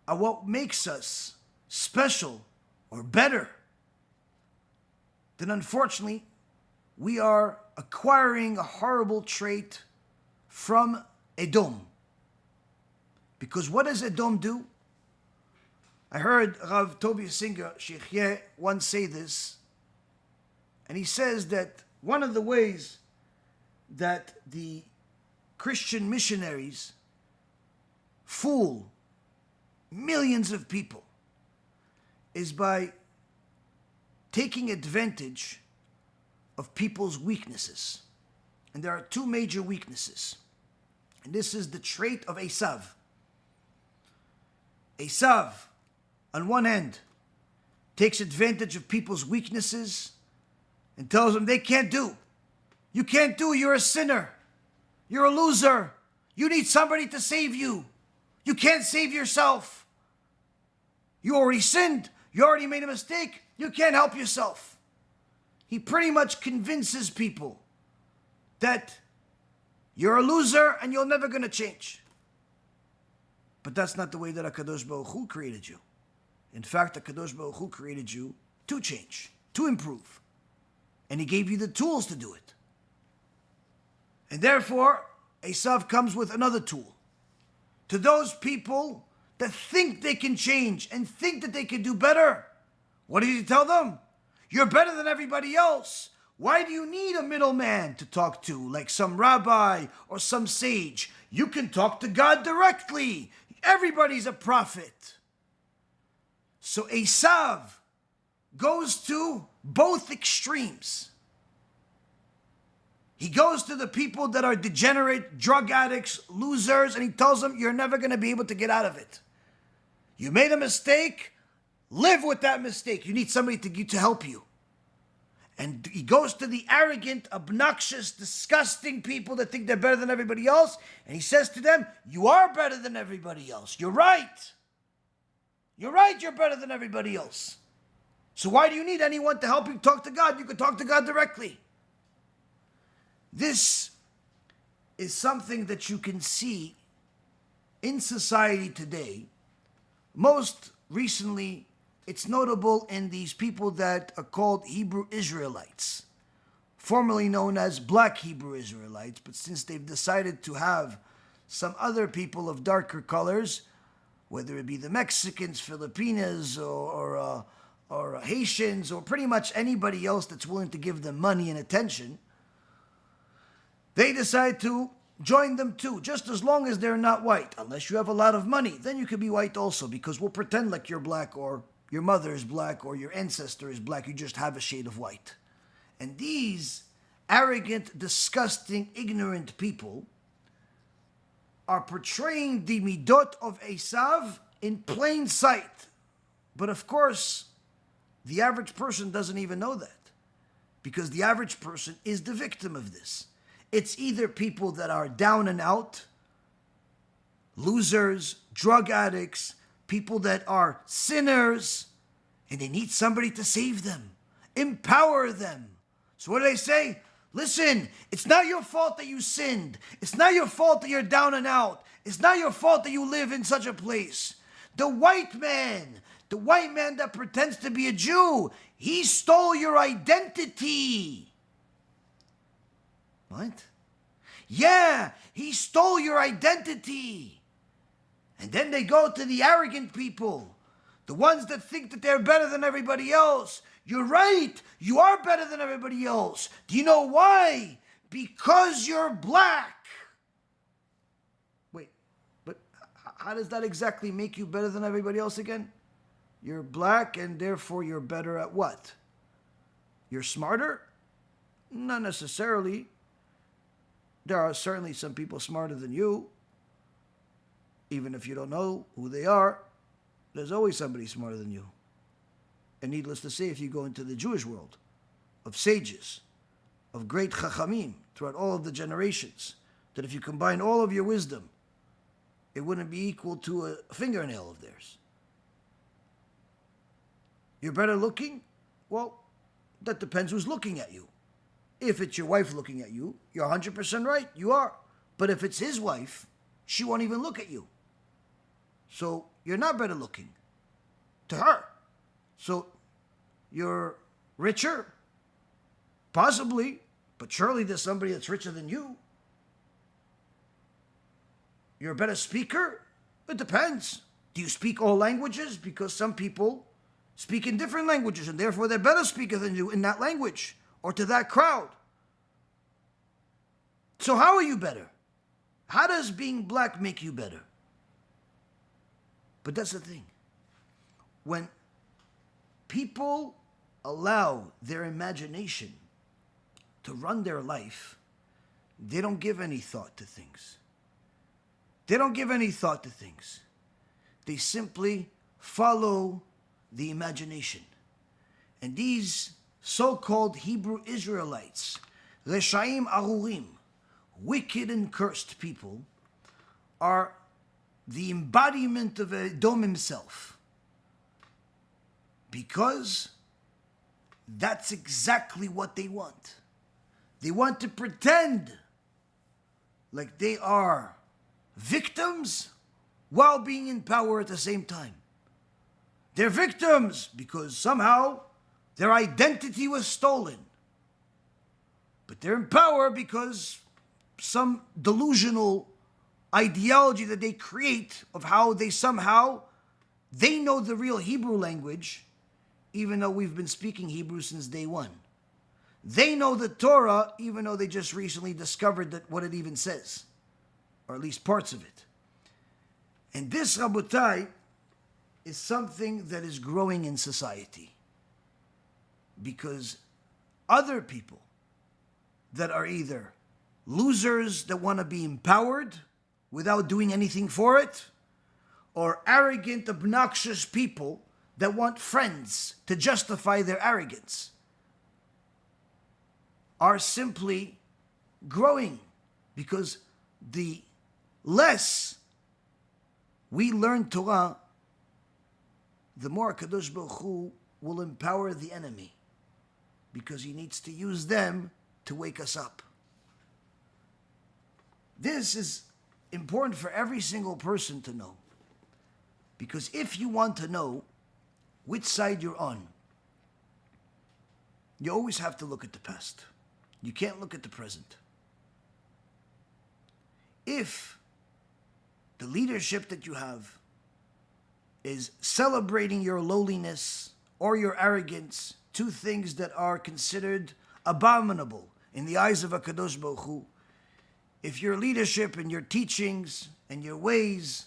Speaker 1: are what makes us special or better, then unfortunately we are acquiring a horrible trait from Edom. Because what does Edom do? I heard Rav Tovia Singer, Sheikh once say this, and he says that one of the ways that the Christian missionaries fool millions of people is by taking advantage of people's weaknesses. And there are two major weaknesses. And this is the trait of Esav. Esav, on one hand, takes advantage of people's weaknesses and tells them they can't do. You can't do, you're a sinner. You're a loser. You need somebody to save you. You can't save yourself. You already sinned. You already made a mistake. You can't help yourself. He pretty much convinces people that You're a loser and you're never going to change. But that's not the way that HaKadosh Baruch Hu created you. In fact, HaKadosh Baruch Hu created you to change, to improve. And he gave you the tools to do it. And therefore, Esav comes with another tool. To those people that think they can change and think that they can do better, what did he tell them? You're better than everybody else. Why do you need a middleman to talk to, like some rabbi or some sage? You can talk to God directly. Everybody's a prophet. So Esav goes to both extremes. He goes to the people that are degenerate, drug addicts, losers, and he tells them, you're never going to be able to get out of it. You made a mistake, live with that mistake. You need somebody to help you. And he goes to the arrogant, obnoxious, disgusting people that think they're better than everybody else, and he says to them, you are better than everybody else. You're right. You're right, you're better than everybody else. So why do you need anyone to help you talk to God? You can talk to God directly. This is something that you can see in society today. Most recently, it's notable in these people that are called Hebrew Israelites, formerly known as Black Hebrew Israelites, but since they've decided to have some other people of darker colors, whether it be the Mexicans, Filipinos, or Haitians, or pretty much anybody else that's willing to give them money and attention, they decide to join them too, just as long as they're not white. Unless you have a lot of money, then you could be white also, because we'll pretend like you're black, or your mother is black, or your ancestor is black. You just have a shade of white. And these arrogant, disgusting, ignorant people are portraying the midot of Esav in plain sight. But of course, the average person doesn't even know that, because the average person is the victim of this. It's either people that are down and out, losers, drug addicts, people that are sinners, and they need somebody to save them, empower them. So what do they say? Listen, it's not your fault that you sinned. It's not your fault that you're down and out. It's not your fault that you live in such a place. The white man that pretends to be a Jew, he stole your identity. What? Yeah, he stole your identity. And then they go to the arrogant people, the ones that think that they're better than everybody else. You're right, you are better than everybody else. Do you know why? Because you're black. Wait, but how does that exactly make you better than everybody else again? You're black and therefore you're better at what? You're smarter? Not necessarily. There are certainly some people smarter than you. Even if you don't know who they are, there's always somebody smarter than you. And needless to say, if you go into the Jewish world of sages, of great Chachamim throughout all of the generations, that if you combine all of your wisdom, it wouldn't be equal to a fingernail of theirs. You're better looking? Well, that depends who's looking at you. If it's your wife looking at you, you're 100% right, you are. But if it's his wife, she won't even look at you. So you're not better looking to her. So you're richer? Possibly, but surely there's somebody that's richer than you. You're a better speaker? It depends. Do you speak all languages? Because some people speak in different languages, and therefore they're better speakers than you in that language, or to that crowd. So how are you better? How does being black make you better? But that's the thing. When people allow their imagination to run their life, they don't give any thought to things. They don't give any thought to things. They simply follow the imagination. And these so-called Hebrew Israelites, Reshaim Arurim, wicked and cursed people, are the embodiment of Edom himself. Because that's exactly what they want. They want to pretend like they are victims while being in power at the same time. They're victims because somehow their identity was stolen. But they're in power because some delusional ideology that they create of how they know the real Hebrew language, even though we've been speaking Hebrew since day one. They know the Torah, even though they just recently discovered that what it even says, or at least parts of it. And this, Rabotai, is something that is growing in society. Because other people that are either losers that want to be empowered without doing anything for it, or arrogant, obnoxious people that want friends to justify their arrogance, are simply growing. Because the less we learn Torah, the more Kadosh Baruch Hu will empower the enemy, because he needs to use them to wake us up. This is important for every single person to know, because if you want to know which side you're on, you always have to look at the past. You can't look at the present. If the leadership that you have is celebrating your lowliness or your arrogance, two things that are considered abominable in the eyes of HaKadosh Baruch Hu, if your leadership and your teachings and your ways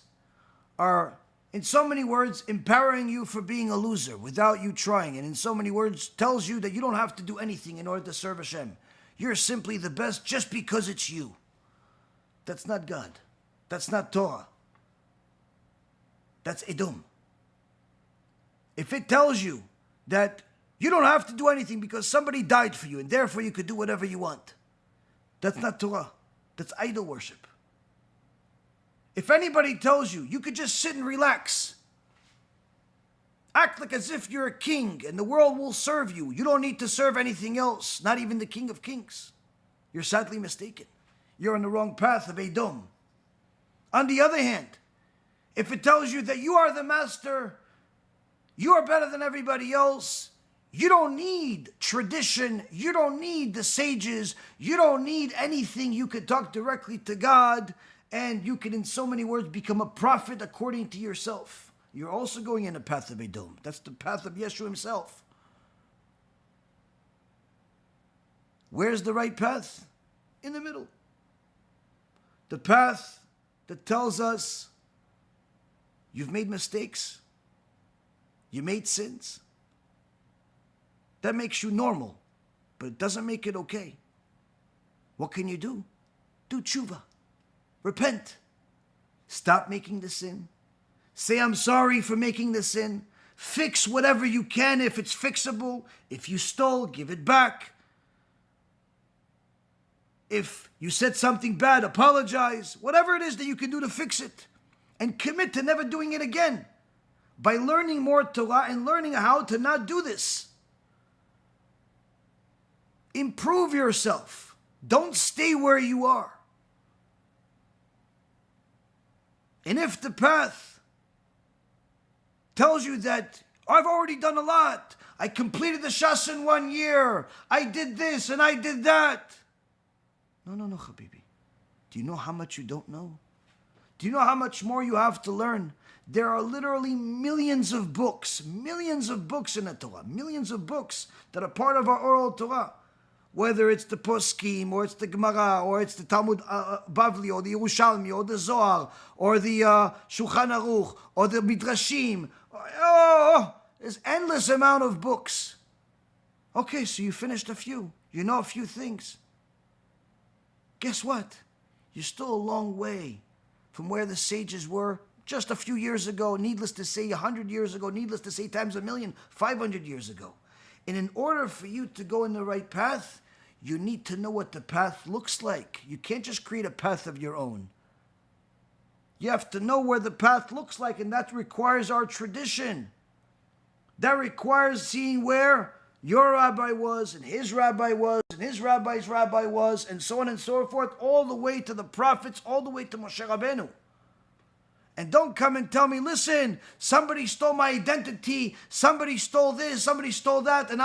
Speaker 1: are, in so many words, empowering you for being a loser without you trying, and in so many words tells you that you don't have to do anything in order to serve Hashem, you're simply the best just because it's you, that's not God. That's not Torah. That's Edom. If it tells you that you don't have to do anything because somebody died for you and therefore you could do whatever you want, that's not Torah. That's idol worship. If anybody tells you you could just sit and relax, act like as if you're a king and the world will serve you, you don't need to serve anything else, not even the King of Kings, you're sadly mistaken. You're on the wrong path of Edom. On the other hand, if it tells you that you are the master, you are better than everybody else, you don't need tradition, you don't need the sages, you don't need anything, you could talk directly to God, and you can, in so many words, become a prophet according to yourself. You're also going in the path of Edom. That's the path of Yeshua himself. Where's the right path? In the middle. The path that tells us you've made mistakes, you made sins. That makes you normal, but it doesn't make it okay. What can you do? Do teshuvah. Repent. Stop making the sin. Say, I'm sorry for making the sin. Fix whatever you can if it's fixable. If you stole, give it back. If you said something bad, apologize. Whatever it is that you can do to fix it. And commit to never doing it again. By learning more Torah and learning how to not do this. Improve yourself. Don't stay where you are. And if the path tells you that I've already done a lot, I completed the Shas in 1 year, I did this and I did that. No, Habibi. Do you know how much you don't know? Do you know how much more you have to learn? There are literally millions of books in the Torah, millions of books that are part of our oral Torah. Whether it's the Poskim, or it's the Gemara, or it's the Talmud Bavli, or the Yerushalmi, or the Zohar, or the Shulchan Aruch, or the Midrashim. There's endless amount of books. Okay, so you finished a few. You know a few things. Guess what? You're still a long way from where the sages were just a few years ago, needless to say 100 years ago, needless to say times a million, 500 years ago. And in order for you to go in the right path, you need to know what the path looks like. You can't just create a path of your own. You have to know where the path looks like, and that requires our tradition. That requires seeing where your rabbi was, and his rabbi was, and his rabbi's rabbi was, and so on and so forth, all the way to the prophets, all the way to Moshe Rabbeinu. And don't come and tell me, listen, somebody stole my identity, somebody stole this, somebody stole that, and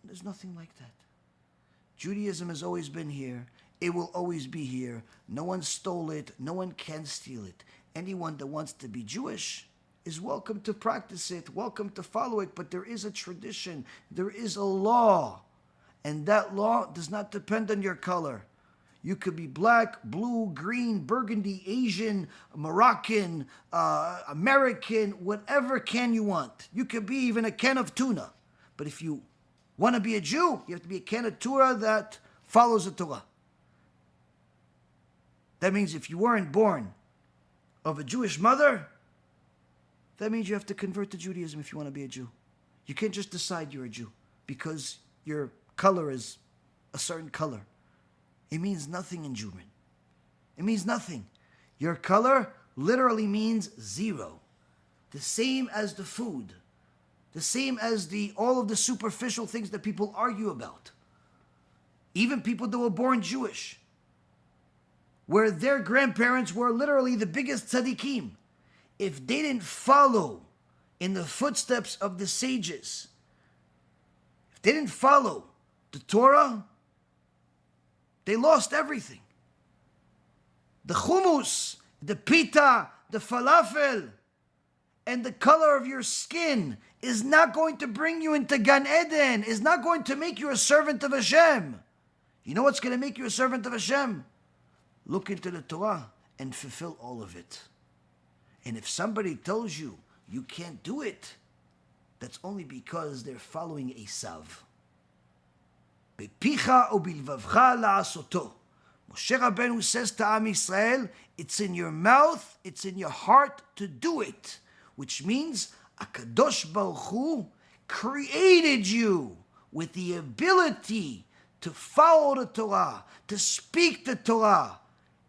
Speaker 1: There's nothing like that. Judaism has always been here. It will always be here. No one stole it. No one can steal it. Anyone that wants to be Jewish is welcome to practice it, welcome to follow it, but there is a tradition, there is a law, and that law does not depend on your color. You could be black, blue, green, burgundy, Asian, Moroccan, American, whatever can you want. You could be even a can of tuna. But if you want to be a Jew, you have to be a can of Torah that follows the Torah. That means if you weren't born of a Jewish mother, that means you have to convert to Judaism if you want to be a Jew. You can't just decide you're a Jew because your color is a certain color. It means nothing in Jewry. It means nothing. Your color literally means zero. The same as the food. The same as all of the superficial things that people argue about. Even people that were born Jewish, where their grandparents were literally the biggest tzaddikim. If they didn't follow in the footsteps of the sages, if they didn't follow the Torah, they lost everything. The hummus, the pita, the falafel, and the color of your skin is not going to bring you into Gan Eden, is not going to make you a servant of Hashem. You know what's going to make you a servant of Hashem? Look into the Torah and fulfill all of it. And if somebody tells you you can't do it, that's only because they're following Esav. Bepicha ubilvavcha la'asoto. Moshe Rabbeinu says to Am Yisrael, it's in your mouth, it's in your heart to do it. Which means HaKadosh Baruch Hu created you with the ability to follow the Torah, to speak the Torah,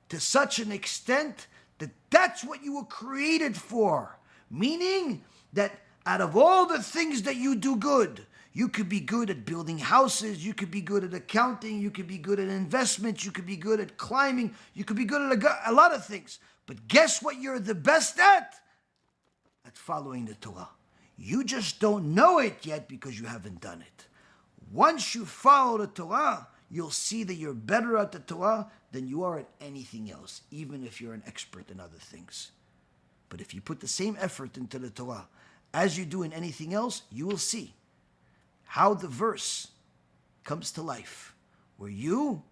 Speaker 1: to such an extent that that's what you were created for. Meaning that out of all the things that you do good, you could be good at building houses, you could be good at accounting, you could be good at investments, you could be good at climbing, you could be good at a lot of things. But guess what you're the best at? At following the Torah. You just don't know it yet because you haven't done it. Once you follow the Torah, you'll see that you're better at the Torah than you are at anything else, even if you're an expert in other things. But if you put the same effort into the Torah as you do in anything else, you will see how the verse comes to life, where you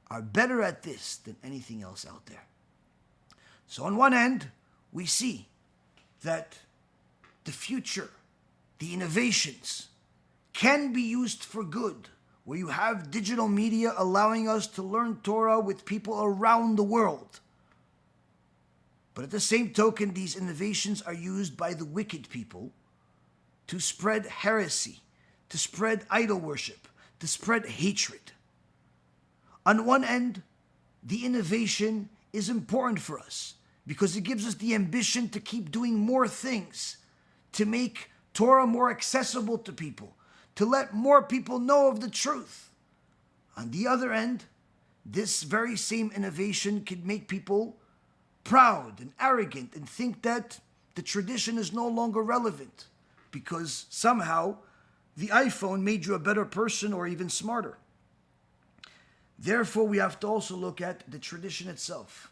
Speaker 1: are better at this than anything else out there. So on one end, we see that the future, the innovations, can be used for good, where you have digital media allowing us to learn Torah with people around the world. But at the same token, these innovations are used by the wicked people to spread heresy, to spread idol worship, to spread hatred. On one end, the innovation is important for us because it gives us the ambition to keep doing more things, to make Torah more accessible to people, to let more people know of the truth. On the other end, this very same innovation could make people proud and arrogant and think that the tradition is no longer relevant because somehow the iPhone made you a better person or even smarter. Therefore, we have to also look at the tradition itself.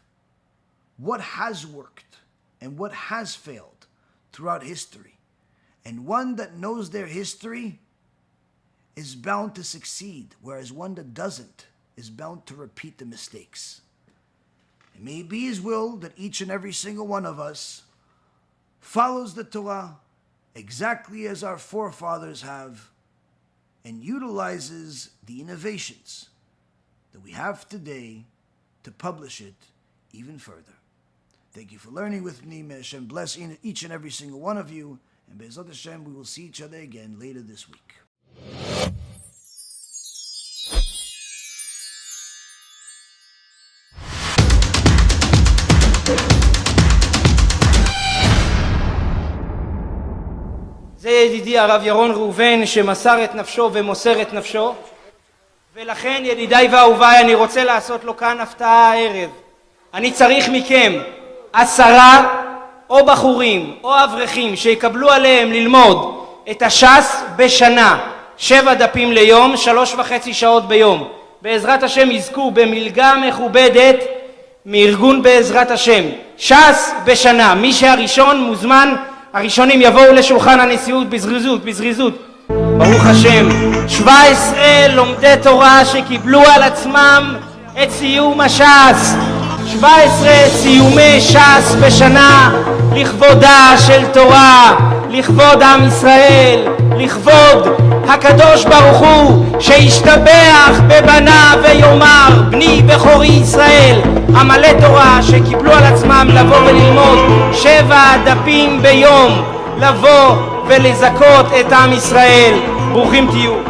Speaker 1: What has worked and what has failed throughout history. And one that knows their history is bound to succeed, whereas one that doesn't is bound to repeat the mistakes. It may be His will that each and every single one of us follows the Torah exactly as our forefathers have and utilizes the innovations that we have today to publish it even further. Thank you for learning with me. May Hashem bless each and every single one of you. And BeEzrat Hashem, we will see each other again later this week.
Speaker 3: זה ידידי הרב ירון ראובן שמסר את נפשו ומוסר את נפשו, ולכן ידידיי ואהוביי אני רוצה לעשות לו כאן הפתעה הערב. אני צריך מכם 10 או בחורים או אברכים שיקבלו עליהם ללמוד את הש"ס בשנה, 7 דפים ליום, 3.5 שעות ביום. בעזרת השם יזכו במלגה מכובדת מארגון בעזרת השם. ש"ס בשנה, מי שהראשון מוזמן, הראשונים יבואו לשולחן הנשיאות בזריזות. ברוך השם. 17 לומדי תורה שקיבלו על עצמם את סיום הש"ס. 17 סיומי ש"ס בשנה לכבודה של תורה, לכבוד עם ישראל, לכבוד הקדוש ברוך הוא שישתבח בבניו ויאמר בני בכורי ישראל, עמלי תורה שקיבלו על עצמם לבוא וללמוד 7 דפים ביום, לבוא ולזכות את עם ישראל. ברוכים תהיו.